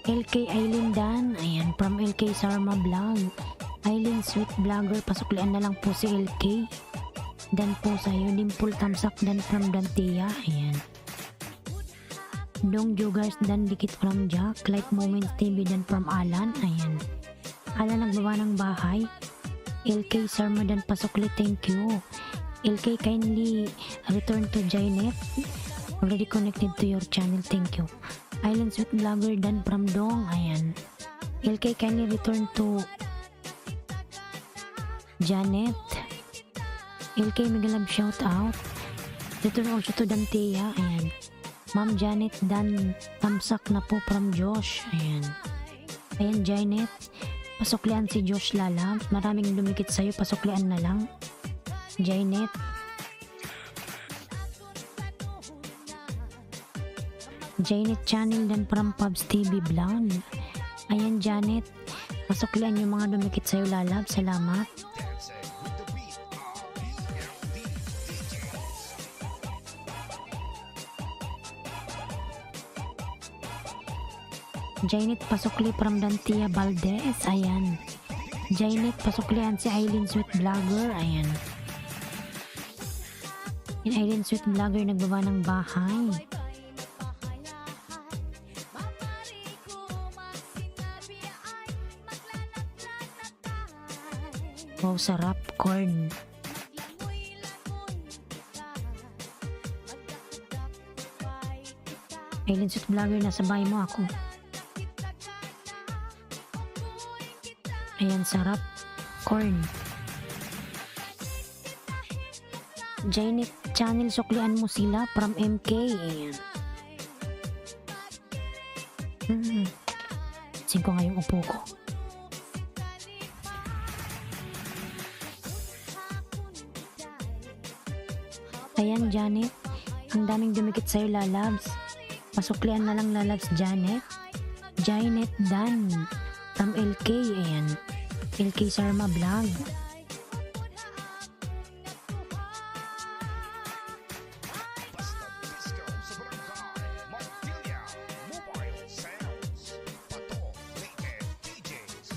LK Aileen Dan. Ayan, from LK Sarma Vlog. Aileen Sweet Vlogger. Pasuklian na lang po si LK. Dan po sa'yo. Dimple Tamsak dan from Dantia. Ayan. Dong Jugars dan dikit from Jack. Light Moments TV dan from Alan. Ayan. Alan nagbaba ng bahay. LK Sarma dan pasukli. Thank you. LK kindly return to Janet. Already connected to your channel. Thank you. Island Sweet Vlogger dan from Dong. Ayan. LK kindly return to Janet. LK Megalab shout out. Return also to Dantia. Ayan. Ma'am Janet dan tamsak na po from Josh. Ayan. Ayan Janet. Pasuklian si Josh Lalabs. Maraming lumikit sa'yo. Pasuklian na lang. Janet. Janet Channel dan from Pubs TV Vlog. Ayan Janet. Pasuklian yung mga dumikit sa'yo Lalabs. Salamat. Dancing with the beat of PLD DJs. Janet pasukli from Dantia Valdez. Ayan. Janet pasuklian si Aileen Sweet Vlogger. Ayan. Yung Aileen Sweet Vlogger nagbaba ng bahay. Wow, sarap. Corn. Aileen Sweet Vlogger, nasa bahay mo ako. Ayan, sarap. Corn. Janet Channel, suklian mo sila from MK. Ayan. Singko nga yung upo ko. Ayan, Janet. Ang daming dumikit sa'yo, Lalabs. Pasuklian na lang, Lalabs, Janet. Janet Dan. From LK. Ayan. LK Sarma Vlog. Basta disco sa barangay Mantilia. Mobile Sounds. Pato Naked DJs.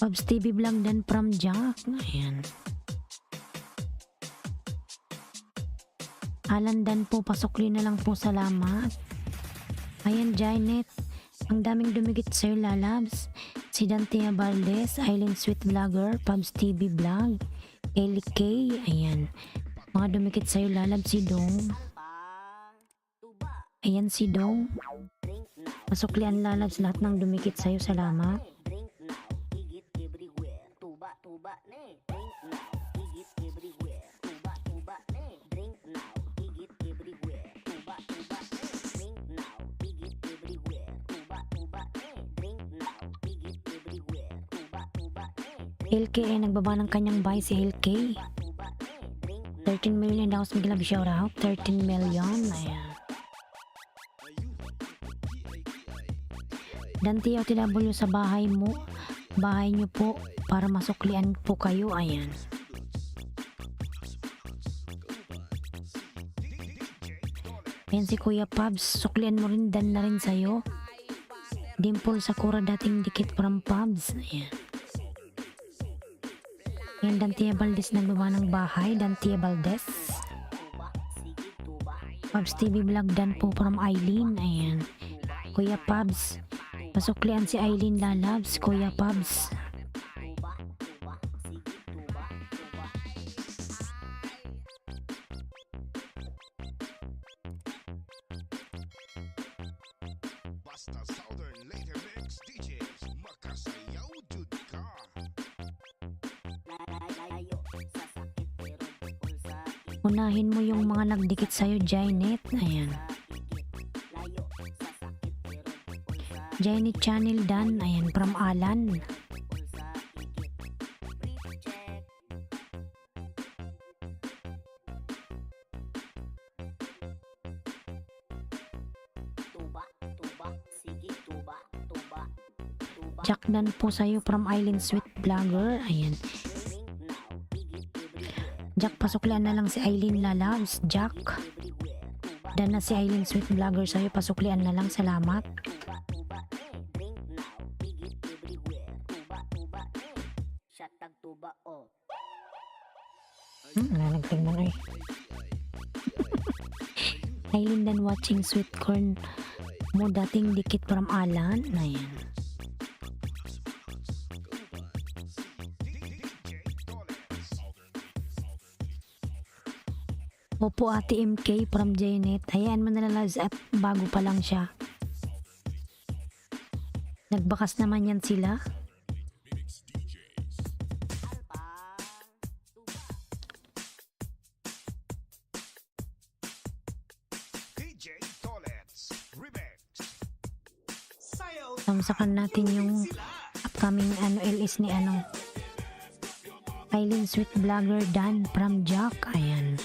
Pubs TV Vlog dan from Jack. Ayan. Alan Dan po, pasukli na lang po, salamat. Ayan, Janet. Ang daming dumikit sa'yo, Lalabs. Si Dantia Valdez, Island Sweet Vlogger, Pubs TV Vlog, LK. Ayan. Mga dumikit sa'yo, Lalabs, si Dong. Ayan si Dong. Drink now, Pasuklian, Lalabs, lahat ng dumikit sa'yo, salamat. drink now, higit everywhere. Tuba, tuba, ne. Drink now, higit everywhere. Tuba, tuba, ne. Drink now, higit everywhere. Tuba, tuba, ne. Drink now, higit everywhere. Tuba, tuba, ne. Drink now, higit everywhere. Tuba, tuba, ne. LK ay nagbaba ng kanyang bahay si LK. Tuba, ne. Drink 13 million daw sa Miglab shoutout. 13 million. Ayan. Dan TOTW sa bahay nyo po para masuklian po kayo. Ayan. Ayan si Kuya Pabs, suklian mo rin, dan na rin sa'yo. Dimple Sakura dating dikit from Pabs. Ayan. Ayan, Dantia Valdez nagbaba ng bahay. Dantia Valdez. Pabs TV Vlog dan po from Eileen. Ayan. Kuya Pabs, pasuklian si Eileen Lalabs. Kuya Pabs. Basta Southern Later Mix DJs makasayaw jud ka. Layo sa sakit pero bukol sa igit. Unahin mo yung mga nagdikit sa'yo, Janet. Ayan. Layo sa sakit pero bukol sa Janet Channel Dan. Ayan, from Alan. bukol sa igit. Brief check. Tuba, sige tuba. Jack Dan po sa'yo from Eileen Sweet Vlogger. Ayan. Drink now, igit everywhere. Jack, pasuklian na lang si Eileen Lalabs. Jack. Everywhere. Dan na si Eileen Sweet Vlogger sa'yo. Pasuklian na lang. Salamat. Drink now, igit everywhere. Tuba, shot tag tuba, oh. Nalagtag mo na eh. Eileen Dan watching Sweet Corn mo dating dikit from Alan. Ayan. Opo, Ate MK from Janet. Hayaan mo na lalabs at bago pa lang siya. Nagbakas naman yan sila. DJ Tolets Remix. Tamsakan natin yung upcoming LS ni Eileen Sweet Vlogger Dan from Jack. Ayan.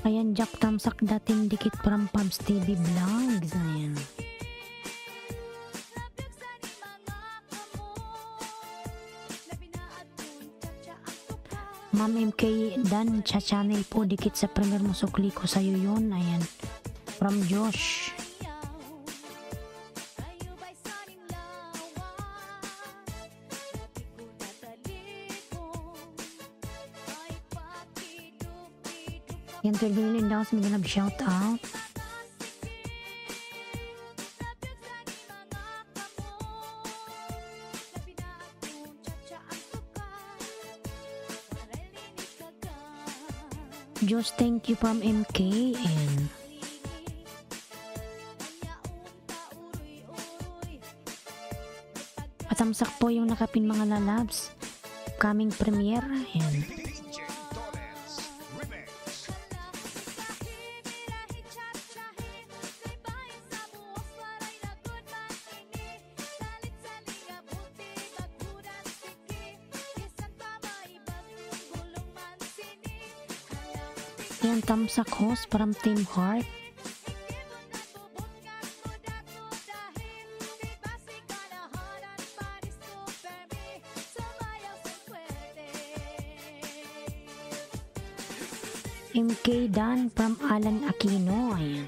Ayan, Jack Tamsak dating dikit from Pabs TV Vlogs. Ayan. Ma'am MK Dan sa channel po dikit sa premier mo sukli ko sa'yo yun. Ayan. From Josh. Yan, 12 million daw sa mga shout out. Josh, thank you from MK. And patamsak po yung nakapin mga lalabs. Coming premiere. Ayan. DJ Tolets Remix. Yan, tamsak host from Team Heart. MK Dan from Alan Aquino. Ayan.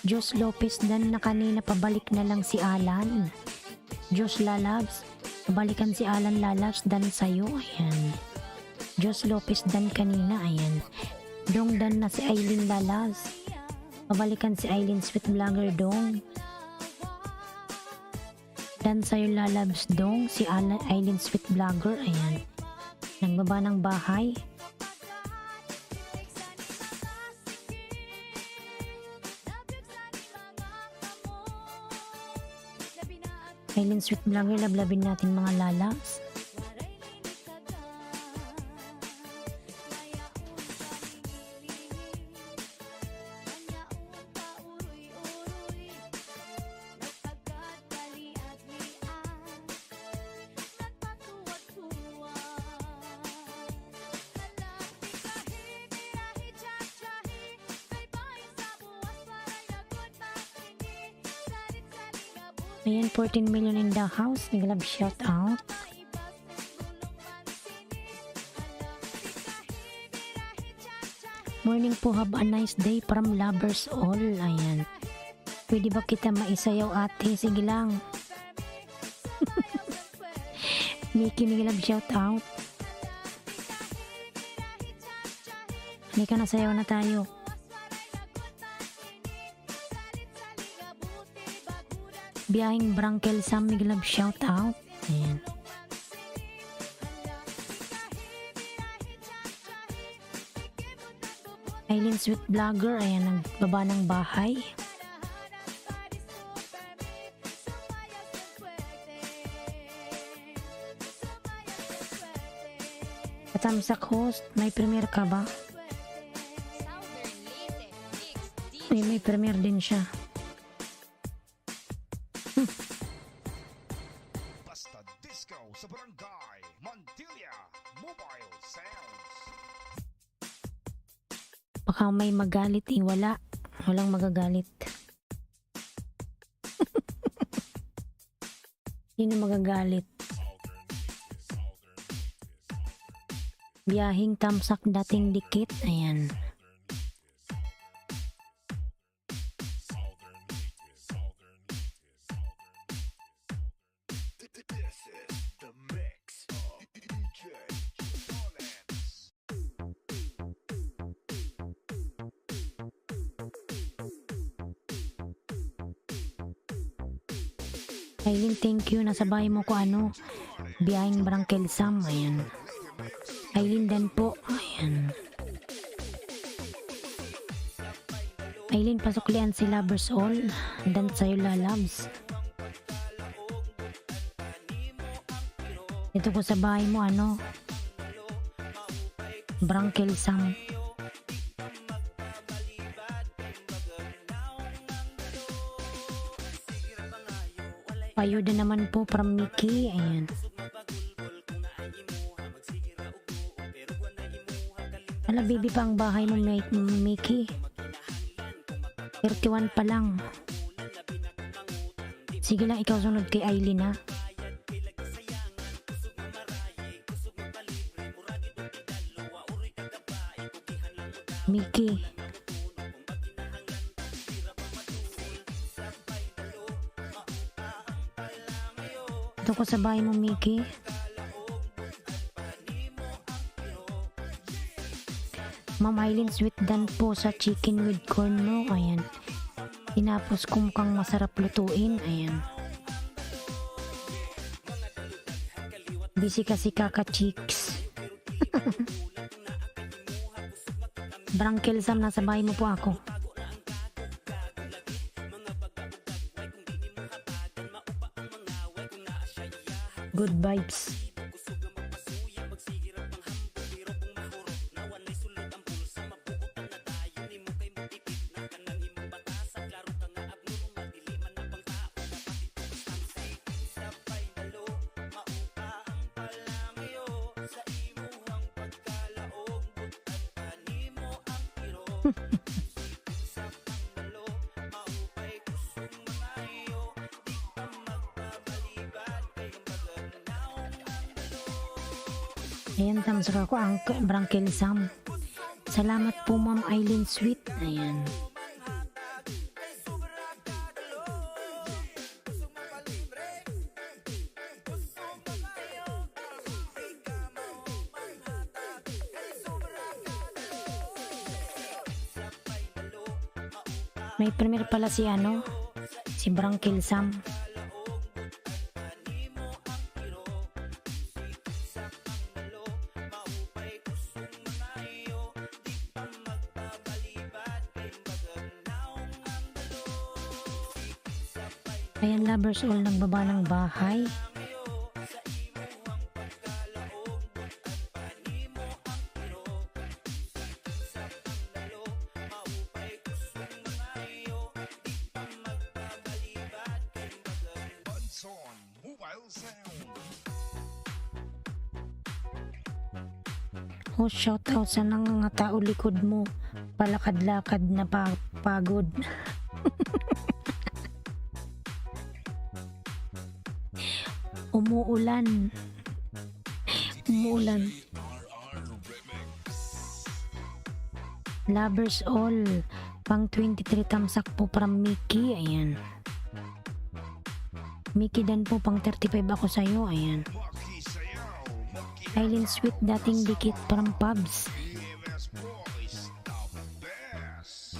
Jos Lopez Dan na kanina pabalik na lang si Alan. Josh Lalabs, balikan si Alan Lalabs dan sa'yo, ayan. Josh Lopez dan kanina, ayan. Dong dan na si Aileen Lalabs. Pabalikan si Aileen Sweet Vlogger Dong. Dan sa'yo Lalabs Dong, si Aileen Sweet Vlogger, ayan. Nagbaba ng bahay. Aileen Sweet Vlogger, lablabin natin mga Lalabs. Ayan, 14 million in the house. Nag-love shout out. Morning po, have a nice day from lovers all. Ayan. Pwede ba kita maisayaw ate? Sige lang. Mickey, nag-love shout out. Halika na, sayaw na tayo. Biyahing Brankel Sam, nag-love shout out. Ayan. Aileen Sweet Vlogger, ayan, nagbaba ng bahay. Katamsak host, may premiere ka ba? May premiere din siya. Basta Disco sa Barangay Montilla Mobile Sounds. Baka may magalit eh, walang magagalit. Sino magagalit? Biyahing tamsak dating dikit, ayan. This is the mix of DJ Tollens. Aileen, thank you. Nasabay mo ko ano, biyahing Brankel Sam, ayan. Aileen dan po, ayan. Aileen, pasuklian si Lovers All, dan sa'yo Lalabs. Ito ko sa bahay mo, ano, Brankel Sam. Payuda naman po from Mickey, ayan. Ala, baby pa ang bahay mo, Mickey. 31 pa lang. Sige lang, ikaw sunod kay Aileen, ha. Mickey. Ito ko sa bahay mo, Mickey. Ma'am Aileen, sweet dan po sa chicken with corn mo. Ayan. Tinapos ko mukhang masarap lutuin. Ayan. Busy kasi kaka-chicks. Brankel Sam, nasa bahay mo po ako. Good vibes. Ayan, tamsak ako ang Brankel Sam. Salamat po, Ma'am Aileen Sweet. Ayan. May premier pala si ano, si Branquil Sam. Ayan, lovers all, nagbaba ng bahay. Bunson Mobile Sound. Oh, shout out sa nangangata o likod mo. Palakad-lakad na pagod. Umuulan. Umuulan. Lovers all. Pang 23 tamsak po from Mickey. Ayan. Mickey dan po pang 35 ako sa'yo. Ayan. Maki Sayaw. Maki Eileen Sweet dating dikit from Pubs. BMS Boys. The best.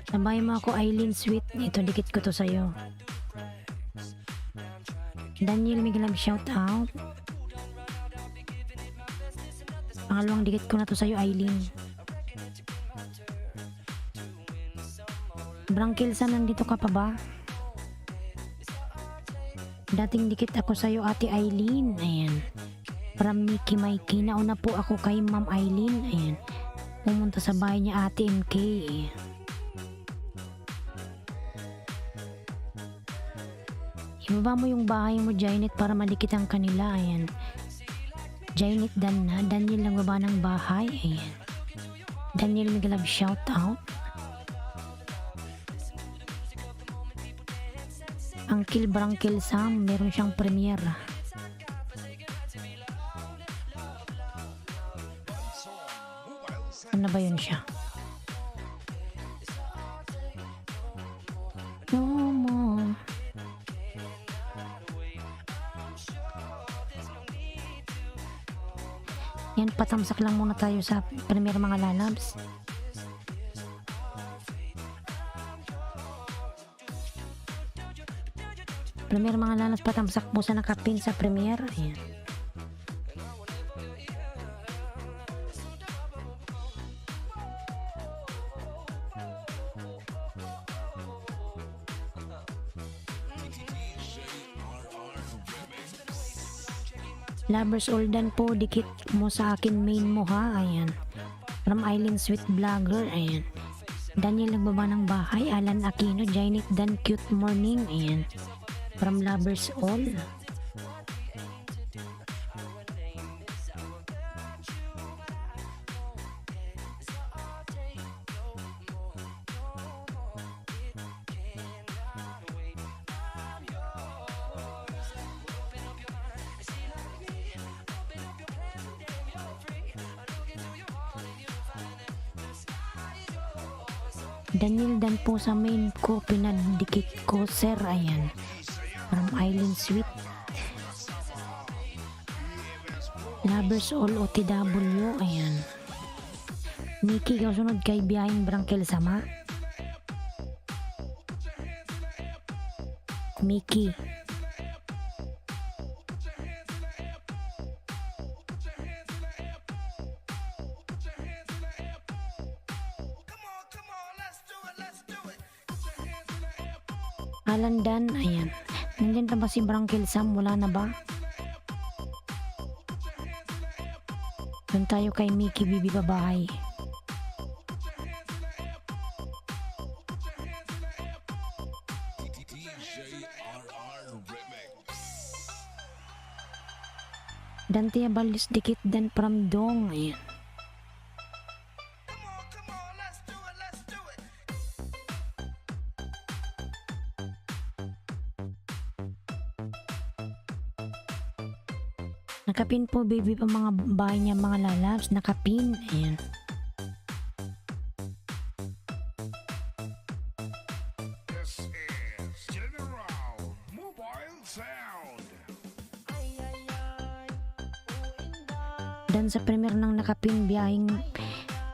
Sabay mo ako, Eileen Sweet. Ito, dikit ko to sa'yo. Daniel Miglab, shout out. Pangalawang dikit ko na to sa'yo, Eileen. Branquil Sam, nandito ka pa ba? Dating dikit ako sa'yo, Ate Eileen. Ayan. From Mickey Mikey. Nauna po ako kay Ma'am Eileen. Ayan. Pumunta sa bahay niya, Ate MK. Ibaba mo yung bahay mo, Janet, para madikit ang kanila. Ayan. Janet Daniel lang baba ng bahay. Ayan. Daniel Miglab, shout out. Uncle Branquil Sam, meron siyang premiere. Bunson Mobile Sound. Ano ba yun siya? No more. Yan, patamsak lang muna tayo sa premiere mga lalabs. Premiere mga lalabs, patamsak po sa nakapin sa premiere. Ayan. Lovers all dan po, dikit mo sa akin main mo ha. Ayan. From Eileen Sweet Vlogger. Ayan. Daniel nagbaba ng bahay. Alan Aquino, Janet Dan Cute Morning. Ayan. From Lovers all. Daniel dan po sa main ko, pinadikit ko, sir. Ayan. From Eileen Sweet. Lovers all OTW. Ayan. Mickey, kasunod kay biyahing Branquil Sama. Mickey. Alan Dan, ayan. Nandiyan pa ba si Branquil Sam? Wala na ba? Doon tayo kay Mickey Bibi Babahay. Dante Abalis dikit dan from Dong. Ayan. Nakapin po baby pa mga bahay niya mga lalabs. Nakapin. Ayan. This is General Mobile Sound. Dan sa premier ng nakapin biyahing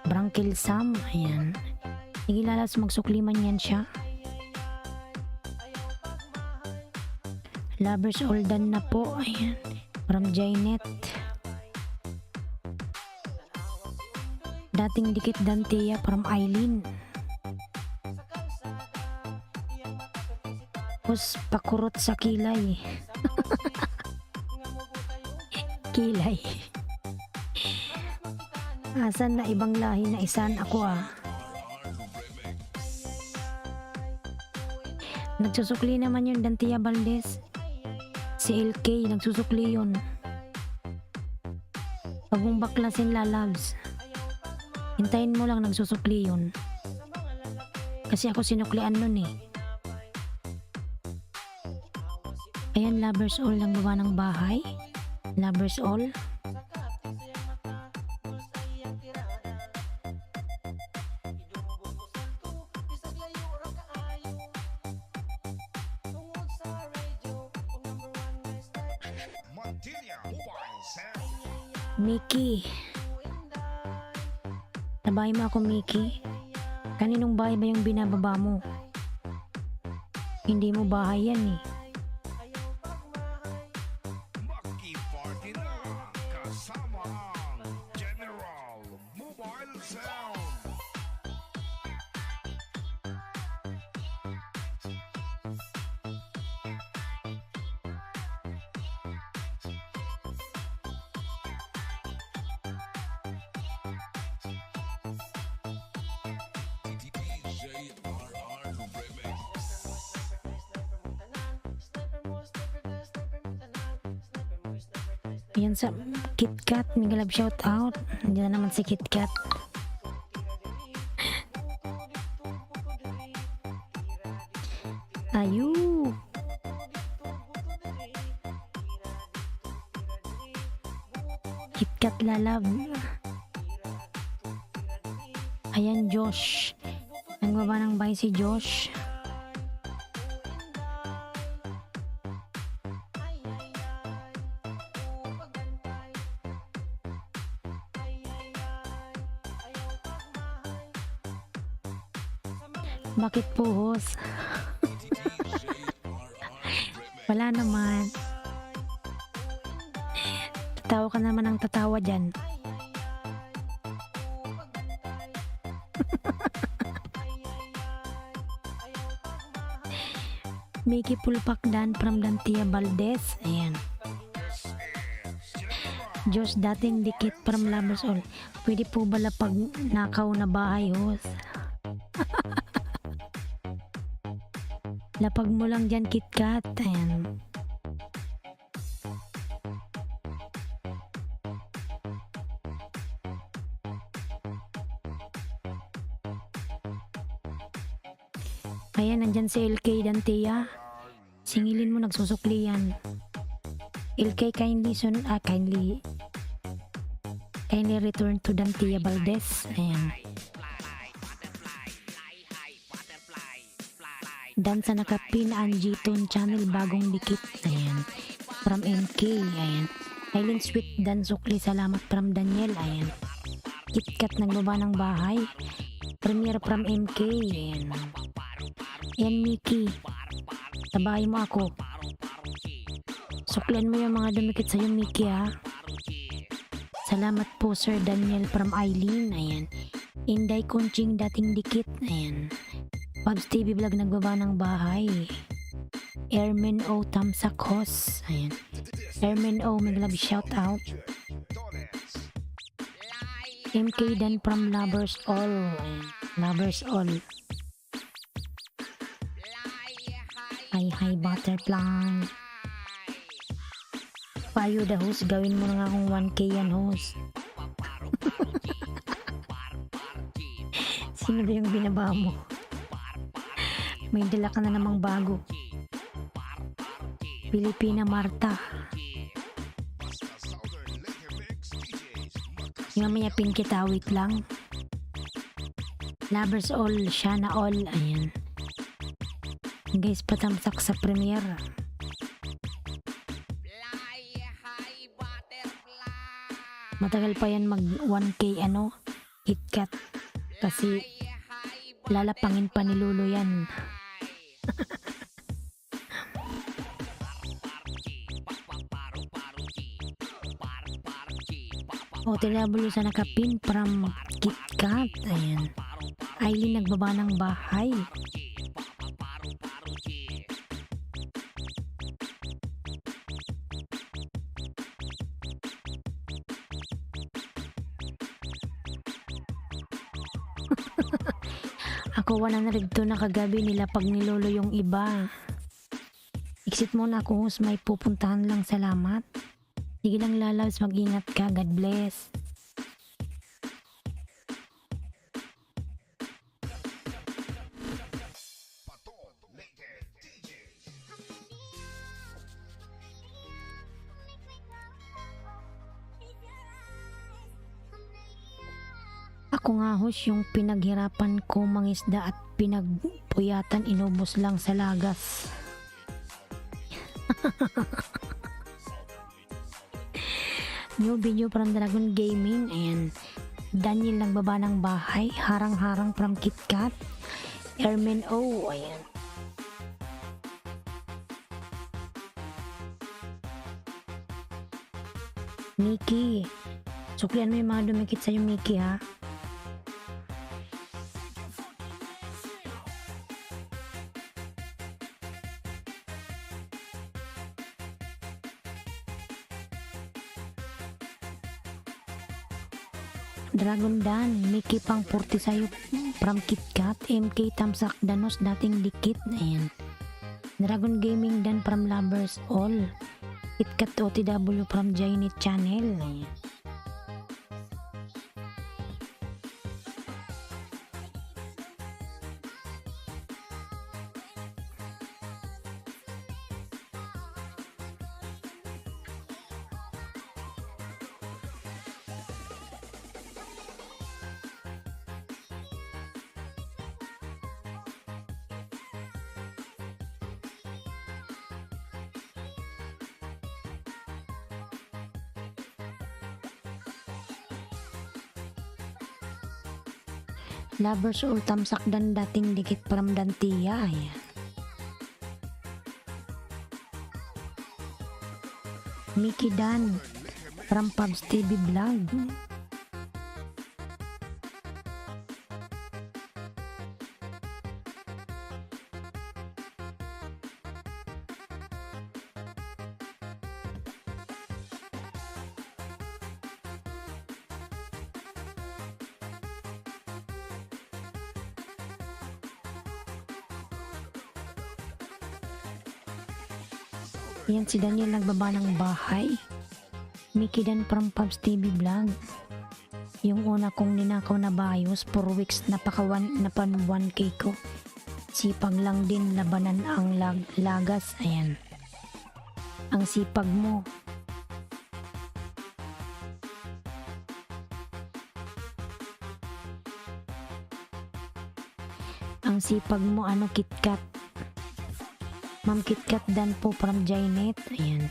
Branquil Sam, ayan. Sige lalas, magsukliman yan siya. Lovers all done na po, ayan. From Jainet. Dating dikit Dantea from Eileen. Tapos pakurot sa kilay. Kilay. Asan na ibang lahi na isan ako Nagsusukli naman yung Dantea Valdez. Si LK, nagsusukli yun. Pag mong baklasin lalabs, hintayin mo lang nagsusukli yun. Kasi ako sinuklian nun eh. Ayan, lovers all ng baba ng bahay. Lovers all. Montilla Mobile Sound. Mickey. Nabahay mo ako, Mickey. Kaninong bahay ba yung binababa mo? Hindi mo bahay yan eh. Makiparty na kasama ang General Mobile Sound. Yan sa KitKat, may love shout out. Hindi na naman si KitKat. Ayu. KitKat lalab. Ayan, Josh. Nagbaba ng bahay si Josh. Bakit puhos? Wala naman. Tatawa ka naman ng tatawa dyan. Mickey Pulpakdan from Dantea Valdez. Ayan. Diyos dating dikit from Lovers All. Pwede po ba lapag nakaw na bahay, host? Lapag mo lang dyan, KitKat. Ayan. Ayan, nandyan si LK Dantea. Singilin mo, nagsusukli yan. LK, kindly return to Dantea Valdez. Ayan. Dan sa nakapin Angie Tone Channel bagong dikit. Ayan. From MK. Ayan. Eileen Sweet Dan Sukli. Salamat from Daniel. Ayan. KitKat ng baba ng bahay. Premier from MK. Ayan. Ayan, Mickey. Tabahay mo ako. Suklian mo yung mga dumikit sa'yo, Mickey, ha. Salamat po, Sir Daniel from Eileen. Ayan. Inday Kunching dating dikit. Ayan. Pabs TV Vlog nagbaba ng bahay. Airman O Tamsak Hos. Ayan. Airman O mag-love shout out. MK Dan from Lovers All. Ayan. Lovers All. Hi butterfly. Payo the host. Gawin mo na nga akong 1K yan, host. Sino ba yung binaba mo? May dala ka na namang bago. Pilipina Marta. Mamaya pin kita, wait lang. Lovers All, Shana All. Ayan. Guys, patamsak sa premiere. Matagal pa yan mag 1K KitKat. Kasi lalapangin pa ni Lolo yan. OTW sa nakapin from KitKat. Ayan. Aileen nagbaba ng bahay. Ako 102 na kagabi nila pag nilolo yung iba. Exit muna ako, host. May pupuntahan lang, salamat. Sige lang lalabs, mag-ingat ka. God bless. Patong Naked DJs. Ako nga host, yung pinaghirapan ko mangisda at pinagpuyatan inubos lang sa lagas. New video from Dragon Gaming. Ayan. Daniel nagbaba ng bahay. Harang-harang from KitKat. Airman O. Ayan. Mickey. Suklian mo yung mga dumikit sa'yo, Mickey, ha? Dragon Dan, Mickey pang 40 sa'yo from KitKat. MK Tamsak Danos, dating dikit. Ayan. Dragon Gaming Dan from Lovers All. KitKat OTW from Jainit Channel. Ayan. Lovers All Tamsak Dan, dating dikit from Dantia. Ayan. Mickey Dan from Pubs TV Vlog. Yan si Daniel nagbaba ng bahay. Mickey Dan from Pubs TV Vlog. Yung una kong ninakaw na bayos, 4 weeks na pan 1K ko. Sipag lang din labanan ang lagas. Ayan. Ang sipag mo. Ang sipag mo, ano, KitKat. Ma'am KitKat Dan po from Jainet. Ayan.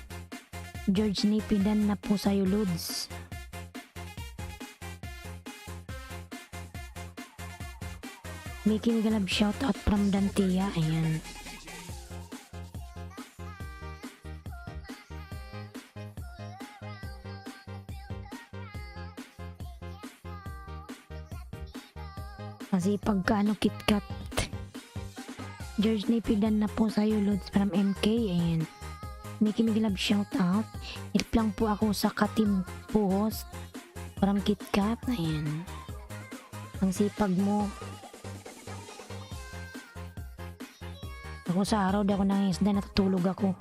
George Nipi Dan na po sa'yo, Lods. Mickey Migalab shoutout from Dantia. Ayan. Kasi pagka ano, KitKat. George Nipidan na po sa'yo, Lods from MK. Ayan. Mickey Migalab shoutout. Ilip lang po ako sa Katim po host from KitKat. Ayan. Ang sipag mo. Ako sa araw, di ako nangisda, natutulog ako.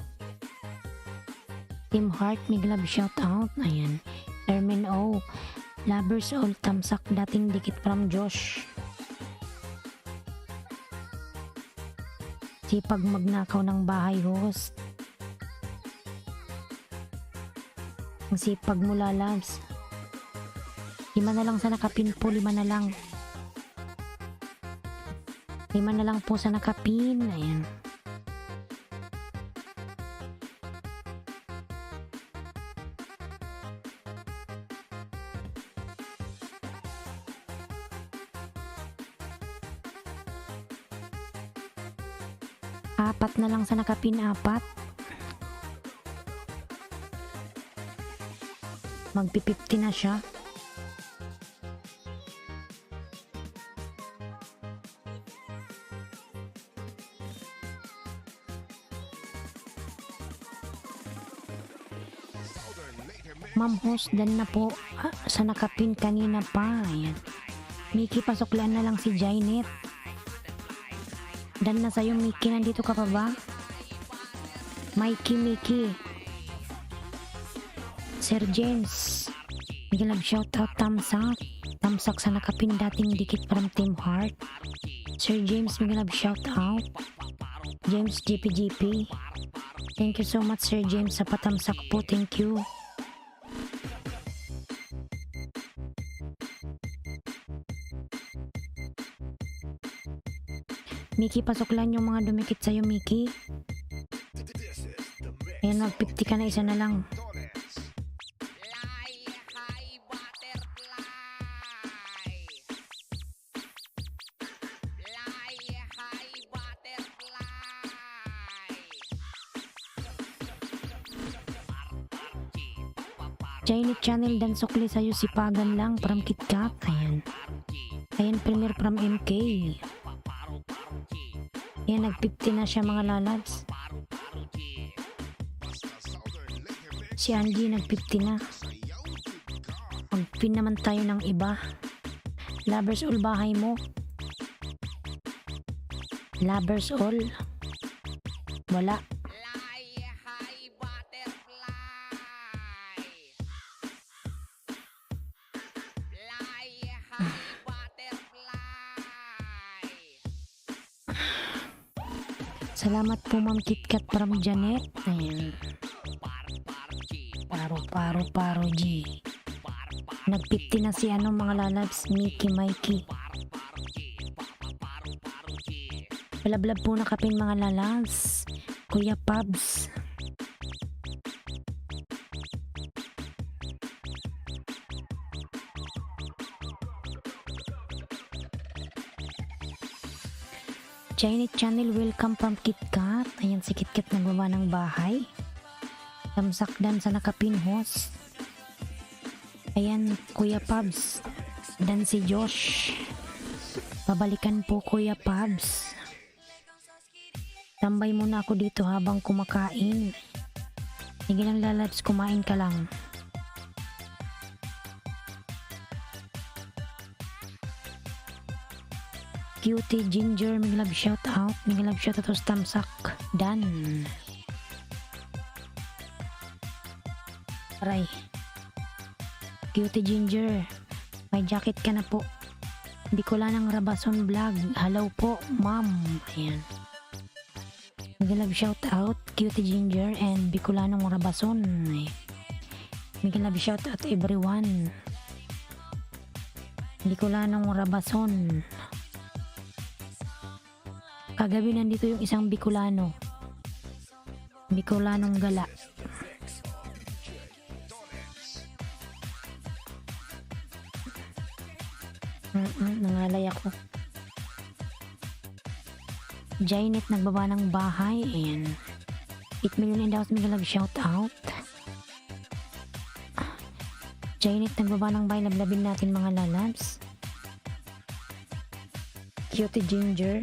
Team Heart, Migalab shoutout. Ayan. Ermin O. Lovers All Tamsak, dating dikit from Josh. Sipag magnakaw ng bahay, host. Ang sipag mo, lalabs. 5 na lang sa nakapin po, 5 na lang. 5 na lang po sa nakapin. Ayan. Apat na lang sa nakapin, apat. Magpi-50 na siya. Ma'am host, dan na po sa nakapin kanina pa. Ayan. Mickey, pasuklan na lang si Jainet. Dan na sa'yo, Mickey. Nandito ka pa ba? Mickey. Sir James. Bigyan lang shoutout, tamsak. Tamsak sa nakapin, dating dikit from Team Heart. Sir James, bigyan lang shoutout. James GPGP. Thank you so much, Sir James, sa patamsak po. Thank you. Mickey, pasuklan yung mga dumikit sa'yo, Mickey. Ayan, mag-50 ka na, isa na lang. Fly high butterfly. Fly high butterfly. Chinese channel dan sukli sa'yo, sipagan lang from KitKat. Ayan. Ayan, premier from MK. Ayan, nag-50 na siya, mga lalabs. Si Angie nag-50 na. Mag-pin naman tayo ng iba. Lovers all bahay mo. Lovers all. Wala. Fly high butterfly. Fly high butterfly. Salamat po, Ma'am KitKat from Janet. Ayan. Paro G. Nag-50 na si mga lalabs, Mickey, Mikey. Palablab po nakapin, mga lalabs. Kuya Pabs. Chinese channel, welcome from KitKat. Ayan si KitKat nagbaba ng bahay. Tamsakdan sa nakapin host. Ayan, Kuya Pabs. Dan si Josh. Pabalikan po, Kuya Pabs. Tambay muna ako dito habang kumakain. Sige lang, lalabs, kumain ka lang. Cutie Ginger, may love shout out. May love shout out sa tamsak. Dan. Aray. Cutie Ginger, may jacket ka na po. Bicolanang Rabason Vlog. Hello po, ma'am. Ayan. May love shout out, Cutie Ginger and Bicolanong Rabason. May love shout out everyone. Bicolanong Rabason. Kagabi nandito yung isang Bicolano. Bicolanong gala. Nangalay ako. Jainet nagbaba ng bahay. Ayan. 8 million in the house, may love shout out. Jainet nagbaba ng bahay, lablabin natin, mga lalabs. Cutie Ginger.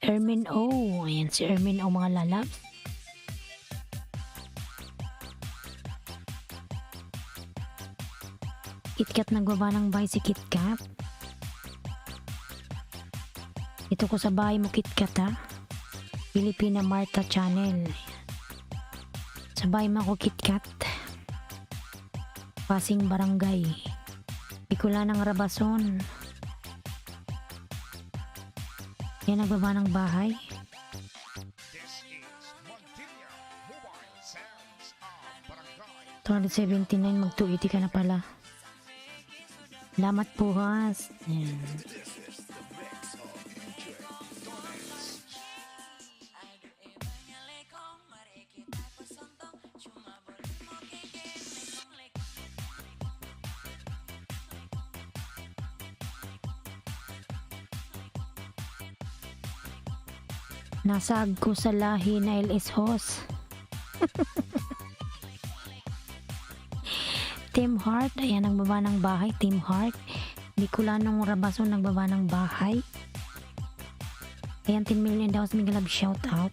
Ermin O. Ayan si Ermin O, mga lalabs. KitKat nagbaba ng bahay, si KitKat. Ito ko sa bahay mo, KitKat, ha. Filipina Marta Channel. Sa bahay mo ako, KitKat. Pasing Barangay. Bicolanang Rabason. Yan, nagbaba ng bahay. This is Montilla Mobile Sounds of Barangay. 279, mag 280 ka na pala. Salamat po, has. Ayan. Nasag ko sa lahi na LS Host. Team Heart, ayan nagbaba ng bahay. Team Heart. Bicolanong Rabason nagbaba ng bahay. Ayan, 10 million daw sa mga love shoutout.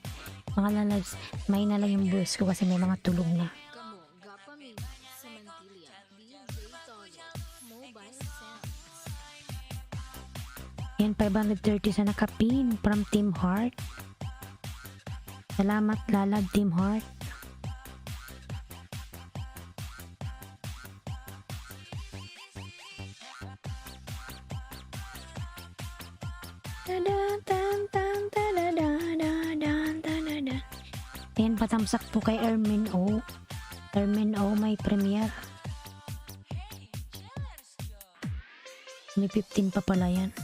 Mga lalabs, may na lang yung voice ko kasi may mga tulog na. Kamo Gapamina sa Mantilia, DJ Tolet, Mobile Sounds. Ayan, 530 sa nakapin from Team Heart. Salamat lalab Team Heart. Ayan, patamsak po kay Ermin O. Ermin O may premiere. May 15 pa pala yan.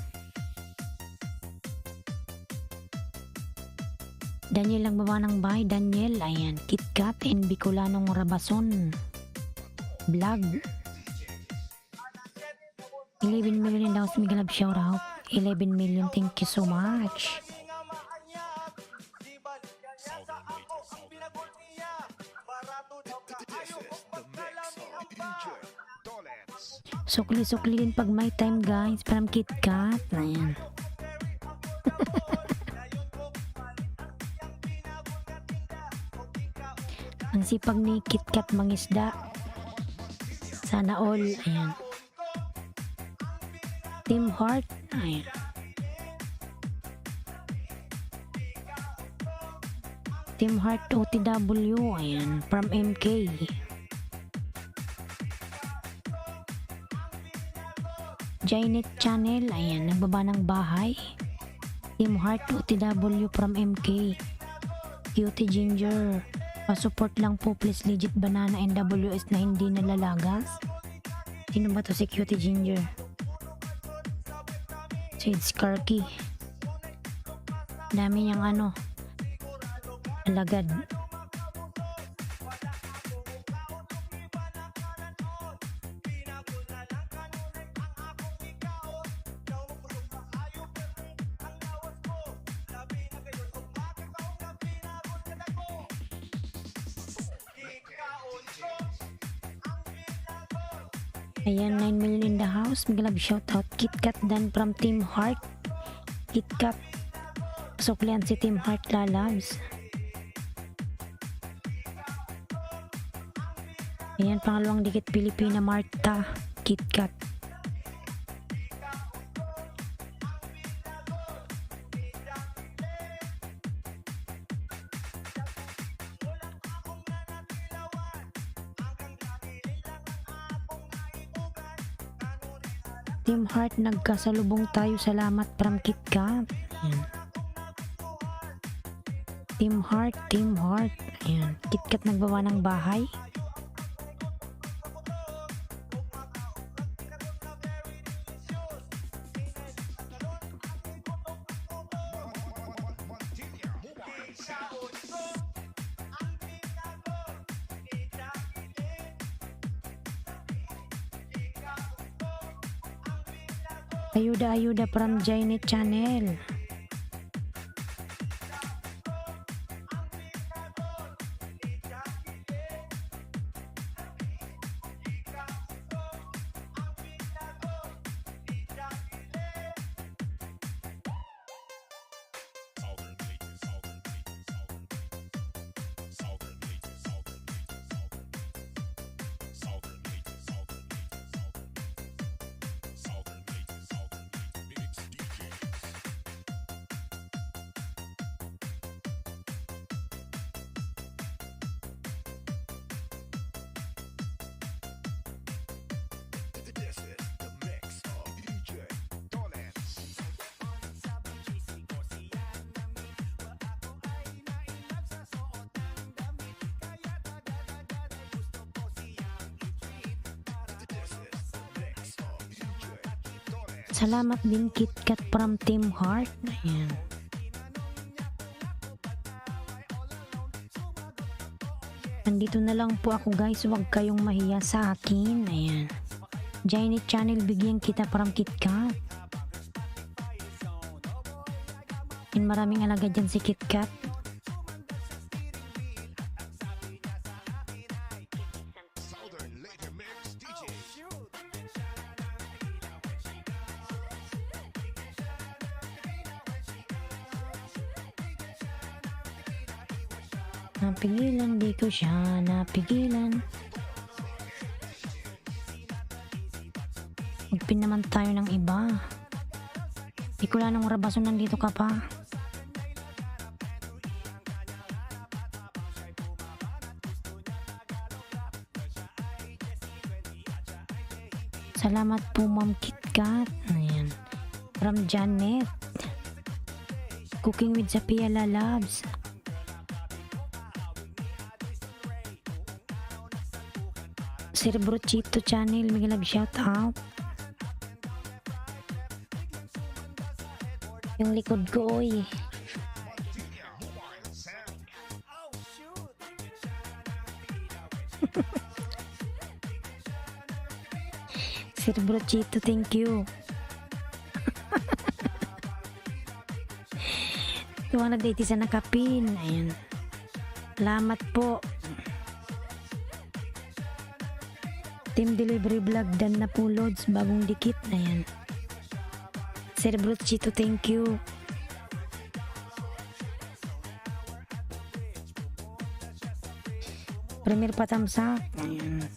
Daniel lang baba ng bahay. Daniel, ayan. KitKat and Bicolanong Rabason. Vlog. 11 million daw sa Miguel shoutout. 11 million, thank you so much. Sukli-sukli din pag may time guys from KitKat. Ayan. Ang sipag ni KitKat mangisda. Sana all. Ayan. Team Heart. Ayan. Team Heart OTW. Ayan. From MK. Jainet Channel. Ayan. Nagbaba ng bahay. Team Heart OTW from MK. Cutie Ginger. Pa-support lang po please. Legit Banana NWS na hindi nalalagas. Sino ba to si Cutie Ginger? Shade Skarky. Dami niyang ano. Alagad. Ayan, 9 million in the house. Miguel shoutout. KitKat dan from Team Heart. KitKat. Suklian si Team Heart lalabs. Ayan, pangalawang dikit Pilipina Marta. KitKat. Team Heart, nagkasalubong tayo. Salamat from KitKat. Ayan. Team Heart, Team Heart. Ayan. KitKat nagbawa ng bahay. Ayuda from Jainet Channel. This is the mix of DJ Dolens. This is the mix of DJ Dolens. Salamat din KitKat from Team Heart. Ayan. Nandito na lang po ako guys. Huwag kayong mahiya sa akin. Ayan. Jainet Channel, bigyan kita from KitKat. Yung maraming alaga dyan si KitKat. Southern Laker Mix DJs. Napigilan, di ko siya napigilan. Magpin naman tayo ng iba. Di ko lang ng rabaso, nandito ka pa. Salamat po Ma'am KitKat. Ayan. From Janet. Cooking with Sophia Lalabs. Sir Brochito Channel, may love shout out. Yung likod ko, oy. Wild sound. Sir Brochito, thank you. Yung nag-date sa nakapin. Ayan. Salamat po. Team Delivery Vlog dan na po loads, bagong dikit na yan. Sir Brochito, thank you. Premier patamsak. Ayan.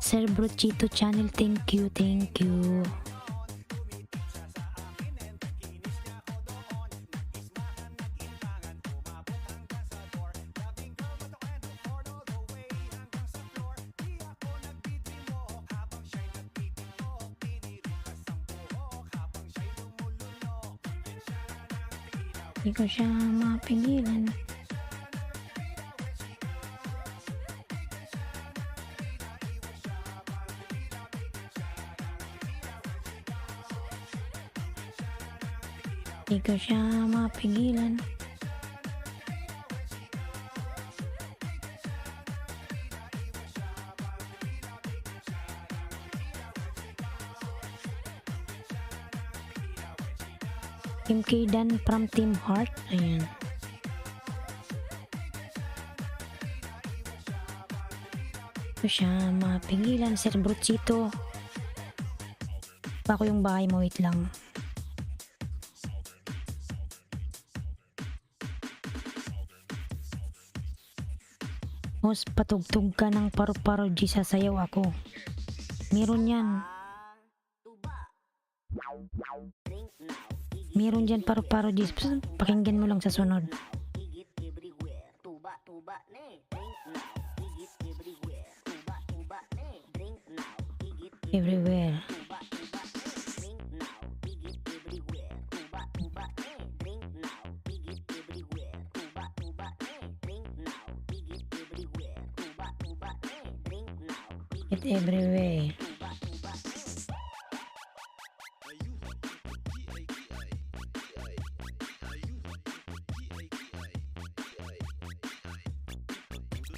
Sir Brochito Channel, thank you, thank you. Hindi ko siya mapigilan. Hindi ko siya mapigilan. Kim Kaydan from Team Heart. Ayan. Hindi ko siya mapigilan. Sir Brochito. Bako yung bahay mo, wait lang. Mas patugtog ka ng paru-paro G, sasayaw ako. Meron yan. Meron dyan paru-paro G. Pakinggan mo lang sa sunod. Higit everywhere. Tuba, tuba, ne. Drink now. Higit everywhere. Tuba, tuba, ne. Drink now. Higit Everywhere. tuba, tuba, ne. Drink now. Higit everywhere. Tuba, tuba, ne. Drink now. Higit everywhere. Tuba, tuba, ne. Drink now. Higit everywhere. Tuba, tuba, ne. Drink now. It everywhere. Tuba, tuba, ne.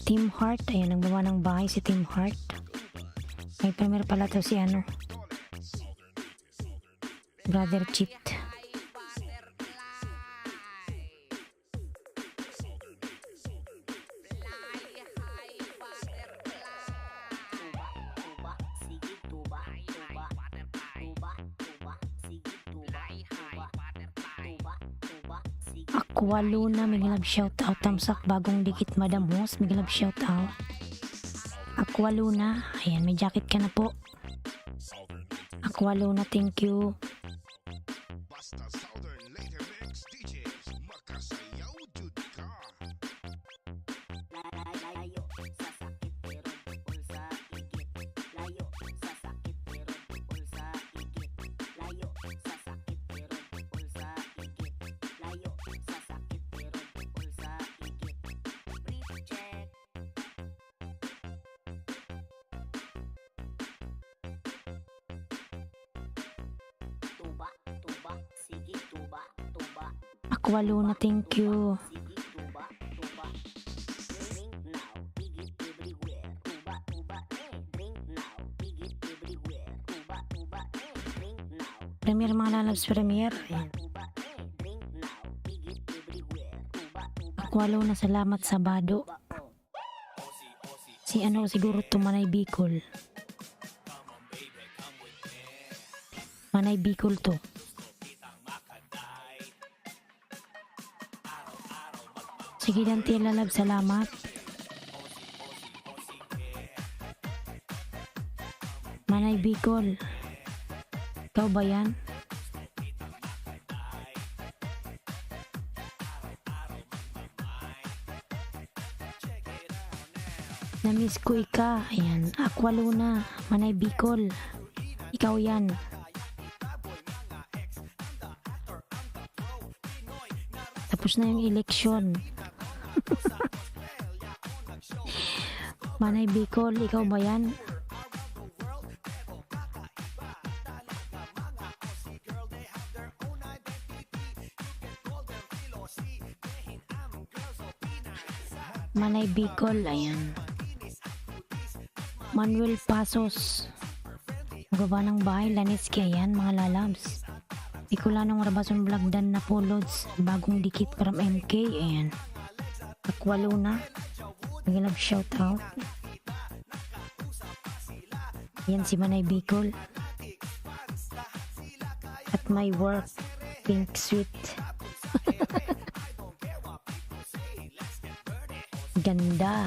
Team Heart. Ayan, nagbawa ng bahay si Team Heart. May premier pala to si ano. Brother Cheat. Tuba, tuba, sige tuba, tuba, tuba, tuba, sige tuba, tuba, tuba, tuba, sige. Aqua Luna, may love shout out. Tamsak, bagong dikit Madam Host, may love shout out. Aqua Luna, ayan, may jacket ka na po. Aqua Luna, thank you. Basta Southern Laker Mix DJs. Makasayaw jud ka. Layo sa sakit pero bukol sa igit. Layo sa sakit pero bukol sa igit. Layo sa sakit pero bukol sa igit. Layo sa sakit pero bukol sa igit. Brief check. Tuba, tuba, sige tuba, tuba. Aqualuna, thank you. Premier mga lalabs, premier. Ayan. Aqualuna, salamat sa Bado. Si ano siguro to Manay Bicol. Manay Bicol to. Sige Dante Lalab, salamat. Manay Bicol. Ikaw ba yan? Namiss ko ika. Ayan. Aqualuna. Manay Bicol. Ikaw yan. Tapos na yung eleksyon. Manay Bicol. Ikaw ba yan? Manay Bicol, ayan. Manuel Pasos. Gaba ng bahay, Laniski, ayan, mga lalabs. Bicolanong Rabason Vlog Dan na po, Lods. Bagong dikit from MK, ayan. Aqualuna. Mag-love shout out. Ayan si Manay Bicol. At my work, Pink Sweet. Ganda.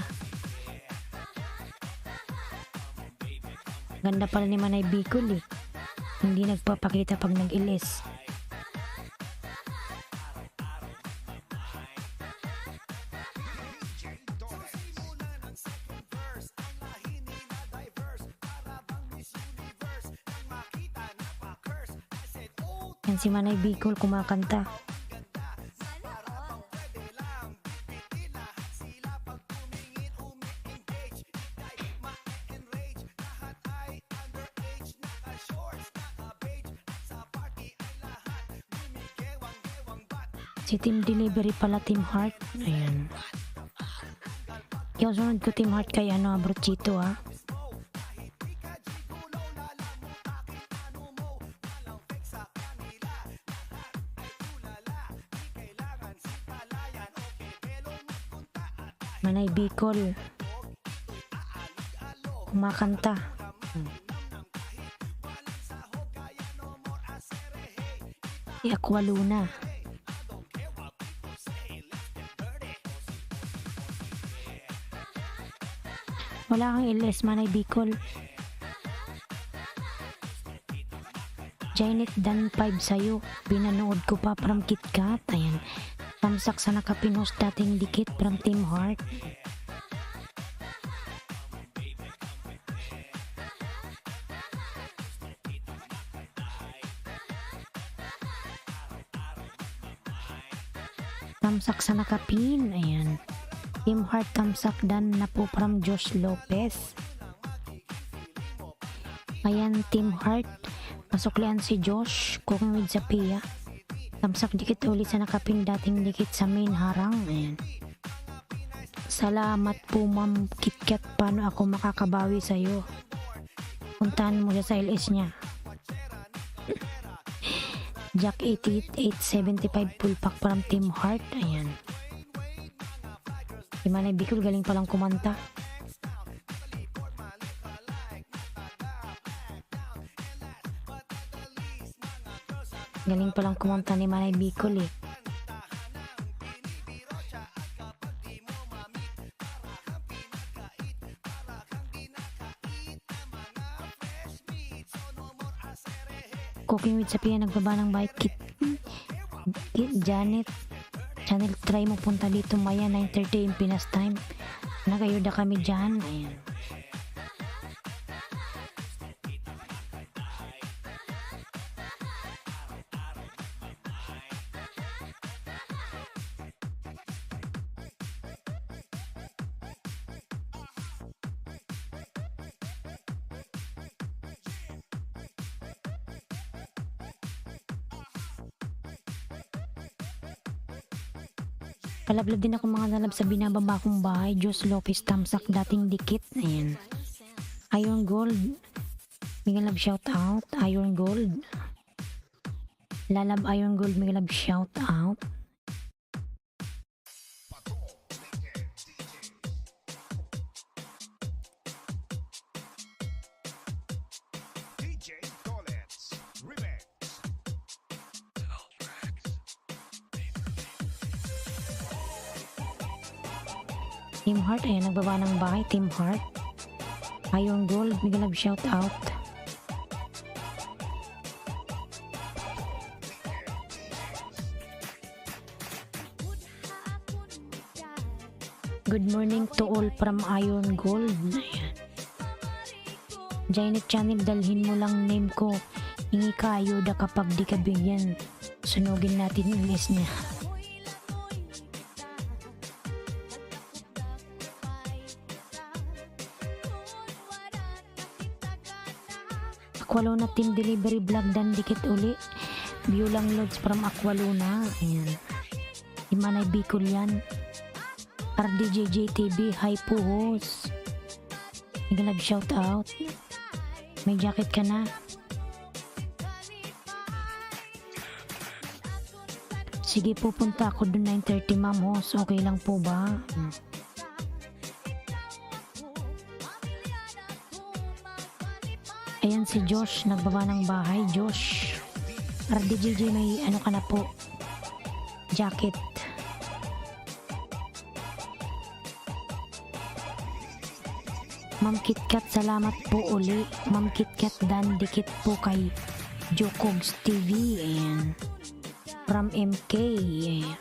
Ganda pala ni Manay Bicol eh. Hindi nagpapakita pag nag-ilis. Yan si Manay Bicol kumakanta. Si Team Delivery pala, Team Heart. Ayan. Yung sunod ko Team Heart kay ano, Brochito ha. Manay Bicol. Kumakanta. Si Aqualuna. Wala kang ilis, Manay Bicol. Janet Dan 5 sa'yo. Binanood ko pa from KitKat. Ayan. Tamsak sa nakapinos dating dikit from Team Heart. Tamsak sa nakapin. Ayan. Team Heart tamsak dan na po from Josh Lopez. Ayan, Team Heart. Masuklian si Josh. Kung with sa Pia. Tamsak dikit ulit sa nakapin dating dikit sa main harang. Ayan. Salamat po Ma'am KitKat. Paano ako makakabawi sa'yo? Puntahan mo siya sa LS niya. Jack 88875 full pack from Team Heart. Ayan. Si Manay Bicol galing palang kumanta. Galing palang kumanta ni Manay Bicol eh. Cooking with Sapia nagbaba ng bike kit. Janet Channel, try mo punta dito Maya 9:30 in Pinas time. Nagayuda kami dyan. Ayan. Kalablab din ako mga lalab sa binababa kong bahay. Diyos Lopez Tamsak, dating dikit. Ayan. Iron Gold. Mega love shout out. Iron Gold. Lalab Iron Gold. Mega love shout out. DJ Dolets Remix. Team Heart. Ayan, nagbaba ng bahay. Team Heart. Iron Gold. Mega love shout out. Good morning to all from Iron Gold. Ayan. Janet Channel, dalhin mo lang name ko. Hingi ka ayuda kapag di ka bigyan. Sunugin natin yung list niya. Aqualuna Team Delivery Vlog dan dikit uli. View lang loads from Aqualuna. Ayan. Imanay Bicol yan. RDJJTV, hi po host. Nag shout out. May jacket ka na. Sige, pupunta ako dun 9:30 ma'am host. Okay lang po ba? Ayan si Josh, nagbaba ng bahay. Josh, RDJJ, may ano ka na po, jacket. Ma'am KitKat, salamat po uli. Ma'am KitKat, dan dikit po kay Jokogs TV. Ayan. From MK. Ayan.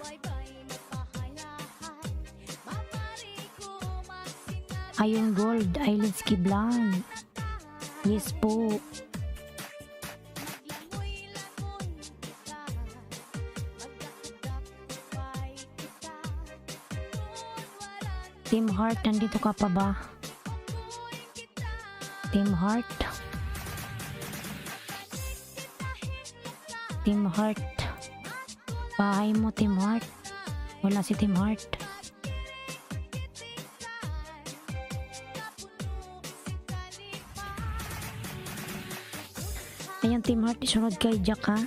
Iron Gold, Islands Kiblan. Yes po. Team Heart, nandito ka pa ba? Team Heart. Team Heart. Bahay mo, Team Heart. Wala si Team Heart. Ayan, Team Heart, isunod kay Jack ha.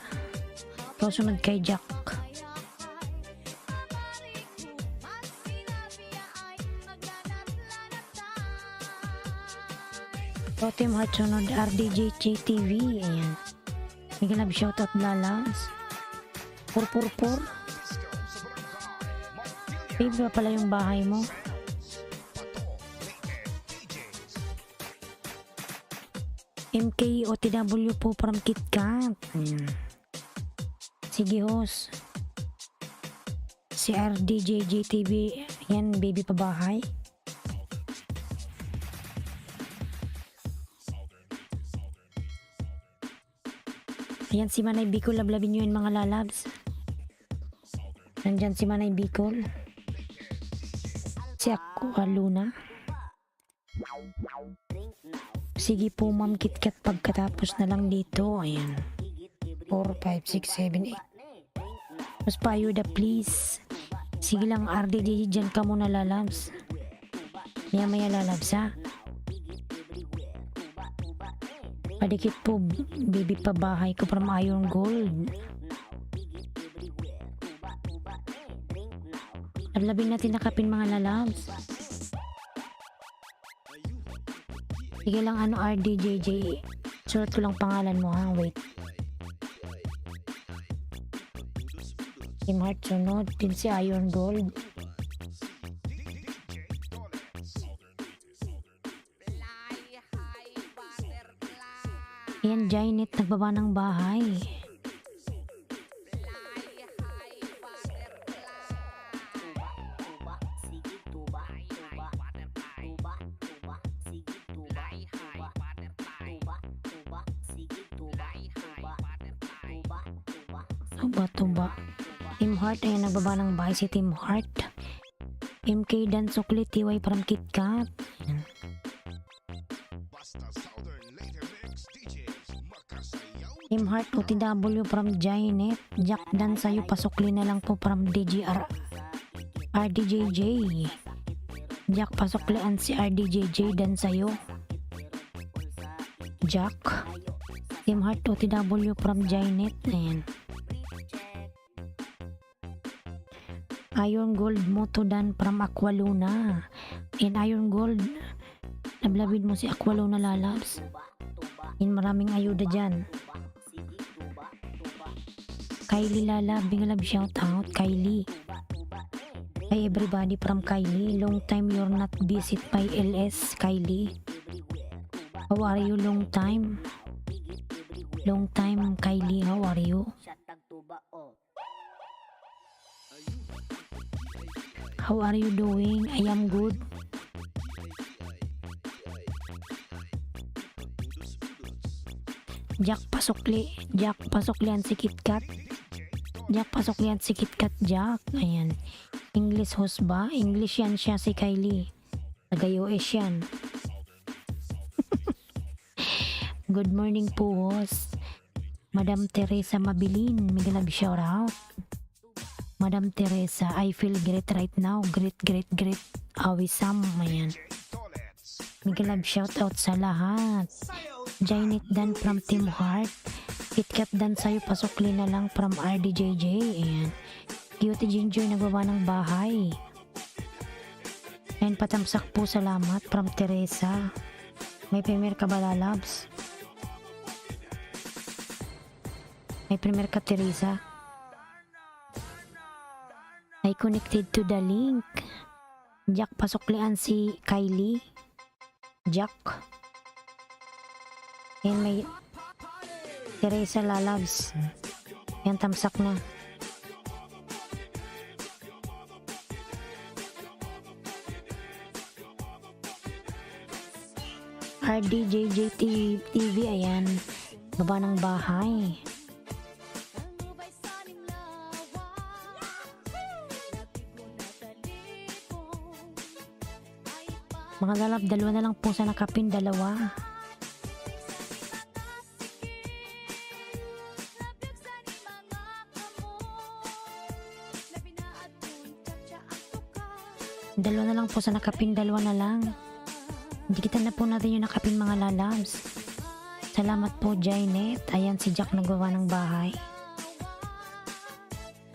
Ikaw sunod kay Jack. So, Team Heart, sunod RDJTV. Ayan. May ganap shoutout lalas. Pur. Babe, ba pala yung bahay mo? MK OTW po from KitKat. Ayan. Sige host. Si RDJJTV. Yan, baby pa bahay. Ayan si Manay Bicol. Lablabin nyo yun mga lalabs. Nandyan si Manay Bicol. Si Aqualuna. Sige po ma'am KitKat, pagkatapos na lang dito. Ayan. 4, 5, 6, 7, 8. Mas payuda please. Sige lang RDJ, dyan ka muna lalabs. Maya lalabs ha. Padikit po baby pa bahay ko from Iron Gold. Lablabin natin nakapin mga lalabs. Sige lang ano RDJJ. Sulat ko lang pangalan mo ha. Wait. Team Heart sunod. Team si Iron Gold. Ayan, Janet, nagbaba ng bahay. Tuba. Team Heart, ayan, nagbaba ng bahay si Team Heart. MK Dan Sukli, TY from KitKat. Team Heart, OTW from Janet. Jack Dan sa'yo, pasukli na lang po from DGR RDJJ. Jack pasuklian si RDJJ dan sa'yo. Jack. Team Heart OTW from Jainet. Ayan. Iron Gold Motodan from Aqualuna. In Iron Gold, nablabid mo si Aqualuna lalabs. In maraming ayuda dyan. Kylie Lala, big love shout out Kylie. Hi everybody from Kylie. Long time you're not visit by LS Kylie. How are you long time? Long time Kylie, how are you? How are you doing? I am good. Jack pasuklian si KitKat. Jack pasuklian si KitKat Jack. Ayan. English host ba? English yan siya si Kylie. Taga-US yan. Good morning po host. Madam Teresa Mabilin. May love shout out. Madam Teresa, I feel great right now. Great. Awisam. Ayan. May love shout out sa lahat. Jainet Dan from Team Heart. KitKat Dan sa'yo pasukli na lang from RDJJ. Ayan. Cutie Ginger nagawa ng bahay. And patamsak po salamat from Teresa. May premier ka ba lalabs? May premier ka Teresa? I connected to the link. Jack pasuklian si Kylie. Jack. And may Teresa lalabs. Yan tamsak na. RDJJ TV, ayan. Baba ng bahay. Mga lalab, dalawa na lang po sa nakapin, dalawa. Dalawa na lang po sa nakapin, dalawa na lang. Dikitan na po natin yung nakapin mga lalabs. Salamat po Jainet. Ayan si Jack nagawa ng bahay.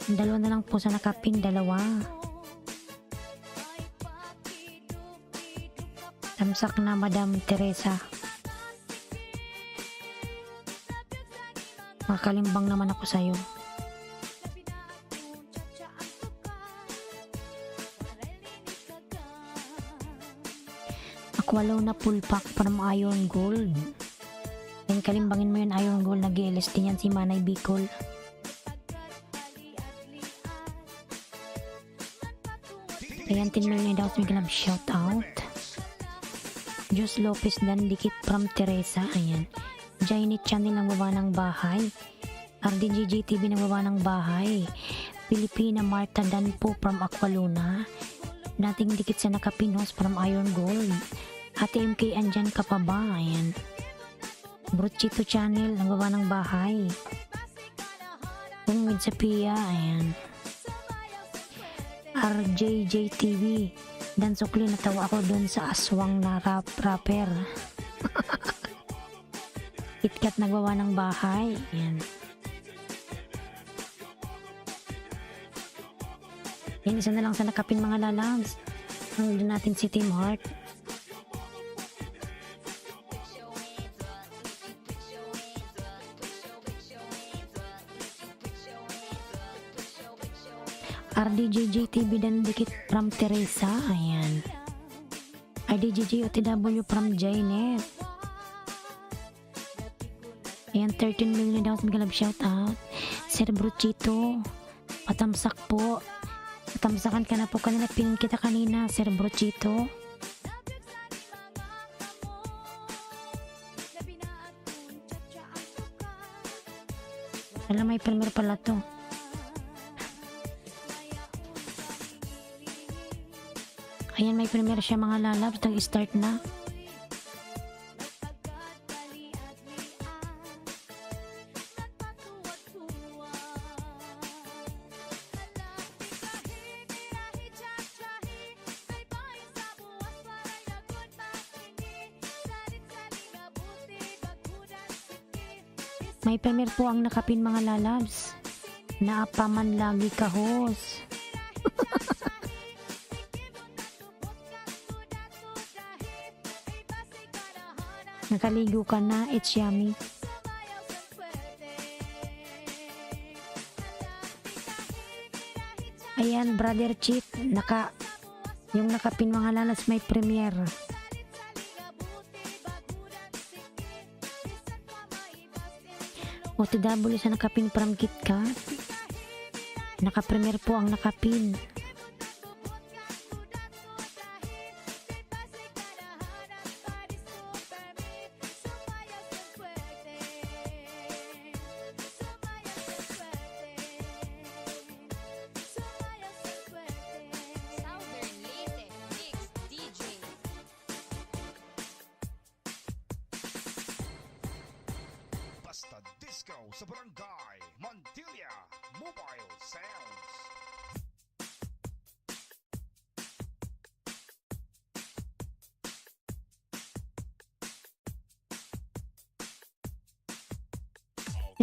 Dalawa na lang po sa nakapin, dalawa. Tamsak na Madam Teresa. Makalimbang naman ako sa'yo. Aqualuna full pack from Iron Gold. Yan, kalimbangin mo yun Iron Gold. Nag-LS din yan si Manay Bicol. Ayan, 10 million daw may glove shout out. Jus Lopez Dan Dikit from Teresa. Ayan. Jainet Channel ang baba ng bahay. RDGJ TV ang baba ng bahay. Pilipina Marta Dan po from Aqualuna. Dating dikit sa nakapinos from Iron Gold. Ate MK andyan ka pa ba? Ayan. Bruchito Channel ang baba ng bahay. Tungwid sa Pia. Ayan. RJJ TV. Dan sukli natawa ako dun sa aswang na rapper. KitKat nagawa ng bahay. Ayan. Yan, isa na lang sa nakapin mga lalabs. Nandun natin si Team Heart. RDJJ TV Dan Dikit from Teresa. Ayan. RDJJ OTW from Jainet. Ayan, 13 million daw sa shout out. Sir Bruchito, patamsak po. Patamsakan ka na po kanina. Pinin kita kanina, Sir Bruchito. Alam, may premier pala to. Ayan, may premier siya mga lalabs. Nag-start na. May premier po ang nakapin mga lalabs. Naapaman lagi ka host. Nakaligo ka na, it's yummy. Ayan, brother Cheat, yung nakapin mga lalas may premiere. OTW sa nakapin from KitKat. Naka-premiere po ang nakapin. Southern Leyte Mix DJ. Basta Disco sa Barangay Mantilla Mobile Sounds.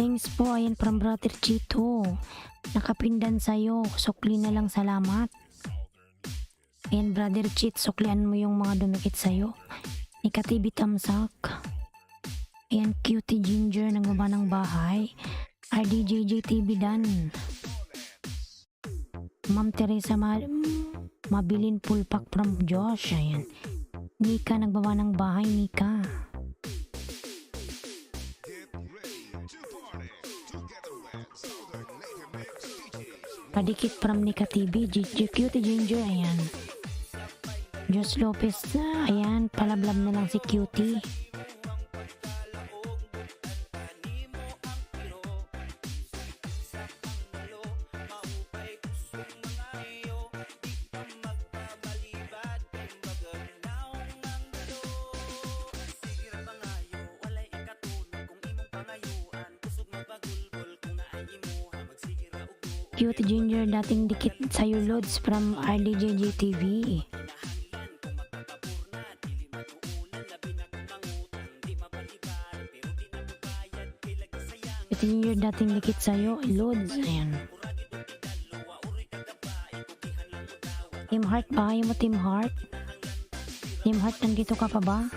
Thanks po, ayan from brother Chito. Nakapindan sa'yo, sukli na lang salamat. Ayan brother Cheat, suklian mo yung mga dumikit sa'yo. Nikatibi tamsak. Ayan cutie ginger ng baba ng bahay. RDJJ TV dan. Ma'am Teresa Mabilin Pulpak from Josh. Ayan. Nika nagbaba ng bahay, Nika. Get ready to party together with Southern Leyte Mix DJs. Padikit from Nika TV, Cutie Ginger, ayan. Jos Lopez, ayan, palablab na lang si Cutie. Cutie Ginger, dating dikit sa'yo loads from RDJJ TV. Cutie Ginger, dating dikit sa'yo loads. Ayan. Team Heart ba? Ayaw mo Team Heart? Team Heart, nandito ka pa ba?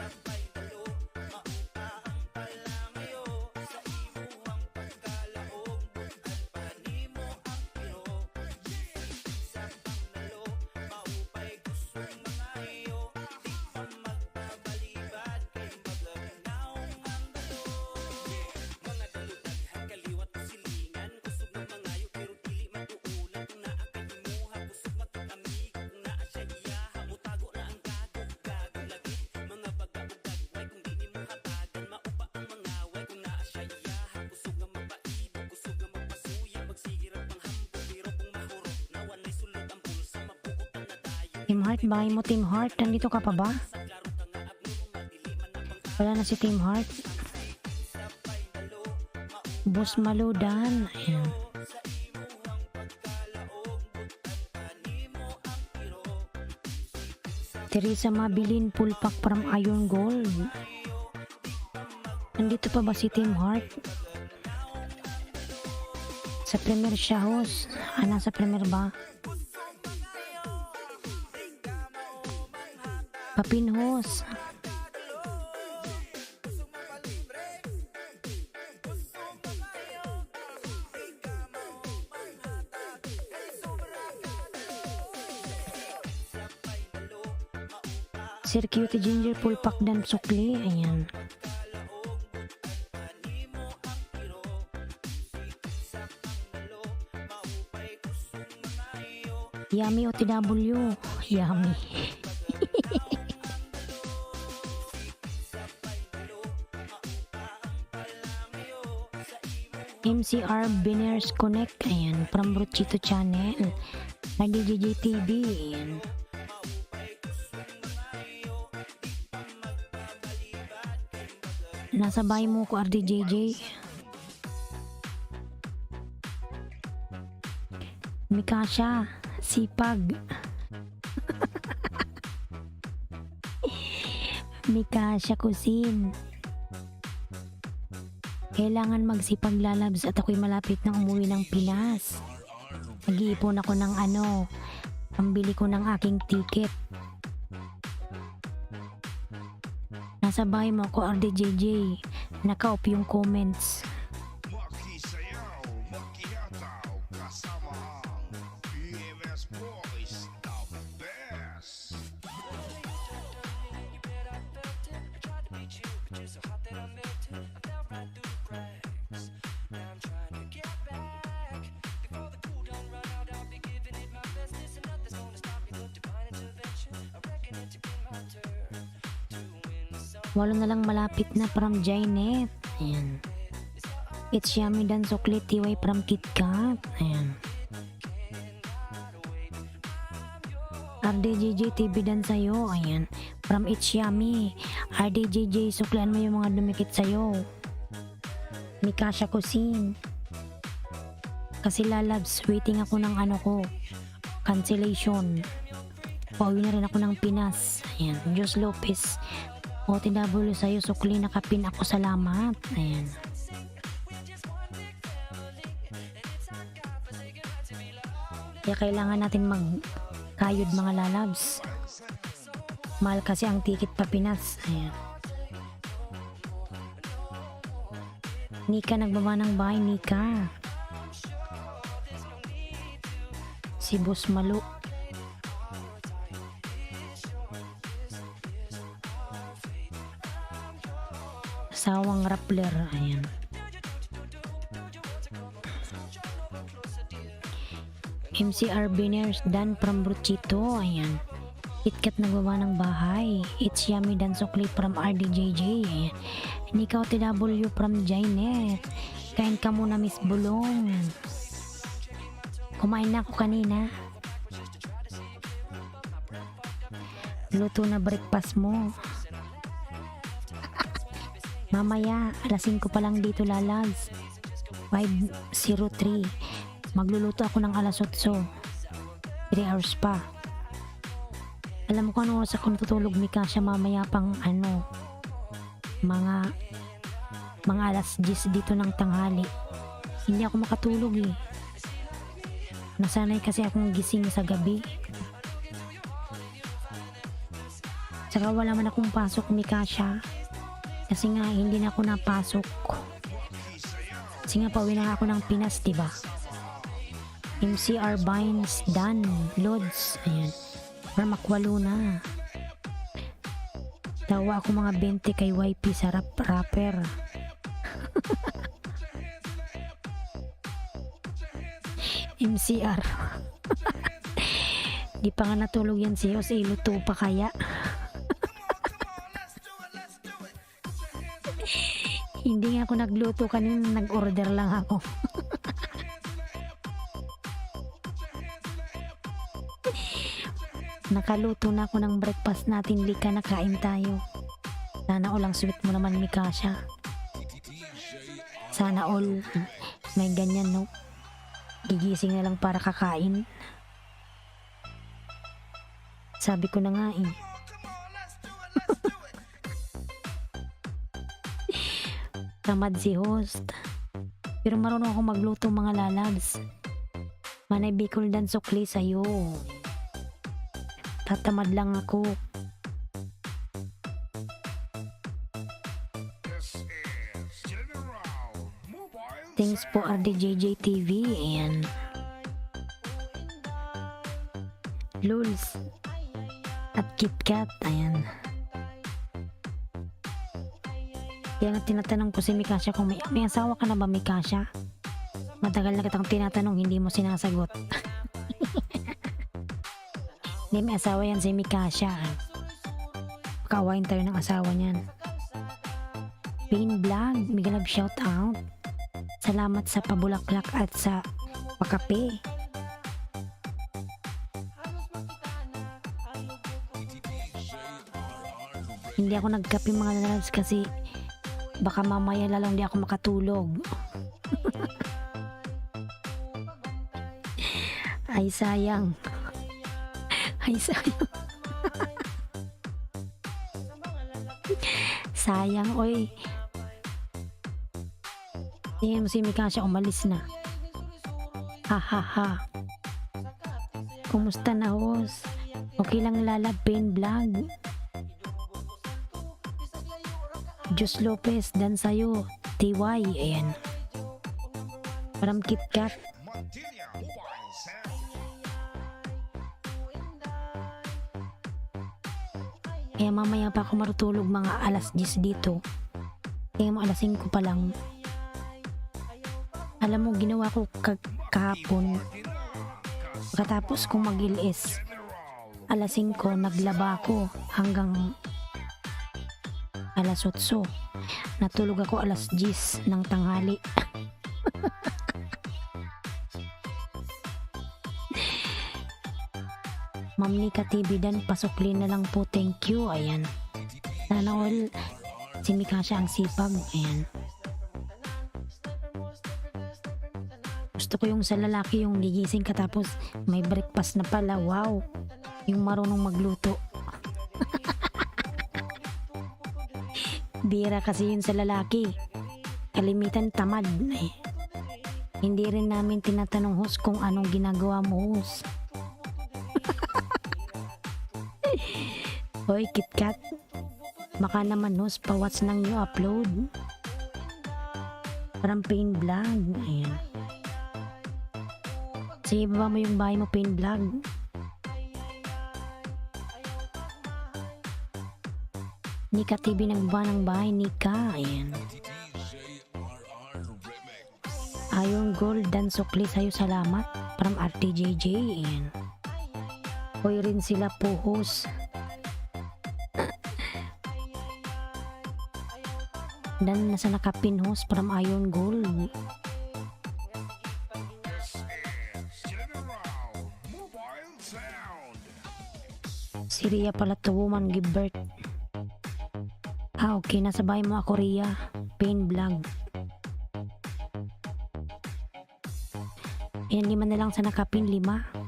Team Heart, bahay mo Team Heart, nandito ka pa ba? Wala na si Team Heart. Boss Maludan. Ayan. Teresa Mabilin Pulpak from Iron Gold. Nandito pa ba si Team Heart? Sa premier siya host. Nasa premier ba? Papinhos. Sir Cutie Ginger Pulpak dan Sukli. Ayan. Yummy OTW. Yummy. MCR Biners Connect, ayan, from Bruchito Channel, RDJJ TV, ayan. Nasa bahay mo ko RDJJ. Mikasha, sipag. Mikasha Kusin. Kailangan magsipag lalabs at ako'y malapit na umuwi ng Pinas. Nag-iipon ako ng pambili ko ng aking ticket. Nasa bahay mo ako, RDJJ. Naka-off yung comments. Makisayaw, makihataw, kasama ang EMS Boys, the best. Walo na lang malapit na from Jainet. Ayan. It's yummy dan suklit tiway from KitKat. Ayan. RDJJ TV dan sa'yo. Ayan. From It's Yummy. RDJJ, suklian mo yung mga dumikit sa'yo. Mikasha Kusin. Kasi lalabs, waiting ako ng cancellation. Pauwi na rin ako ng Pinas. Ayan. Diyos Lopez. OTW sa'yo, sukli nakapin ako, salamat. Ayan. Kaya kailangan natin magkayod mga lalabs. Mahal kasi ang ticket pa Pinas. Ayan. Nika, nagbaba ng bahay, Nika. Si Boss Malu. Sawang Rappler. Ayan. MCR Biners Dan from Bruchito. Ayan. KitKat nagbaba ng bahay. It's Yummy Dan Sukli from RDJJ. Ayan. Nika OTW from Jainet. Kain ka muna, Miss Bulong. Kumain na ako kanina. Luto na breakfast mo. Mamaya, alas 5 pa lang dito lalabs. 5:03. Magluluto ako ng alas 8. 3 hours pa. Alam mo kung ano oras ako natutulog, Mikasha, mamaya pang mga alas 10 dito ng tanghali. Hindi ako makatulog eh. Nasanay kasi akong gising sa gabi. Tsaka wala man akong pasok, Mikasha. Kasi nga hindi na ako napasok. Kasi nga pauwi na ako ng Pinas, diba? MCR Vines Dan Lods. Ayan. Para makwalo na. Tawa ako mga 20 kay YP sa rapper. MCR. Di pa nga natulog yan si Jose. Luto pa kaya? Hindi nga ako nagluto kanina, nag-order lang ako. Nakaluto na ako ng breakfast natin, Lika, nakain tayo. Sana all ang sweet mo naman, Mikasha. Sana all may ganyan, no? Gigising na lang para kakain. Sabi ko na nga eh. Tamad si host. Pero marunong ako magluto mga lalabs. Manay Bicol Dan Sukli sa'yo. Tatamad lang ako. This is General Mobile. Thanks po RDJJ TV. Ayan. Lulz. At KitKat. Ayan. Kaya nga tinatanong ko si Mikasha kung may asawa ka na ba, Mikasha? Matagal na kitang tinatanong, hindi mo sinasagot. Hindi, may asawa yan si Mikasha. Pakawain tayo ng asawa niyan. Pain Vlog, big love shout out. Salamat sa pabulaklak at sa pakape. Hindi ako nagkape mga lalabs kasi baka mamaya lalong di ako makatulog. Ay sayang. Ay sayang. Sayang, oy. Tingnan mo si Mikasha umalis na. Ha ha ha. Kumusta na host? Okay lang lalab pain vlog. Jus Lopez dan sayo. TY. Ayan. Parang KitKat. Montilla Wine Sound. Kaya mamaya pa ako marutulog mga alas 10 dito. Kaya mo alas 5 pa lang. Alam mo, ginawa ko kahapon. Pagkatapos kong mag-ilis, alas 5 naglaba ako hanggang alas 8. Natulog ako alas 10 ng tanghali. Ma'am Nika TV dan pasukli na lang po, thank you. Ayan. Sana all si Mikasha ang sipag. Ayan. Gusto ko yung sa lalaki yung gigising ka tapos may breakfast na pala. Wow. Yung marunong magluto. Bira kasi yun sa lalaki. Kalimitan tamad. Eh. Hindi rin namin tinatanong host kung anong ginagawa mo host. Hoy KitKat. Baka naman host pa-watch ng new upload. Parang pain vlog. Ayan. Sige, baba mo yung bahay mo, pain vlog. Nika TV nagbaba ng bahay, Nika. Ayan. Ayong gold dan sukli sa'yo, salamat. From RTJJ. Ayan. Hoy rin sila po host. Dan nasa nakapin host from Iron Gold. General Mobile Sound. Si Ria pala to, woman give birth. Okay, nasa bahay mo ako Ria. Pain vlog. Ayan, 5 na lang sa nakapin, 5.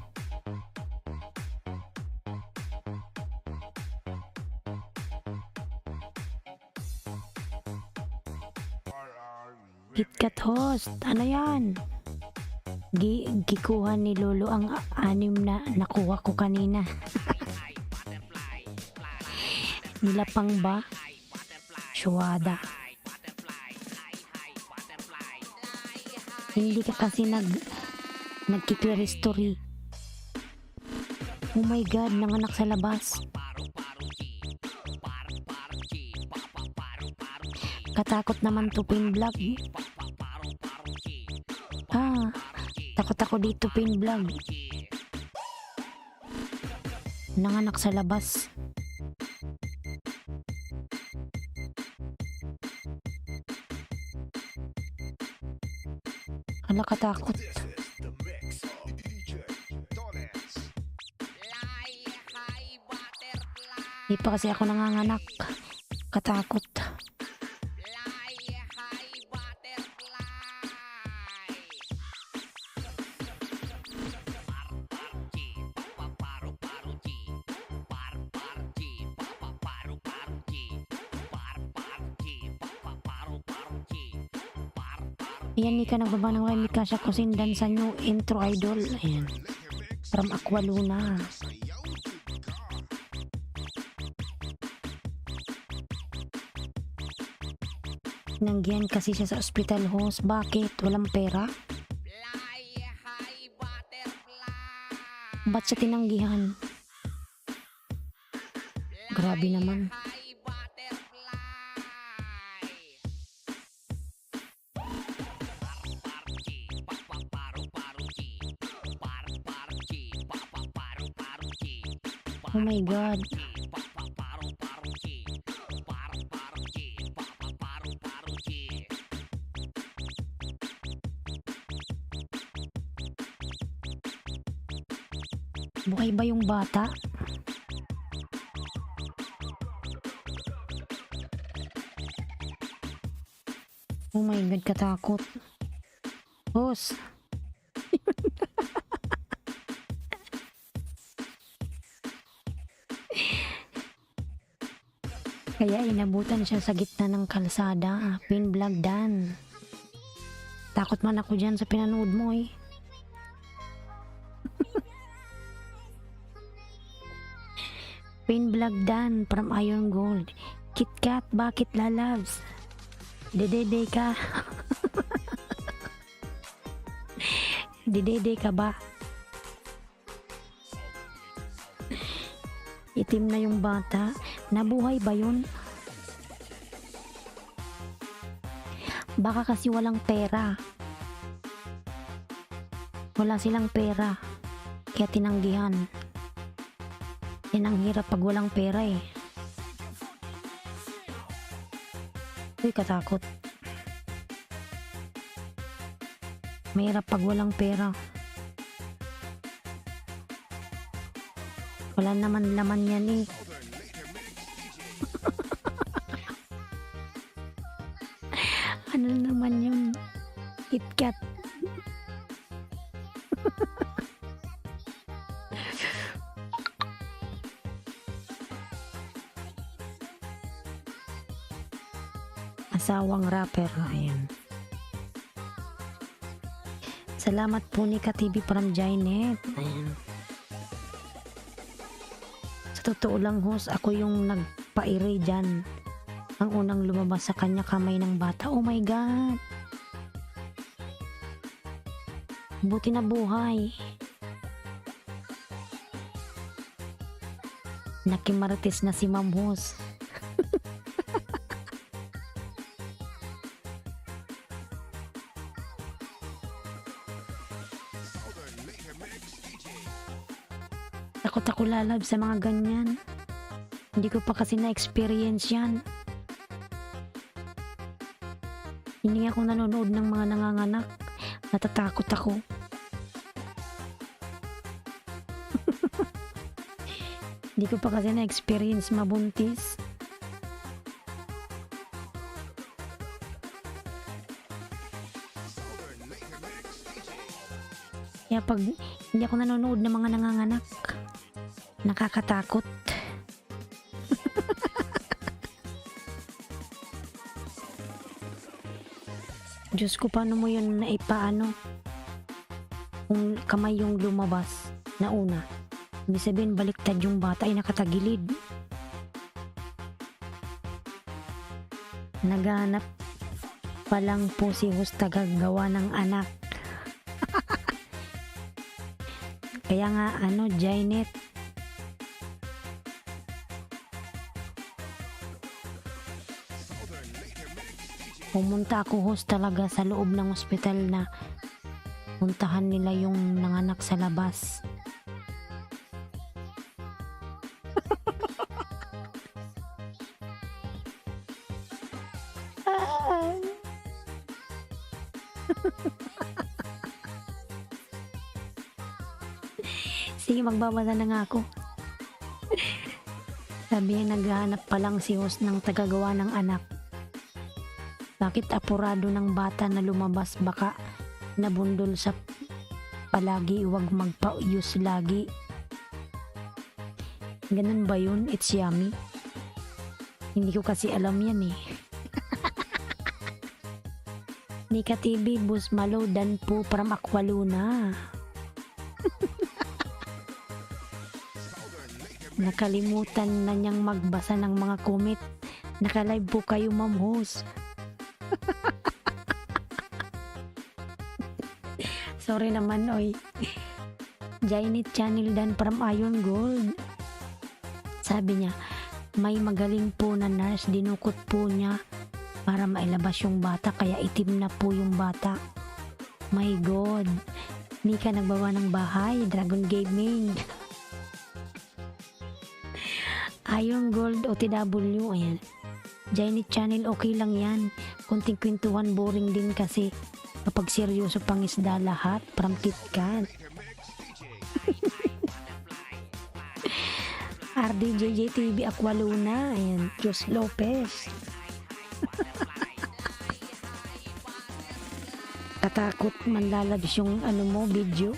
KitKat host, ano yan? Gikuha ni Lolo ang 6 na nakuha ko kanina. Nilapang ba? Syuada. Hindi ka kasi nagkiklear story. Oh my god, nanganak sa labas. Katakot naman to pain vlog. Takot ako dito pain vlog. Nanganak sa labas. Ano katakot? This is the mix of DJ Dones. Di pa kasi ako nanganganak. Katakot. Ayan, Nika nagbaba ng kay Mikasha Kusindan sa new intro idol. Ayan. From Aqualuna. Sayaw ka. Nanggihan kasi siya sa ospital host. Bakit? Walang pera? Ba't siya tinanggihan? Grabe naman. Oh my god. Buhay ba yung bata? Oh my god, katakot. Boss. Kaya inabutan siya sa gitna ng kalsada. Pin vlog dan. Takot man ako dyan sa pinanood mo eh. Pain Vlog Dan from Iron Gold. KitKat, bakit lalabs? Dedede ka. Dedede ka ba? Itim na yung bata. Nabuhay ba yun? Baka kasi walang pera. Wala silang pera. Kaya tinanggihan. Yan ang hirap pag walang pera eh. Uy, katakot. Mahirap pag walang pera. Wala naman laman yan eh. Ano naman yun? KitKat. Asawang rapper. Ayan. Salamat po ni Ka-TV from Jainet. Ayan. Sa totoo lang host, ako yung nagpa-ire dyan. Ang unang lumabas sa kanya kamay ng bata. Oh my God! Buti na buhay. Nakimarites na si Ma'am Host. Takot ako lalab sa mga ganyan. Hindi ko pa kasi na-experience yan. Hindi ako nanonood ng mga nanganganak. Natatakot ako. Hindi ko pa kasi na-experience mabuntis. Kaya pag hindi ako nanonood ng mga nanganganak, nakakatakot. Diyos ko, paano mo yun naipaano? Kung kamay yung lumabas na una, ibig sabihin baliktad yung bata ay nakatagilid. Naghanap pa lang po si Husta gagawa ng anak. Kaya nga Jainet, pumunta ako host talaga sa loob ng ospital na puntahan nila yung nanganak sa labas. Sige, magbabasa na nga ako. Sabi niya, naghahanap pa lang si host ng tagagawa ng anak. Bakit apurado ng bata na lumabas? Baka nabundol sa palagi, huwag magpa-use lagi. Ganun ba yun? It's yummy. Hindi ko kasi alam yan eh. Ni Ka-TV, Bus Malo, Dan po from Aqualuna. Nakalimutan na niyang magbasa ng mga comment. Naka-live po kayo, Ma'am Host. Sorry naman, oy. Jainet Channel Dan from Iron Gold. Sabi niya, may magaling po na nurse, dinukot po niya para mailabas yung bata, kaya itim na po yung bata. My God. Mika nagbawa ng bahay, Dragon Gaming. Iron Gold OTW, ayan. Jainet Channel, okay lang yan. Kunting kwentuhan, boring din kasi. Kapag seryoso pang isda lahat, from KitKat. RDJJ TV Aqualuna, ayan. Jus Lopez. Katakot man lalabs yung mo, video.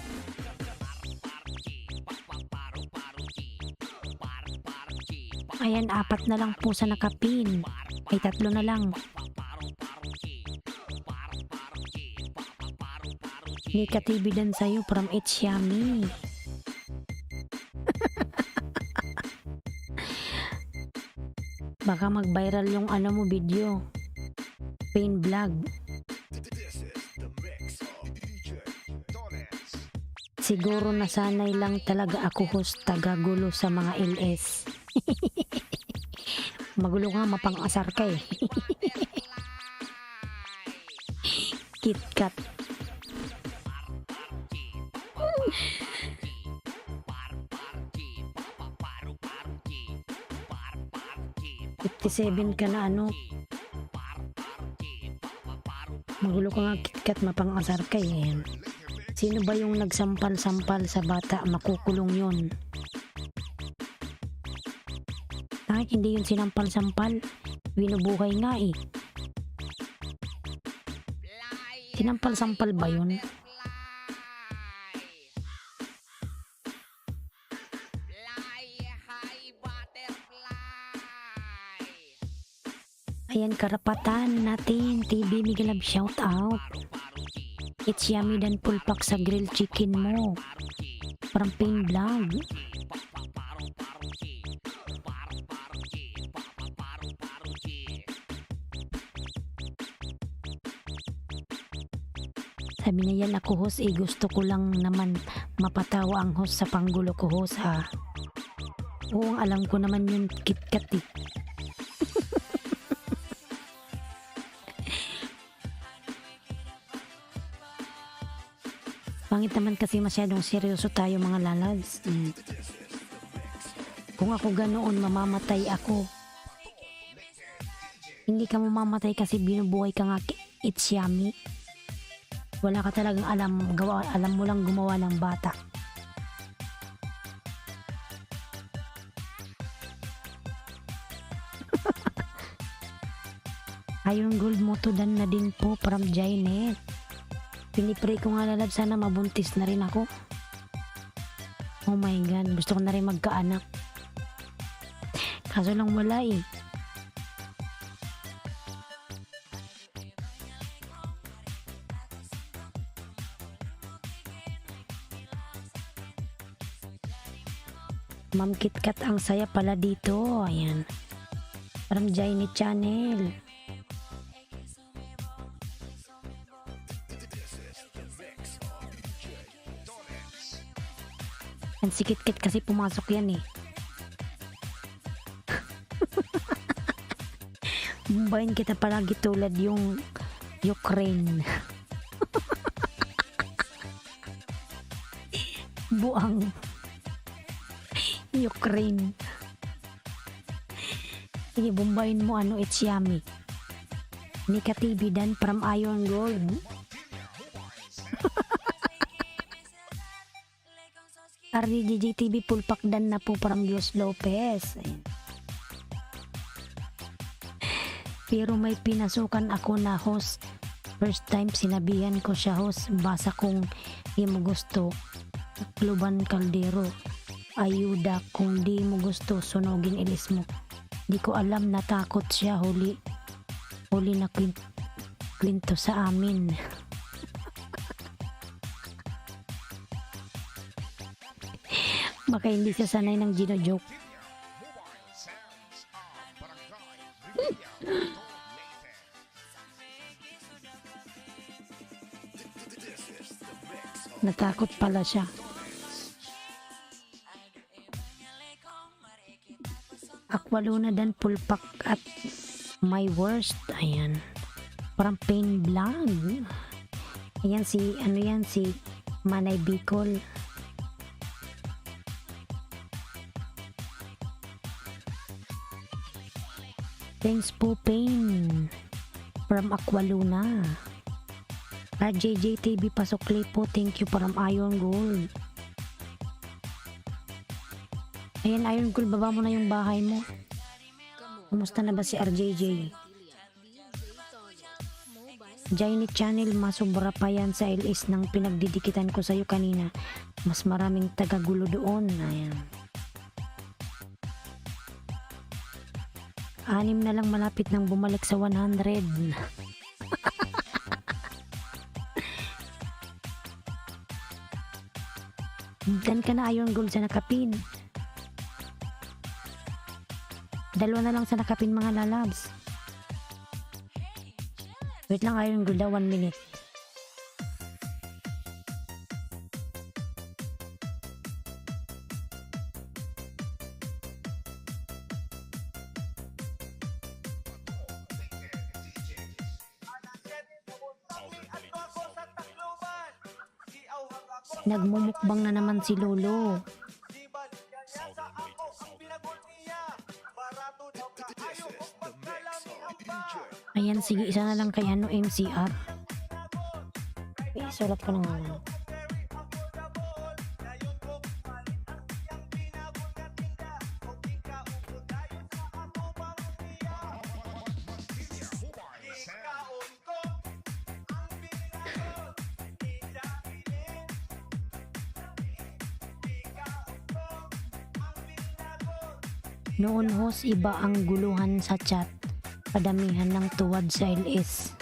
Ayan, 4 na lang po sa nakapin. Ay, 3 na lang. Nika TV dan sa'yo from It's Yummy. Baka mag-viral yung ano mo video. Pain vlog. This is the mix of DJ Dones. Siguro nasanay lang talaga ako host tagagulo sa mga LS. Magulo nga, mapang-asar ka eh. KitKat. "57 ka na ano. Magulo ka nga, KitKat, mapang-asar ka eh. Sino ba yung nagsampal-sampal sa bata? Makukulong yun." Ay, hindi yun sinampal-sampal. Binubuhay nga eh. Sinampal-sampal ba yun? Ayan, karapatan natin. TV Miguel Love, shout out. It's Yummy dan pulpak sa grilled chicken mo. Parang Pain vlog. Sabi niya, yan ako host, gusto ko lang naman mapatawa ang host sa panggulo ko host ha. Oo, alam ko naman yun, KitKat eh. Pangit naman kasi masyadong seryoso tayo mga lalads. Kung ako ganoon, mamamatay ako. Hindi ka mamamatay kasi binubuhay ka nga, It's Yummy. Wala ka talagang alam mo lang gumawa ng bata. Ayun, gold moto dan na din po from Jainet. Pinipray ko nga lalab, sana mabuntis na rin ako. Oh my God, gusto ko na rin magkaanak. Kaso lang wala eh. Ma'am KitKat, ang saya pala dito. Ayan. From Jainet Channel. Ang si KitKat kasi pumasok yan eh. Mumbayin kita palagi tulad yung Ukraine. Buang Ukraine. Sige, bombayin mo ano, It's Yummy. Nika TV dan from Iron Gold. RDJ TV pulpak dan na po from Dios Lopez. Ayan. Pero may pinasukan ako na host. First time sinabihan ko siya host. Basa kong di mo gusto. Kluban Caldero. Ayuda, kung di mo gusto, sunugin ilis mo. Di ko alam, natakot siya. Huli na kwento sa amin. Baka hindi siya sanay ng gino-joke. Mobile sounds of Barangay Revilla Leyte. This is the mix of Natakot pala siya. Aqualuna dan pulpak at my worst. Ayan. Parang Pain vlog. Ayan si, ano yan, si Manay Bicol. Thanks po, Pain. From Aqualuna. JJ TV Pasokli po. Thank you from Iron Gold. Ayan, Iron Gold, baba mo na yung bahay mo. Kumusta na ba si RJJ? Jainet Channel, masobra pa yan sa LS ng pinagdidikitan ko sa'yo kanina. Mas maraming tagagulo doon. Ayan. 6 na lang, malapit nang bumalik sa 100. Dan ka na Iron Gold sa nakapin. Dalawa na lang sa nakapin mga lalabs. Wait lang Iron Gold 1 minute. Nagmumukbang na naman si Lolo. Ayan, sige, isa na lang kay MCR. Sulat ko na nga lang. Noon host, iba ang guluhan sa chat. Padamihan ng tuwad sa LS.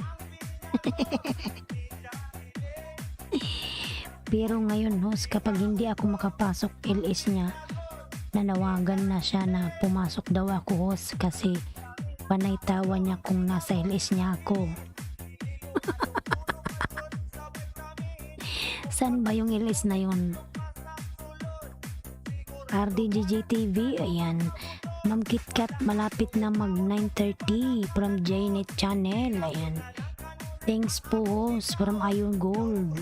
Pero ngayon host, kapag hindi ako makapasok LS niya, nanawagan na siya na pumasok daw ako host kasi panay tawa niya kung nasa LS niya ako. Saan ba yung LS na yun? RDJJ TV, ayan. Ma'am KitKat, malapit na mag 9:30 from Jnet Channel, ayan. Thanks po host from Iron Gold.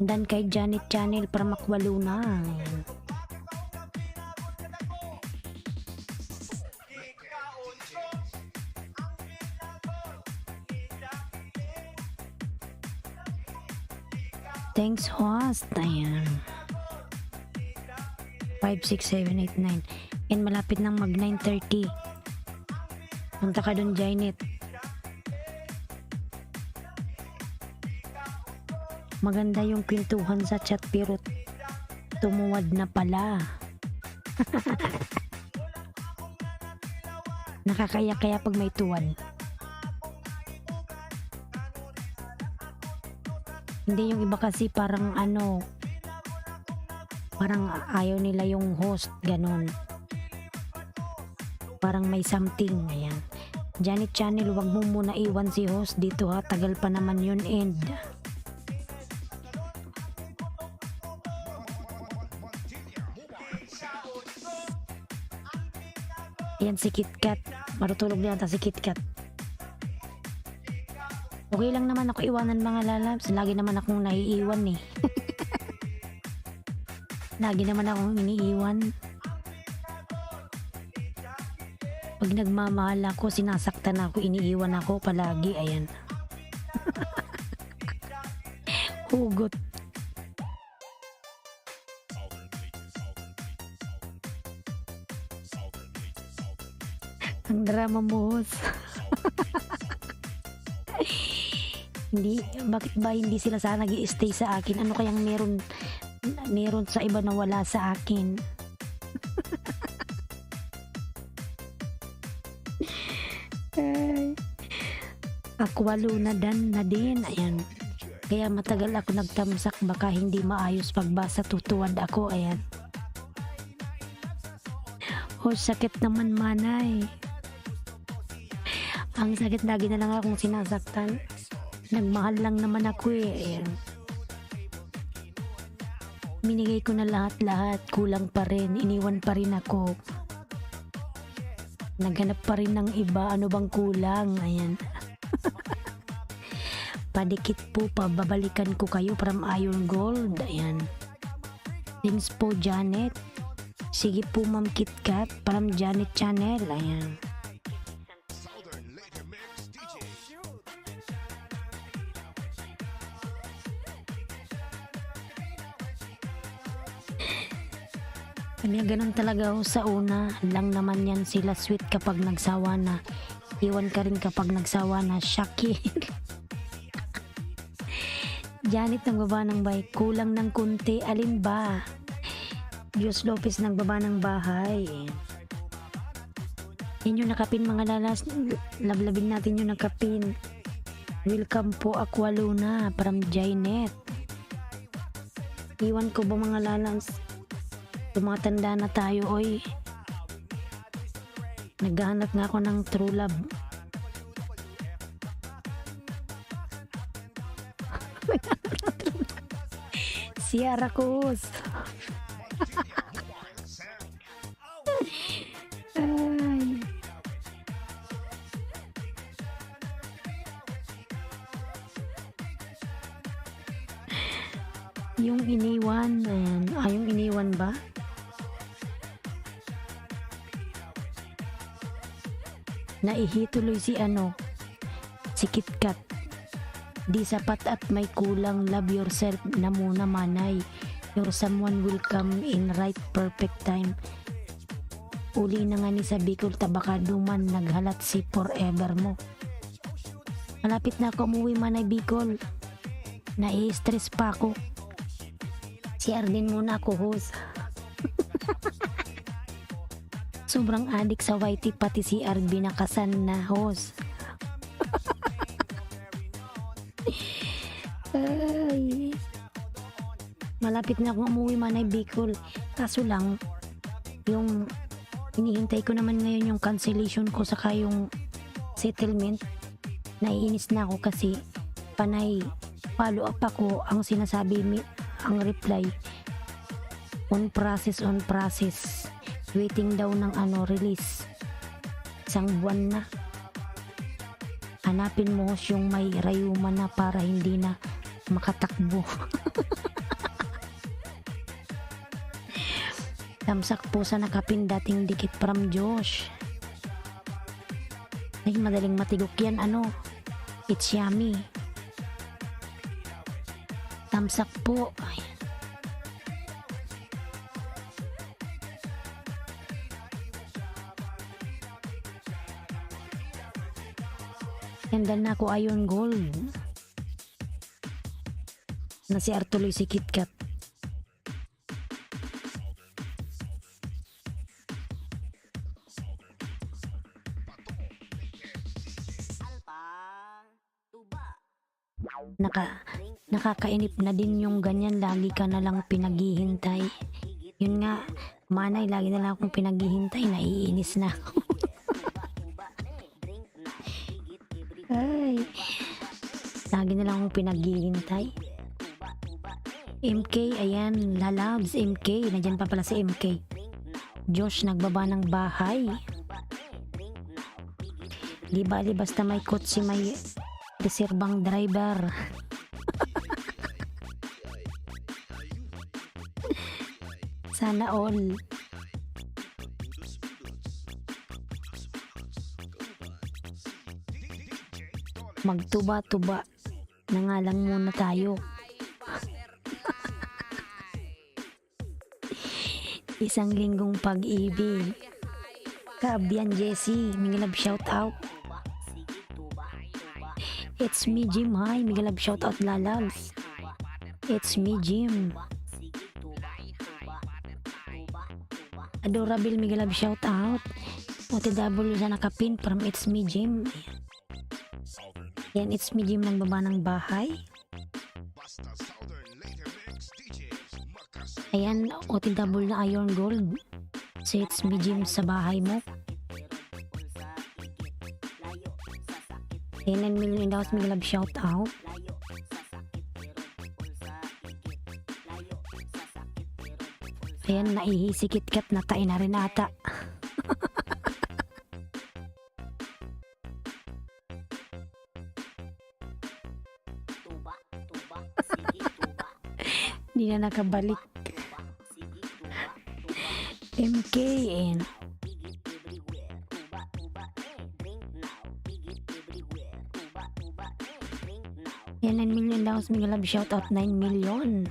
Dan kay Janet Channel from Aqualuna, ayan. Thanks host, ayan. 5, 6, 7, 8, 9. And malapit nang mag 9:30. Punta ka dun, Jnet. Maganda yung kwentuhan sa chat pero tumuwad na pala. Nakakaya kaya pag may tuwad. Hindi yung iba kasi parang parang ayaw nila yung host, ganon. Parang may something, ayan. Janet Channel, wag mo muna iwan si host dito ha, tagal pa naman yun end. Ayan si KitKat, marutulog na yata si KitKat. Okay lang naman ako iwanan mga lalabs, lagi naman akong naiiwan eh. Lagi naman akong iniiwan. Pag nagmamahal ako, sinasaktan ako, iniiwan ako palagi, ayan. Hugot. Ang drama mo, host. Bakit ba hindi sila sana nag-i-stay sa akin? Ano kayang meron sa iba na wala sa akin? Aqualuna dan na din, ayan. Kaya matagal ako nagtamsak, baka hindi maayos pagbasa, tutuwad ako, ayan. Oh, sakit naman manay. Ang sakit, lagi na lang akong sinasaktan. Nagmahal lang naman ako eh, ayan. Minigay ko na lahat-lahat, kulang pa rin, iniwan pa rin ako. Naghanap pa rin ng iba, ano bang kulang, ayan. Padikit po, pababalikan ko kayo from Iron Gold, ayan. Thanks po Janet. Sige po Ma'am KitKat from Janet Channel, ayan. Southern Later Mix DJ. Kanya ganun talaga ho sa una, lang naman yan sila sweet kapag nagsawa na. Iwan ka rin kapag nagsawa na, Shaki. Janet ng baba ng bike, kulang ng kunti, alin ba? Diyos Lopez ng baba ng bahay. Yan yung nakapin mga lalas, lablabin natin yung nakapin. Welcome po Aqualuna from Jnet. Iwan ko ba mga lalas? Tumatanda na tayo, oy. Naghahanap nga ako ng true love. Si Aracos. Ay. Yung iniwan, ayan. Yung iniwan ba? Naihituloy si si KitKat. Di sapat at may kulang, love yourself na muna manay. Your someone will come in right perfect time. Uli na nga ni sa Bicol, Tabakaduman, naghalat si forever mo. Malapit na ako umuwi manay Bicol. Nai-stress pa ako. Si Arlene muna ako, host. Sobrang adik sa YT, pati si RB nakasan na, host. Ay. Malapit na akong umuwi manay Bicol. Kaso lang, yung hinihintay ko naman ngayon yung cancellation ko saka yung settlement. Naiinis na ako kasi panay follow up ako, ang sinasabi ang reply on process, waiting daw ng release. Isang buwan na. Hanapin mo yung may rayuma na para hindi na makatakbo. Tamsak po sa nakapindating dikit from Josh. Ay, madaling matigok yan, it's yummy. Tamsak po. Ay. Ganda na ako Iron Gold. Na si Artuloy si KitKat. Nakakainip na din yung ganyan, lagi ka na lang pinaghihintay. Yun nga, manay, lagi na lang akong pinaghihintay, naiinis na ako. Ay, lagi na lang akong pinaghihintay. MK, ayan, lalabs, MK, nandyan pa pala si MK. Josh, nagbaba ng bahay. Di bali basta may kotse, may reserbang driver. Sana all. Magtuba-tuba na nga lang muna tayo. Isang linggong pag-ibig. Kaabyan Jessie, Miguelab shout out. It's me Jim, hi, Miguelab shout out lalabs. It's me Jim. Adorable Miguelab shout out. OTW sa nakapin from It's me Jim. Yan, It's me Jim ng baba ng bahay. Basta Southern later mix DJs Makasay. Ayan, OTW na Iron Gold. So It's me Jim sa bahay mo. 10 million in the house, Miguelab shout out. Ayan, naihisi KitKat na tain na rin ata. Hindi na nakabalik. MKN. Yan, 9 million daw. Miguelab shout out 9 million.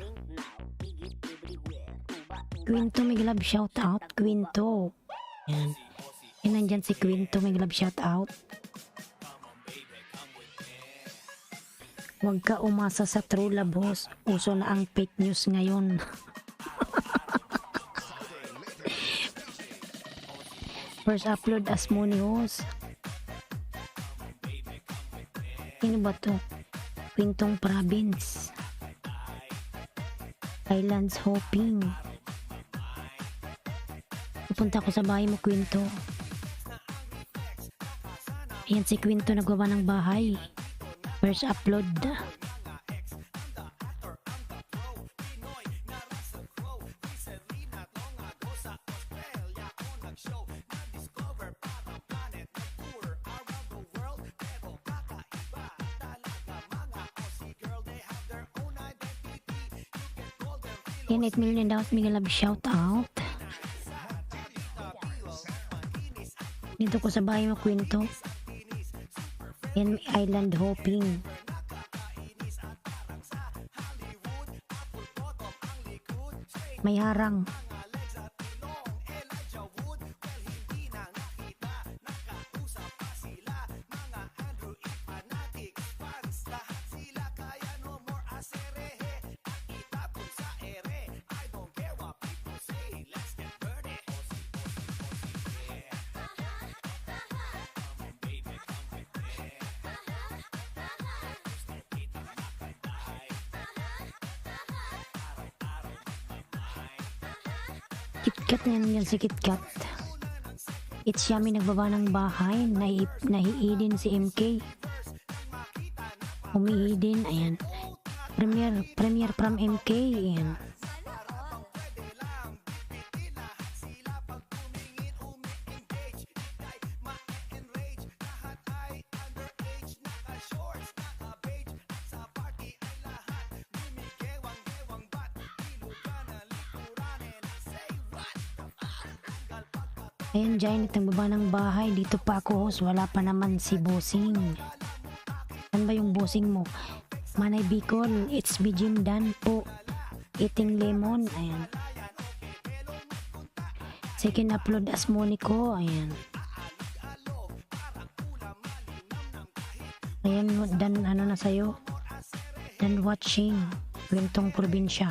Quinto Miguelab shout out. Quinto. Yan. Yan, nandyan si Quinto Miguelab shout out. Huwag ka umasa sa true love, boss. Uso na ang fake news ngayon. First upload as Mooney host. Sino ba to? Quintong Province. Islands Hopping. Pupunta ako sa bahay mo, Quinto. Ayan si Quinto naggawa ng bahay. First upload. Yan, 8 million daw. Miguel Love shout out. Dito ko sa bahay mo, Quinto. Yan, may island hopping. May harang. KitKat na yan si KitKat. It's Yummy nagbaba ng bahay. Nahiidin si MK. Umiidin. Ayan. Premier from MK. Ayan. Ayan, Janet, ang baba ng bahay. Dito pa ako, host. Wala pa naman si Bossing. Saan ba yung Bossing mo? Manay Bicol. It's me, Jim Dan po. Eating lemon. Ayan. Second upload as Monico. Ayan. Ayan, dan ano na sa'yo? Dan watching. Kwentong probinsya.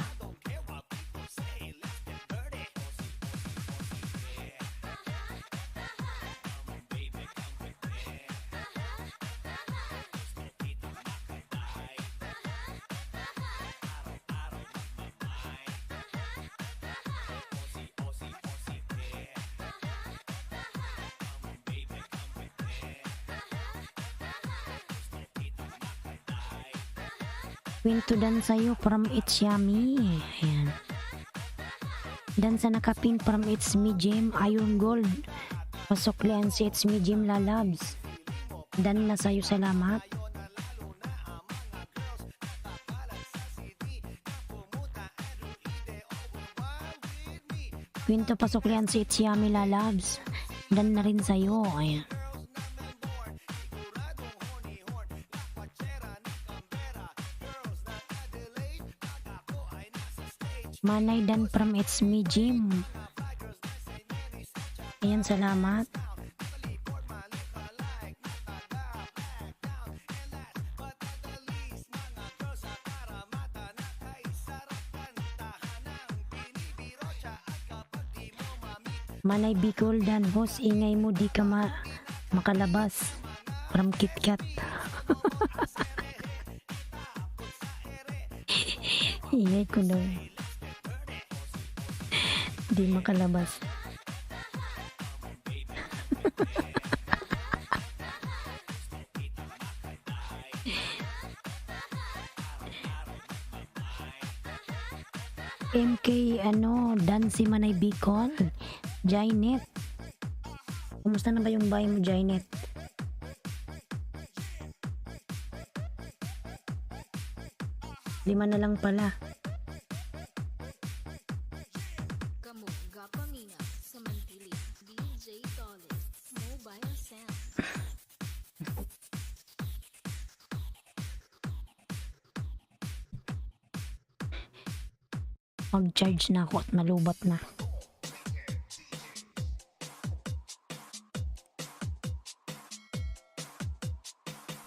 Kwento dan sa'yo from It's Yummy. Ayan. Dan sa nakapin from It's Me Jim Iron Gold. Pasok lian si It's Me Jim Lalabs. Dan na sa'yo, salamat. Kwento pasok lian si It's Yummy Lalabs. Dan na rin sa'yo. Ayan. Manay Dan from It's Me Jim. Ayan, salamat. Manay Bicol Dan, host, ingay mo di ka makalabas. From KitKat. Ingay ko daw. Di makalabas. MK Dan si Manay Bicol. Janet, kumusta na ba yung bahay mo, Janet? Lima na lang pala. Kamu gapaminga sa Mantili. DJ Toles. Mobile Sound. Mag-charge na ako at malubat na.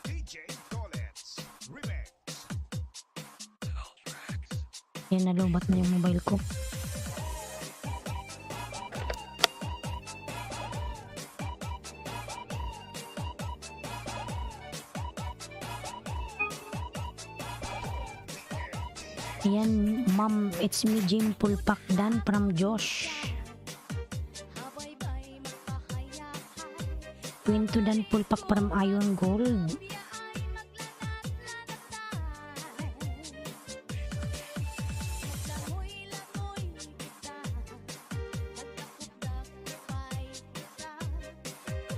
DJ Collins Remix. Yan, nalubat na yung mobile ko. Yan, ma'am, it's me Jim Pulpak Dan from Josh. Quinto dan pulpak from Iron Gold.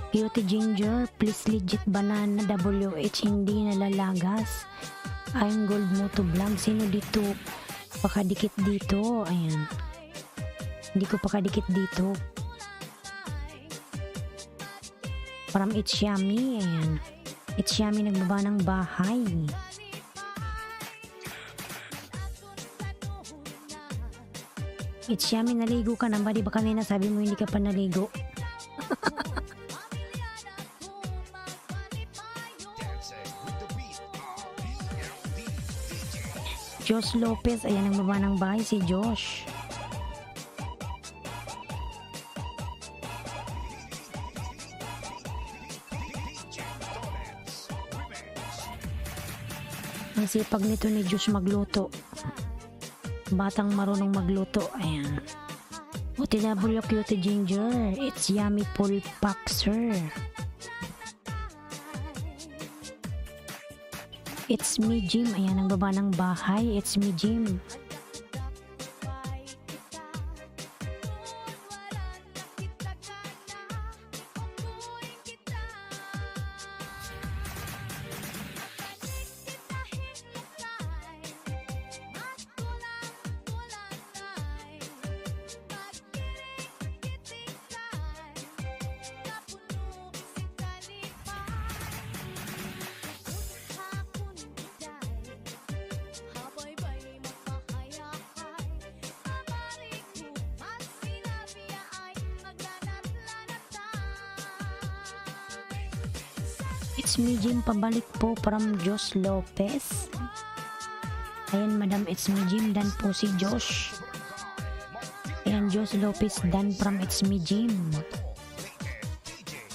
Beauty Ginger, please legit banana WH hindi nalalagas. Iron Gold Moto Vlog, sino dito? Pakadikit dito, ayan. Hindi ko pakadikit dito. From It's Yummy, ayan. It's Yummy nagbaba ng bahay. It's Yummy, naligo ka na ba? Di ba kanina sabi mo hindi ka pa naligo? Dancing with the beat of PLD DJs. Josh Lopez, ayan ang baba ng bahay si Josh. DJ Dollets Remix. Ang sipag nito ni Josh magluto. Batang marunong magluto, ayan. OTW Cutie Ginger, It's Yummy Full Pack, sir. It's me, Jim. Ayan ang baba ng bahay. It's me, Jim. It's me, Jim. Pabalik po from Josh Lopez. Ayan, madam. It's me, Jim. Dan po si Josh. Ayan, Josh Lopez. Dan from It's me, Jim.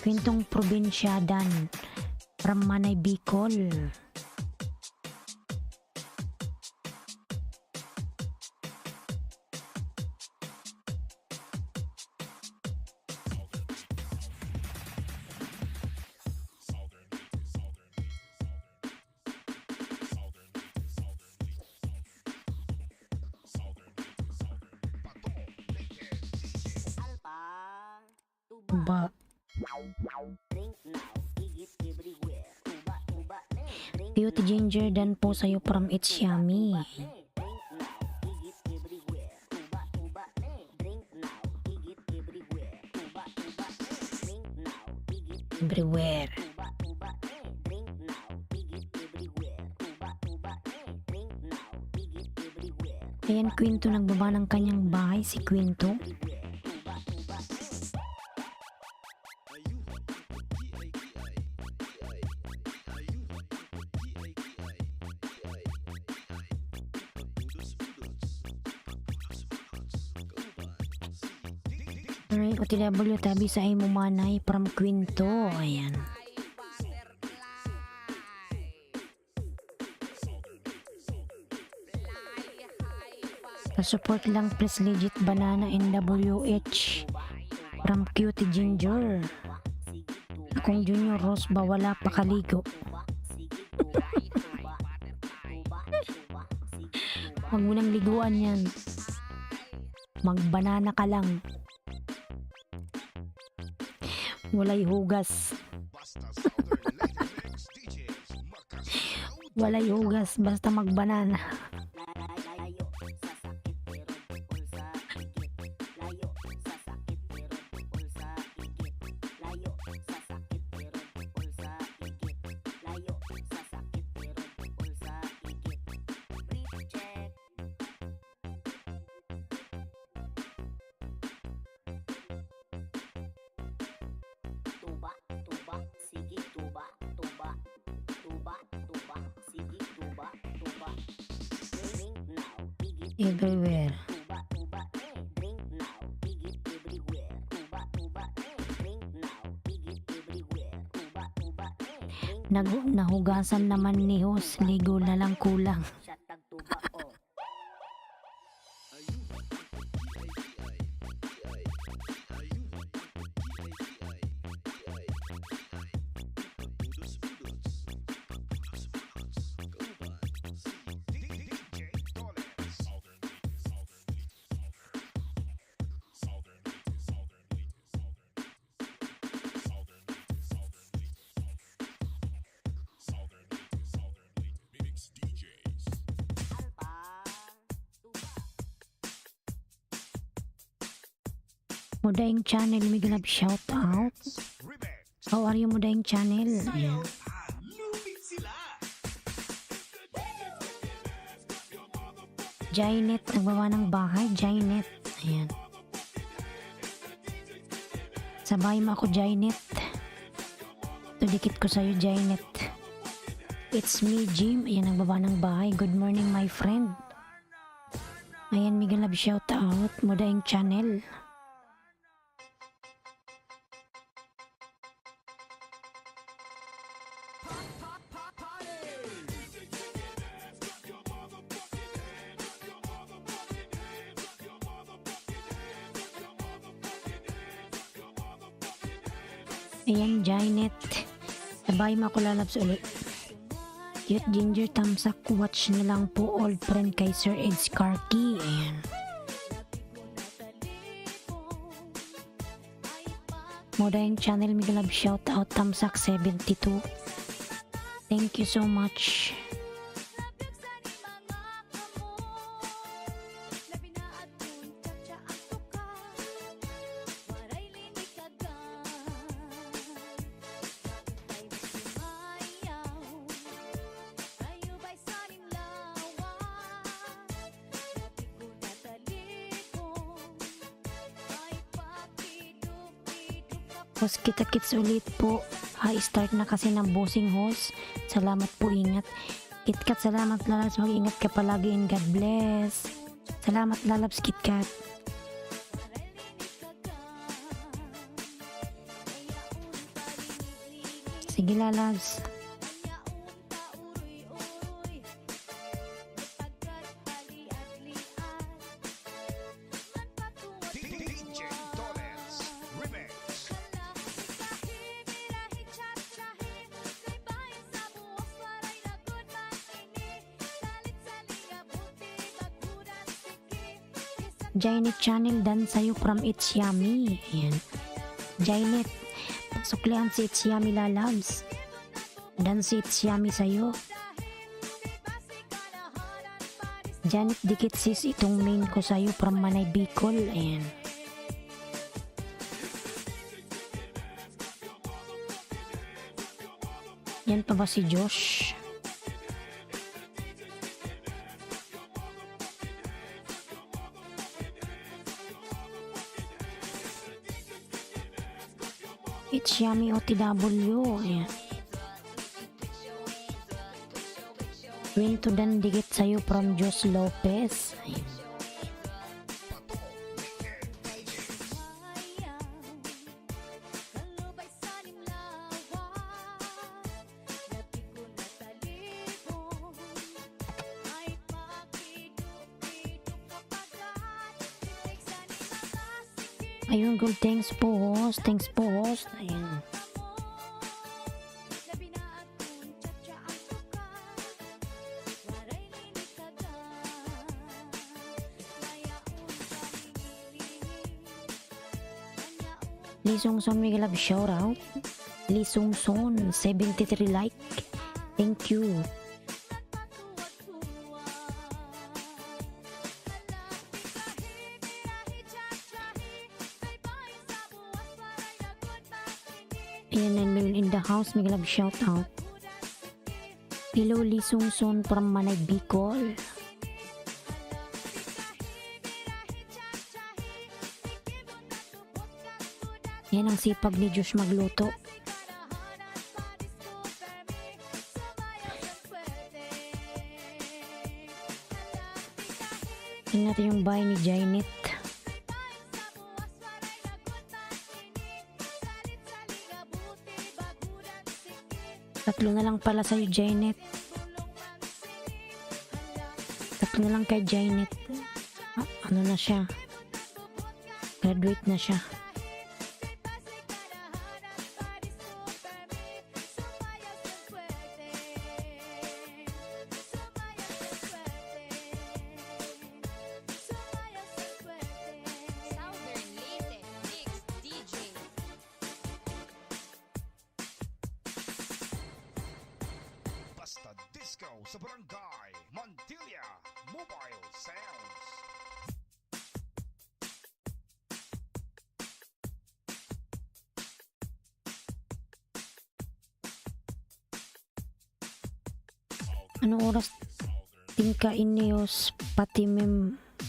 Quintong probinsya, Dan. From Manay, Bicol. Alpa, Ba, drink now, igit everywhere. Tuba, tuba, drink Beauty Ginger. Dan po sa'yo from It's Yummy. drink now, igit everywhere. Tuba, tuba, drink now, igit everywhere. Tuba, tuba, drink now, igit Everywhere. tuba, tuba, drink now, igit everywhere. Tuba, tuba, drink now, igit everywhere. Ayan, Quinto. Nagbaba ng kanyang bahay si Quinto. Ay, OTW tabi sa imo manay from Quinto. Ayan. Support lang please legit banana NWH from Cutie Ginger. Akong Junior Rose ba wala pa kaligo. Huwag mo nang liguan yan. Magbanana ka lang. Walay hugas. Basta Southern Later Mix DJs. Makasayaw. Walay hugas basta magbanana. Layo sa sakit pero bukol sa igit. Layo sa sakit pero bukol sa igit. Layo sa sakit pero bukol sa igit. Layo sa sakit pero bukol sa igit. Breathe check. Tuba, tuba, sige tuba, tuba. Tuba, tuba, sige tuba, tuba. Drink now, igit Everywhere. tuba, tuba, drink now, igit everywhere. Tuba, tuba, drink now, igit everywhere. Tuba, tuba, drink Nahugasan naman ni Hos. Ligo na lang kulang. siya tag tuba, oh. Mudaing channel, may galab shout out. Remix. How are you, Mudaing channel? Ayan. Jainet, nagbawa ng bahay. Jainet. Ayan. Sabay mo ako, Jainet. Tudikit ko sa'yo, Jainet. It's me, Jim. Ayan, nagbaba ng bahay. Good morning, my friend. Ayan, may galab shout out. Mudaing channel. Ayan, Jainet. Sabay mo ako lalabs ulit. Cute Ginger Tamsak. Watch na lang po, old friend kay Sir Ed Skarky. Ayan. Modayang channel, Migalab shout out Tamsak 72. Thank you so much. Host kita-kits ulit po. Start na kasi ng bossing host. Salamat po, ingat. KitKat, salamat lalabs. Mag-ingat ka palagi and God bless. Salamat lalabs, KitKat. Sige lalabs. DJ Dollars. Remix. Jainet channel, dan sa'yo from It's Yummy. Ayan. Jainet, suklihan si It's Yummy lalabs. Dan si It's Yummy sa'yo. Janet, dikit sis, itong main ko sa'yo from Manay Bicol. Ayan. Yan pa ba si Josh? It's Yummy OTW. Ayan. Win to dan dikit sa'yo from Jos Lopez. Ayan. Ayun, good. Thanks po, host. Thanks po, host. Ayan. Lee Songson, may galab shoutout. Lee Songson, 73 like. Thank you. Ayan, and Mel in the house, may galab shoutout. Hello, Lee Songson from Manay Bicol. Yan ang sipag ni Josh magluto. Tingnan natin yung bahay ni Jainet. Tatlo na lang pala sa'yo, Jainet. Tatlo na lang kay Jainet. Ano na siya? Graduate na siya. Southern Leyte Mix DJ. Basta Disco sa Barangay Montilla Mobile Sounds. Ano oras tingka inios pati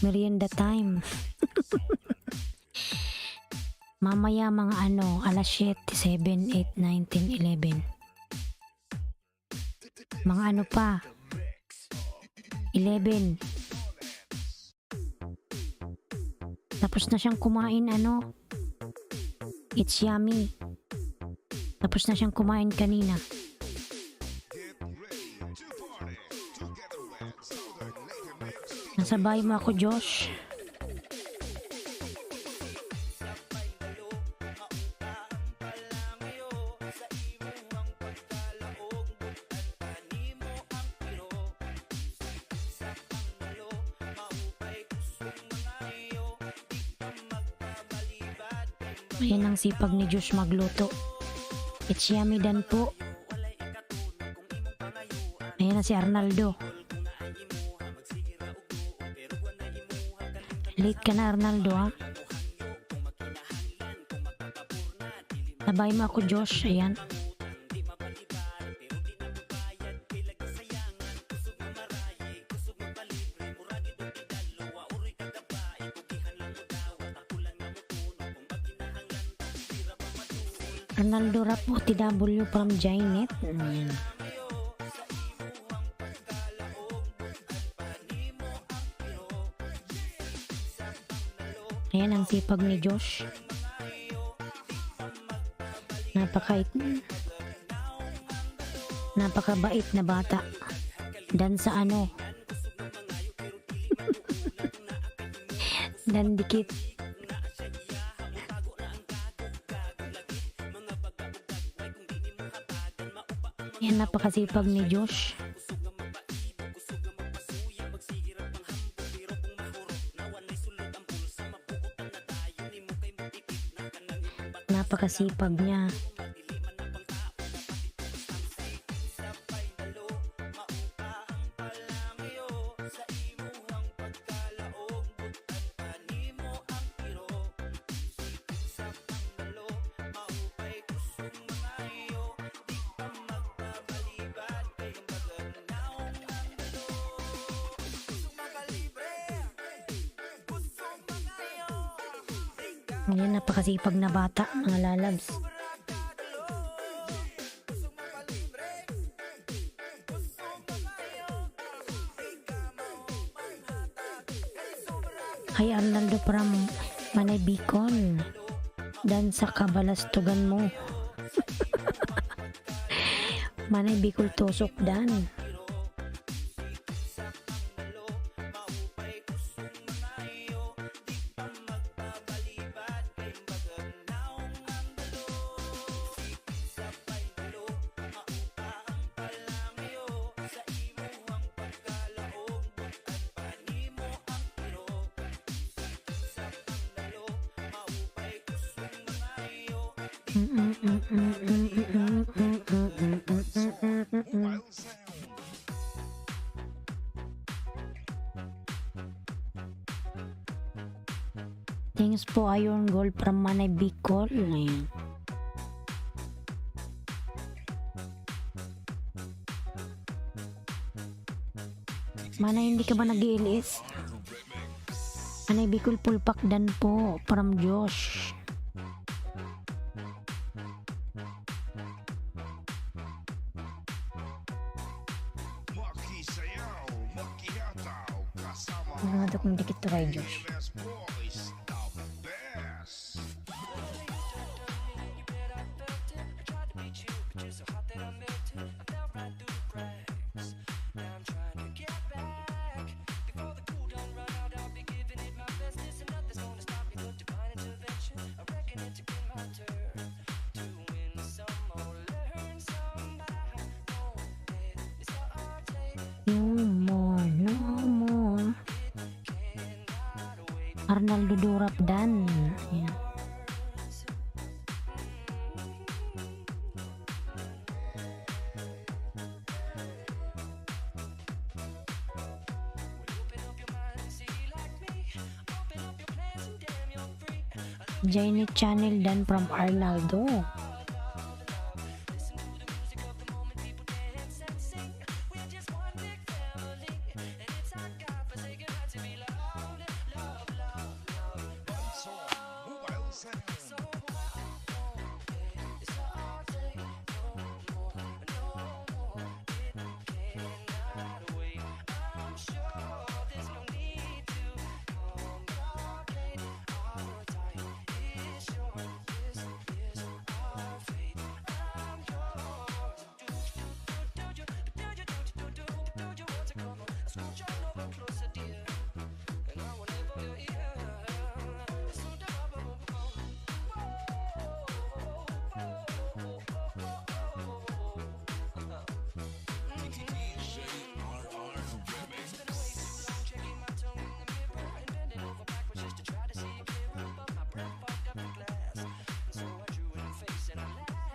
merienda time? Mamaya mga alas 7, 7, 8, 9, 10, 11. Mga pa? 11. Tapos na siyang kumain It's yummy. Tapos na siyang kumain kanina. Get ready to party together with Southern Lake Mix. Nasabay mo ako, Josh. Ayan ang sipag ni Josh magluto. It's yummy dan po. Ayan na si Arnaldo. Late ka na, Arnaldo, ha? Sabay mo ako, Josh. Ayan. Arnaldo Rapo, TW from Jainet. Ayan. Ayan ang sipag ni Josh. Napakabait na bata. Dan sa Dan dikit. Yan, napakasipag ni Josh. Napakasipag niya. Ayan, napakasipag na bata, mga lalabs. Hi, Arnaldo from Manay Bicol. Dan sa kabalastugan mo. Manay Bicol tusok dan. Wild sound. Thanks po, Iron Gold from Manay Bicol. Ayan. Manay, hindi ka ba nag-iilis? Manay Bicol Pulpak dan po from Josh. Makisayaw, makihataw, kasama Ano kung dikit to kay Josh. best boys, the best. No more. Arnaldo Durap dan. Ayan. Janet Channel dan from Arnaldo.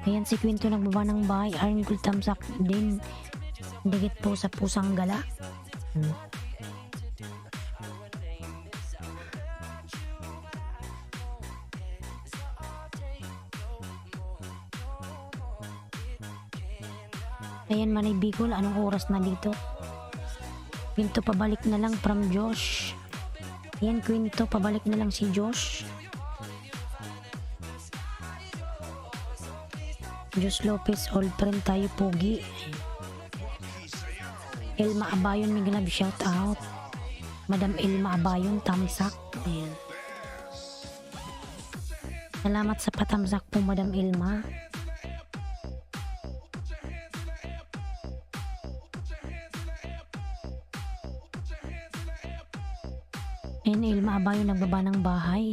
Ayan si Quinto nagbaba ng bahay. Iron Gold thumbs up din. Digit po sa pusang gala. Ayan Manay Bicol, anong oras na dito? Quinto pabalik na lang from Josh. Ayan Quinto, pabalik na lang si Josh. Josh Lopez, old friend tayo, pogi. Elma Abayon, may glove shout out. Madam Elma Abayon, tamsak. Ayan. Salamat sa patamsak po, Madam Elma. Ayan, Elma Abayon, nagbaba ng bahay.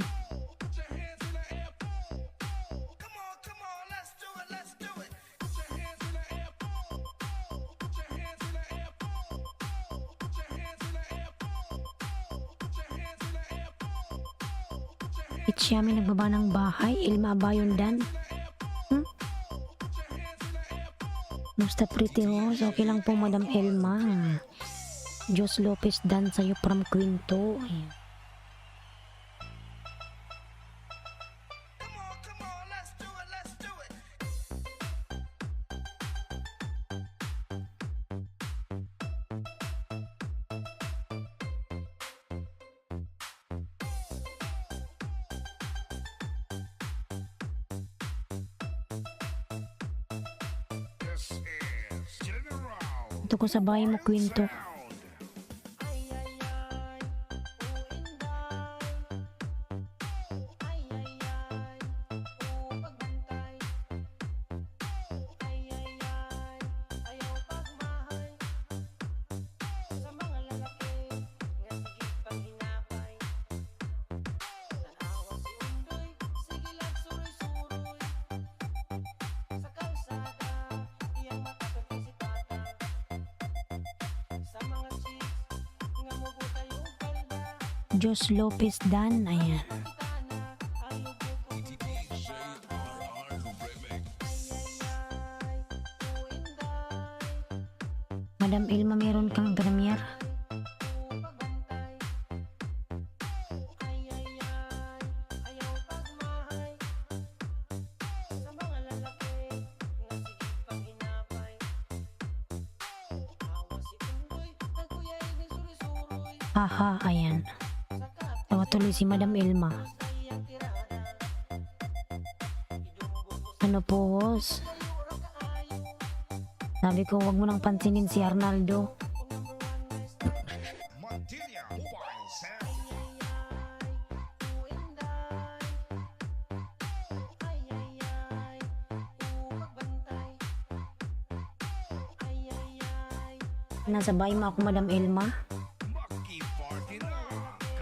Itsyami nagbaba ng bahay. Elma Abayon dan. Musta pretty horse? Okay lang po Madam Elma. Josh Lopez dan sa'yo from Quinto. Ayan. This is General. Ito ko sa bahay mo Quinto. Josh Lopez dan. Ayan. Madam Elma, meron kang premier? Haha, ayan. Tawa tuloy si Madam Elma. Ano po, host? Sabi ko, wag mo nang pansinin si Arnaldo. Montilla Mobile Sound. Nasa bahay mo ako, Madam Elma. Maki Party na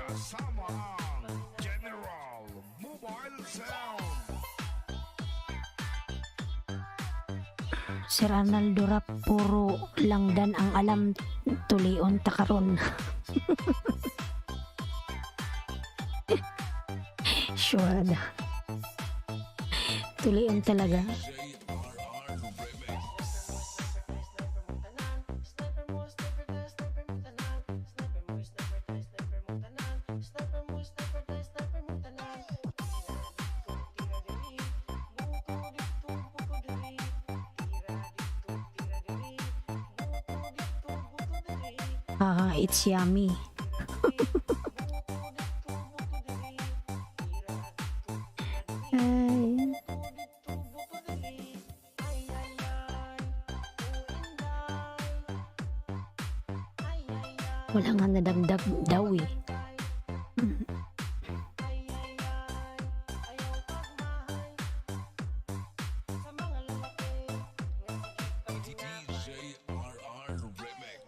kasama ang General Mobile Sound. Sir Arnaldo rap, puro lang dan ang alam, tulion takaron. Sure na. Tulion talaga. Haha, it's yummy. Wala nga nadagdag daw eh. DJ RR Remix.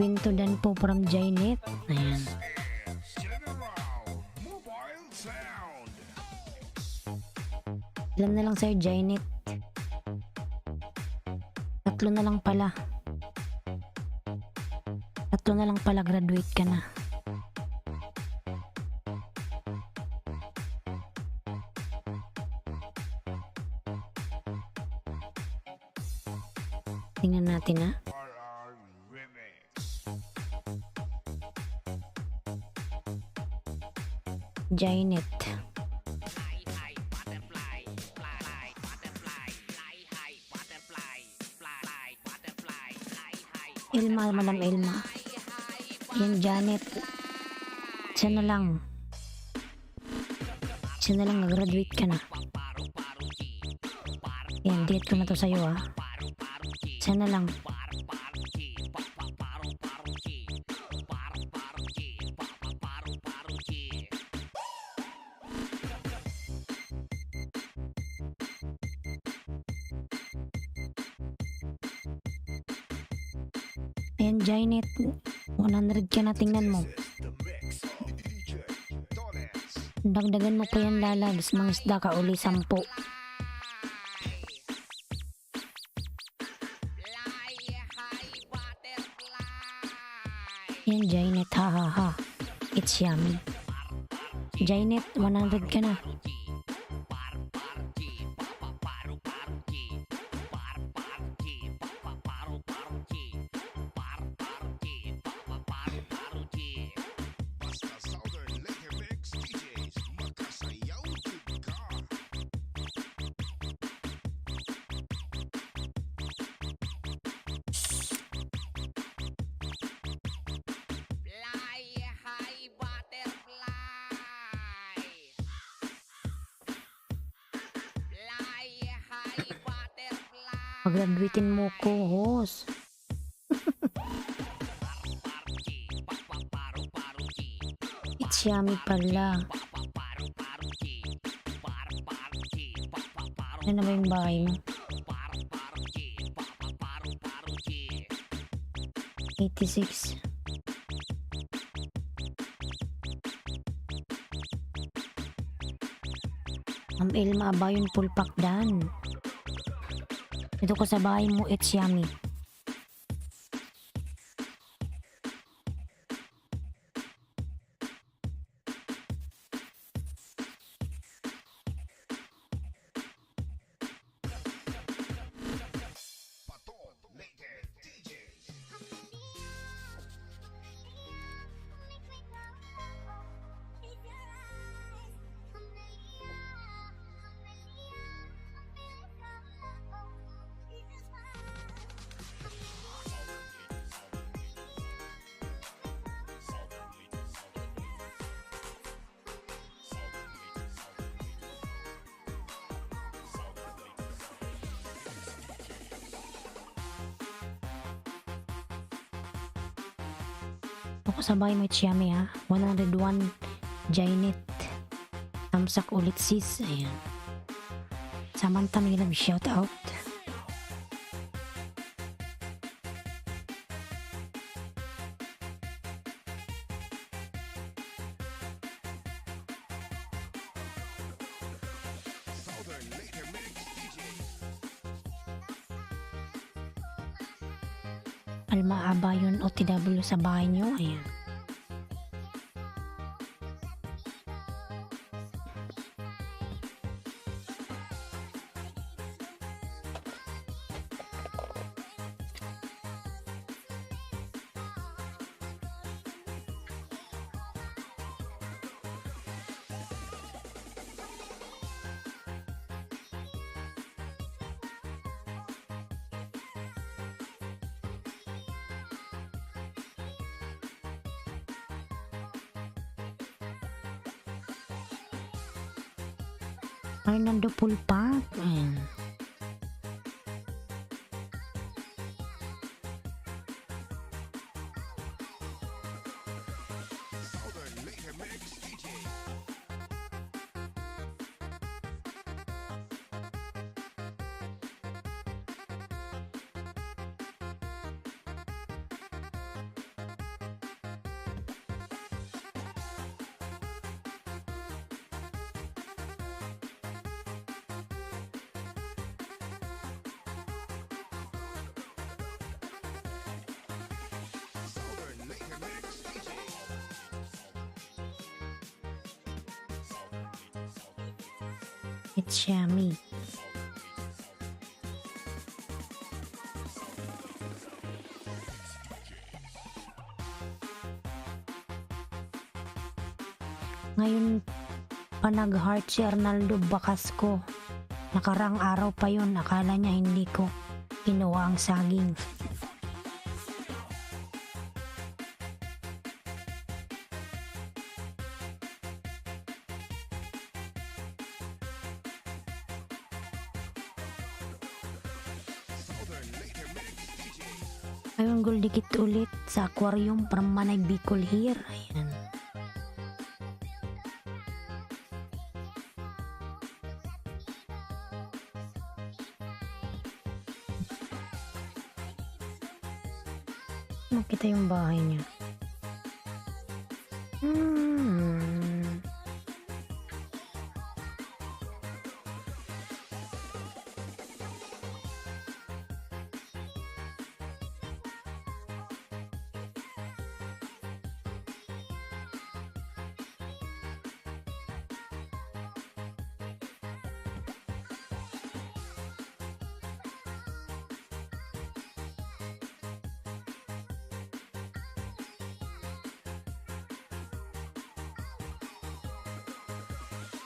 Kwento dan po from Jainet. Ayan. General Mobile Sound. Ilan na lang sa'yo, Jainet? 3 na lang pala. 3 na lang pala, graduate ka na. Tingnan natin ha. RR Remix. Jainet. Fly high butterfly, fly butterfly, fly high butterfly, fly butterfly, fly high. Ilma, Madam Ilma. Yan, Janet. Siya na lang. Siya na lang, nag-graduate ka na. Yan, date ko na to sa'yo ha. Siya na lang. Ayan, Jainet. 100 ka na, tingnan mo. The mix of DJ Donuts. Dagdagan mo pa yan, lalabs. Mga isda ka uli, 10. Fly high butterfly. Yan, Jainet. Ha, ha, ha. It's yummy. Jainet, 100 ka na. Basta Southern Lake Mix DJs. Makasayaw jud ka. Fly high butterfly. Fly high butterfly. Pag-graduatein mo ko, host. It's yummy pala. Ano na ba yung bahay mo? 86. Ang Ilma, aba yung full pack dan. Ito ko sa bahay mo, it's yummy. Patong Lake DJs. Ako sa bahay mo, it's yummy ha. 101 Jainet. Tamsak ulit sis. Ayan. Samantha may shout out. Southern Lake Mix DJs. Almaaba yun OTW sa bahay nyo. Ayan. Fernando Pulpak. Ayan. Southern Laker Mix DJ. Southern Laker Mix DJ. It's yummy. Ngayon pa nag-heart si Arnaldo Bacasco. Nakarang araw pa yun, akala niya hindi ko kinuha ang saging. Southern Laker Mix DJ. Ngayon gul dikit ulit sa aquarium from Manay Bicol here. Ayan. Makita yung bahay niya.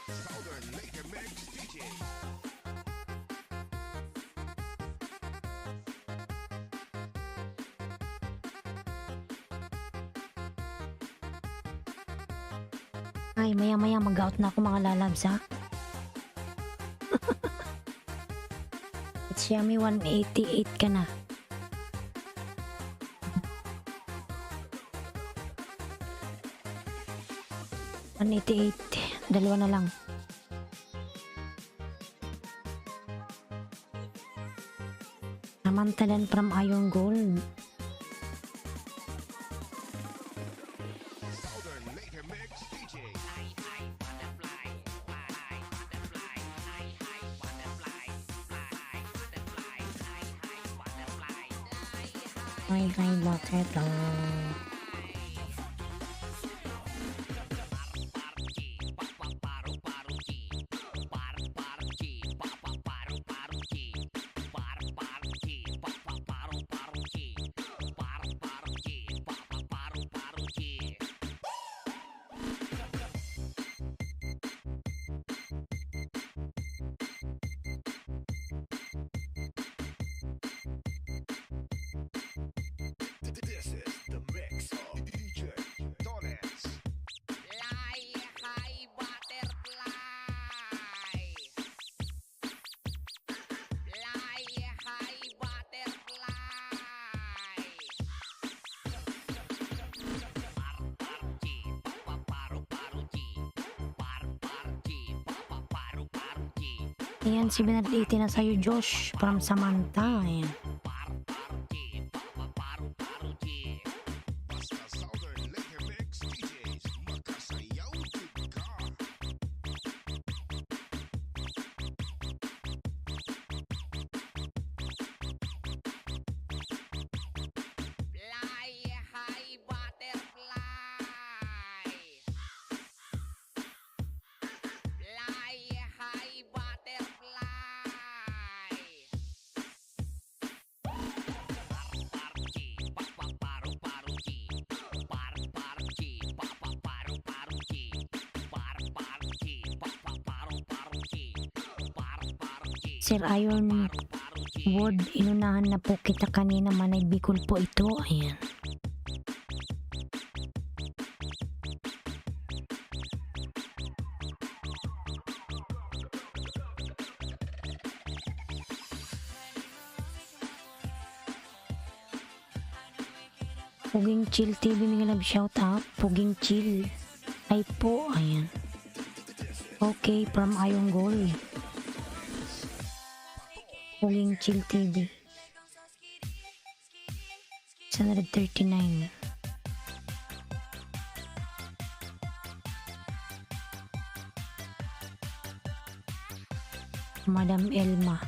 Southern Laker Mix DJ. Ay, maya-maya mag-out na ako mga lalabs ha. It's yummy 188 ka na. Dalawa na lang. Samantalan from Iron Gold. Southern Laker Mix DJ. Fly high butterfly, fly high butterfly, fly high butterfly, fly high butterfly, fly high butterfly, fly high. Ay, butterfly. This is the mix of DJ Dones. Fly high butterfly. Fly high butterfly. Parparchi, papaparu-paruchi. Parparchi, papaparu-paruchi. Ayan, 780 na sa'yo, Josh. From Samantha. Ayan. Parparchi, papaparu-paruchi. Basta Southern Laker Mix DJs. Makasayaw jud ka. Fly high butterfly. Fly high butterfly. Parparchi, papaparu-paruchi. Parparchi, papaparu-paruchi. Parparchi, papaparu-paruchi. Parparchi, Sir Iron papaparu-paruchi. Wood, inunahan na po kita kanina. Manay Bicol po ito. Ayan. Puging Chill TV, may love shout out. Puging Chill. Ay po, ayan. Okay, from Ayong Gold. Puging Chill TV. 639. Madam Elma.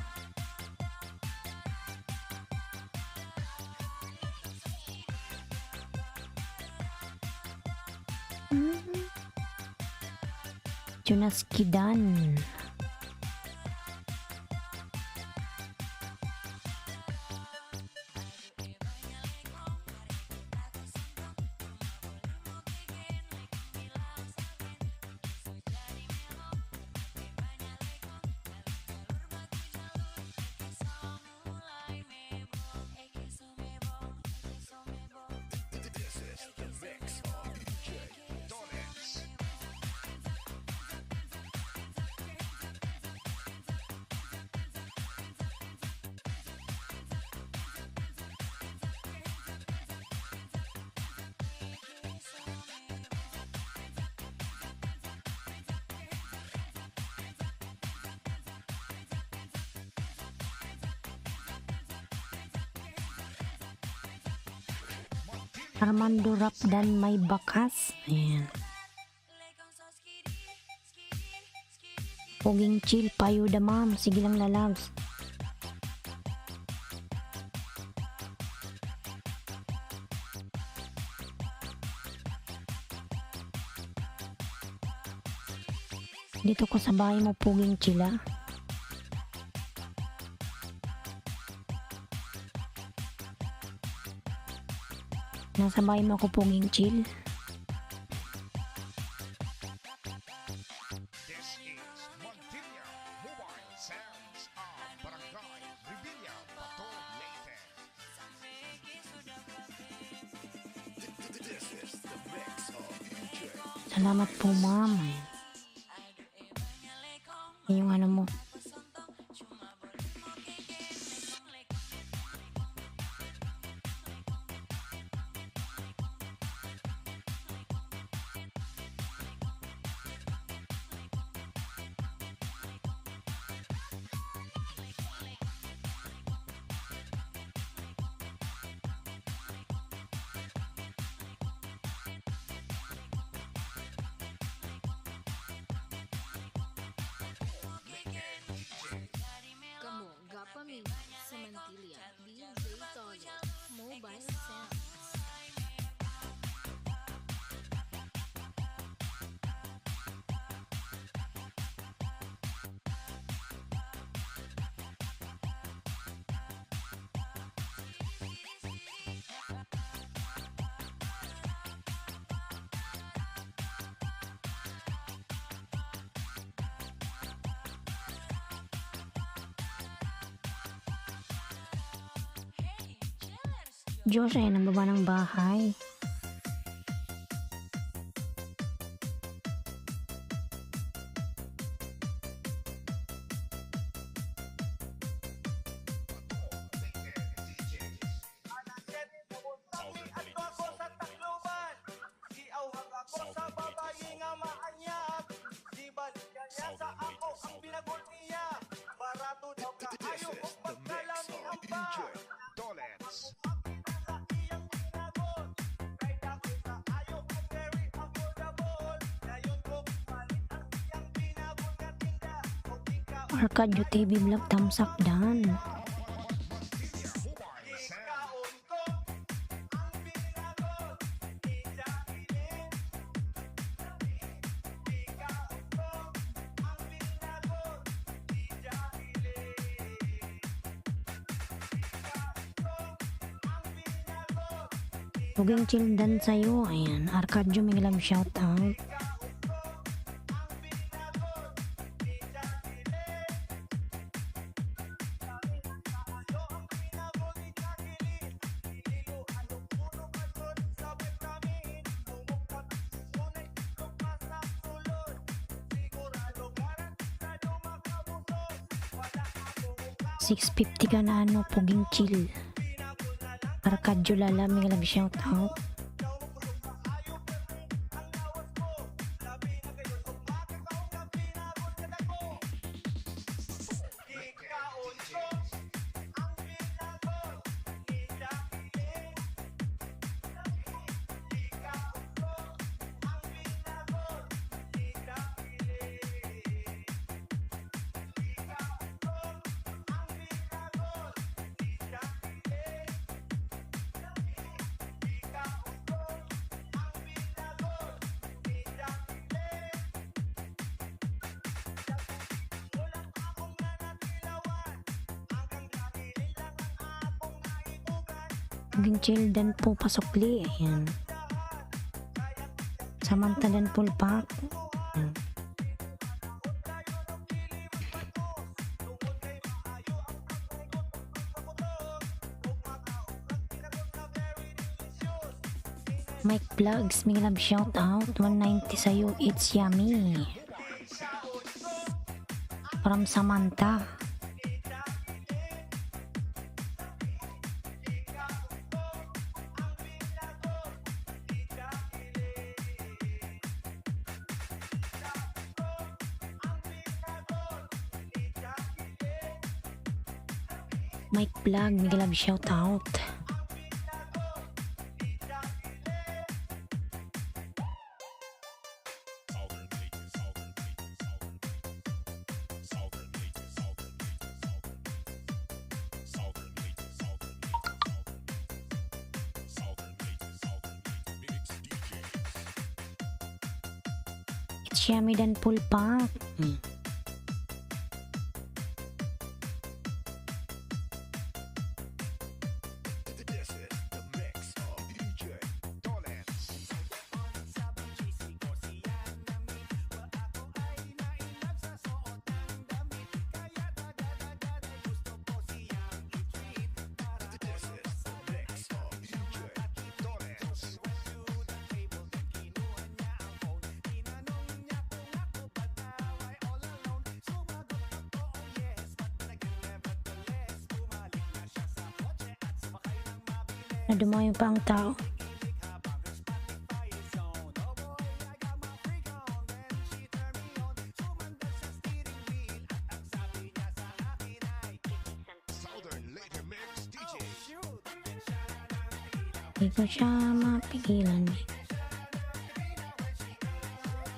Jonas Kidan. Armando Rapdan May Bakas. Ayan. Puging Chill, Payuda ma'am. Sige lang lalabs. Dito ko sa bahay mo, Puging Chill, ah. Nasa bahay mo ako, Puging Chill. This is Montilla Mobile Sounds of Barangay Revilla, Bato, Leyte. This is the mix of DJ. Salamat po, ma'am. Yung ano mo. Kamu, Gapami, Samantilla, DJ Toyo, Mobile Sounds. Diyos, ay nang baba ng bahay. Dolets. Arcadio TV Vlog, thumbs up dan. Puging Chill dan sa'yo. Ayan, Arcadio, may love shout out. $650 ka na ano, Puging Chill. Arcadio Lala, may nag-shoutout. Maging chill din po pasukli. Ayan. Samantha din po pak. Ayan. Mike Plugs, may love shout out. 190 sa'yo, it's yummy. From Samantha. Mike Plug, may love shout out. It's yummy dan full pack. This is the mix of DJ Dolens. This is the mix of DJ Dolens. Nadumayo pa ang tao. Southern Later Mix DJ. Hindi ko siya mapigilan.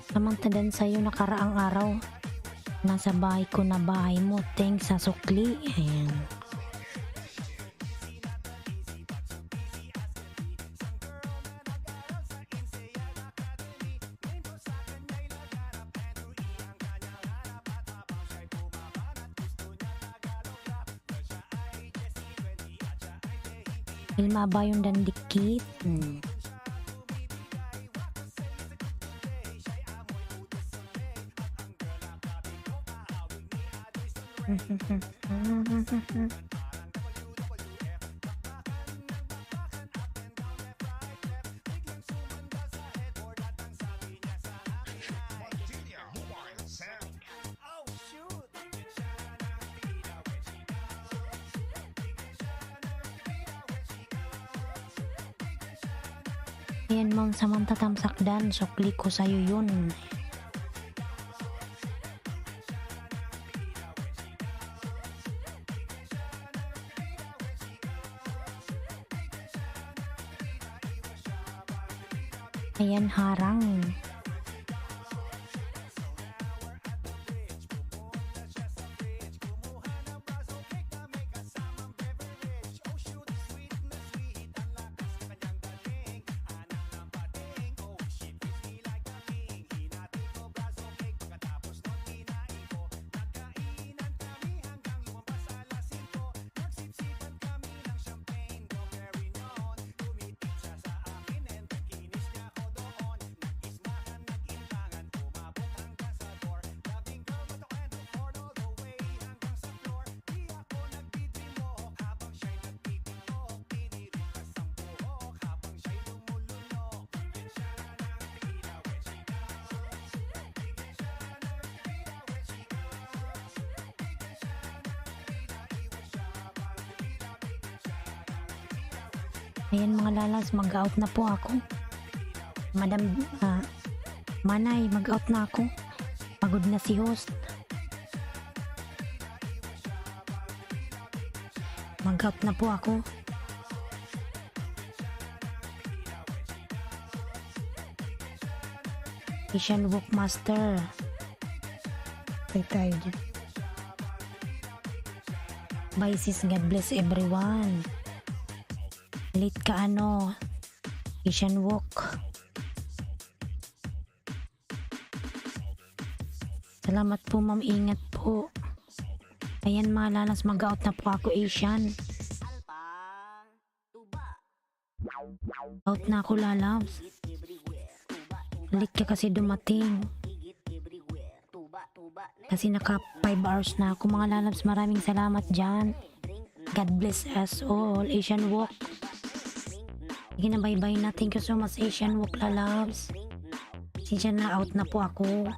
Samantha din sa'yo nakaraang araw. Nasa bahay ko na bahay mo. Thanks sa sukli. Ayan. Ilma ba yung dandikit? Montilla Mobile Sound. Ayan ma'am, Samantha Tamsakdan, sukli ko sa'yo yun. Ayan, harang. Ayan mga lalas, mag-out na po ako. Madam, Manay, mag-out na ako. Pagod na si host. Mag-out na po ako. Asian Walk Master. Tay tayo dyan. Bye sis, God bless everyone. Late ka Asian Walk. Salamat po ma'am, ingat po. Ayan mga lalas, mag-out na po ako Asian. Alpa, tuba, Out na ako lalabs. everywhere. Tuba, tuba, Late ka kasi dumating. higit everywhere. Tuba, tuba, Kasi naka 5 hours na ako mga lalabs. Maraming salamat dyan. God bless us all. Asian Walk. Sige na, bye bye na. Thank you so much Asian Walk lalabs. Sinsya na, out na po ako.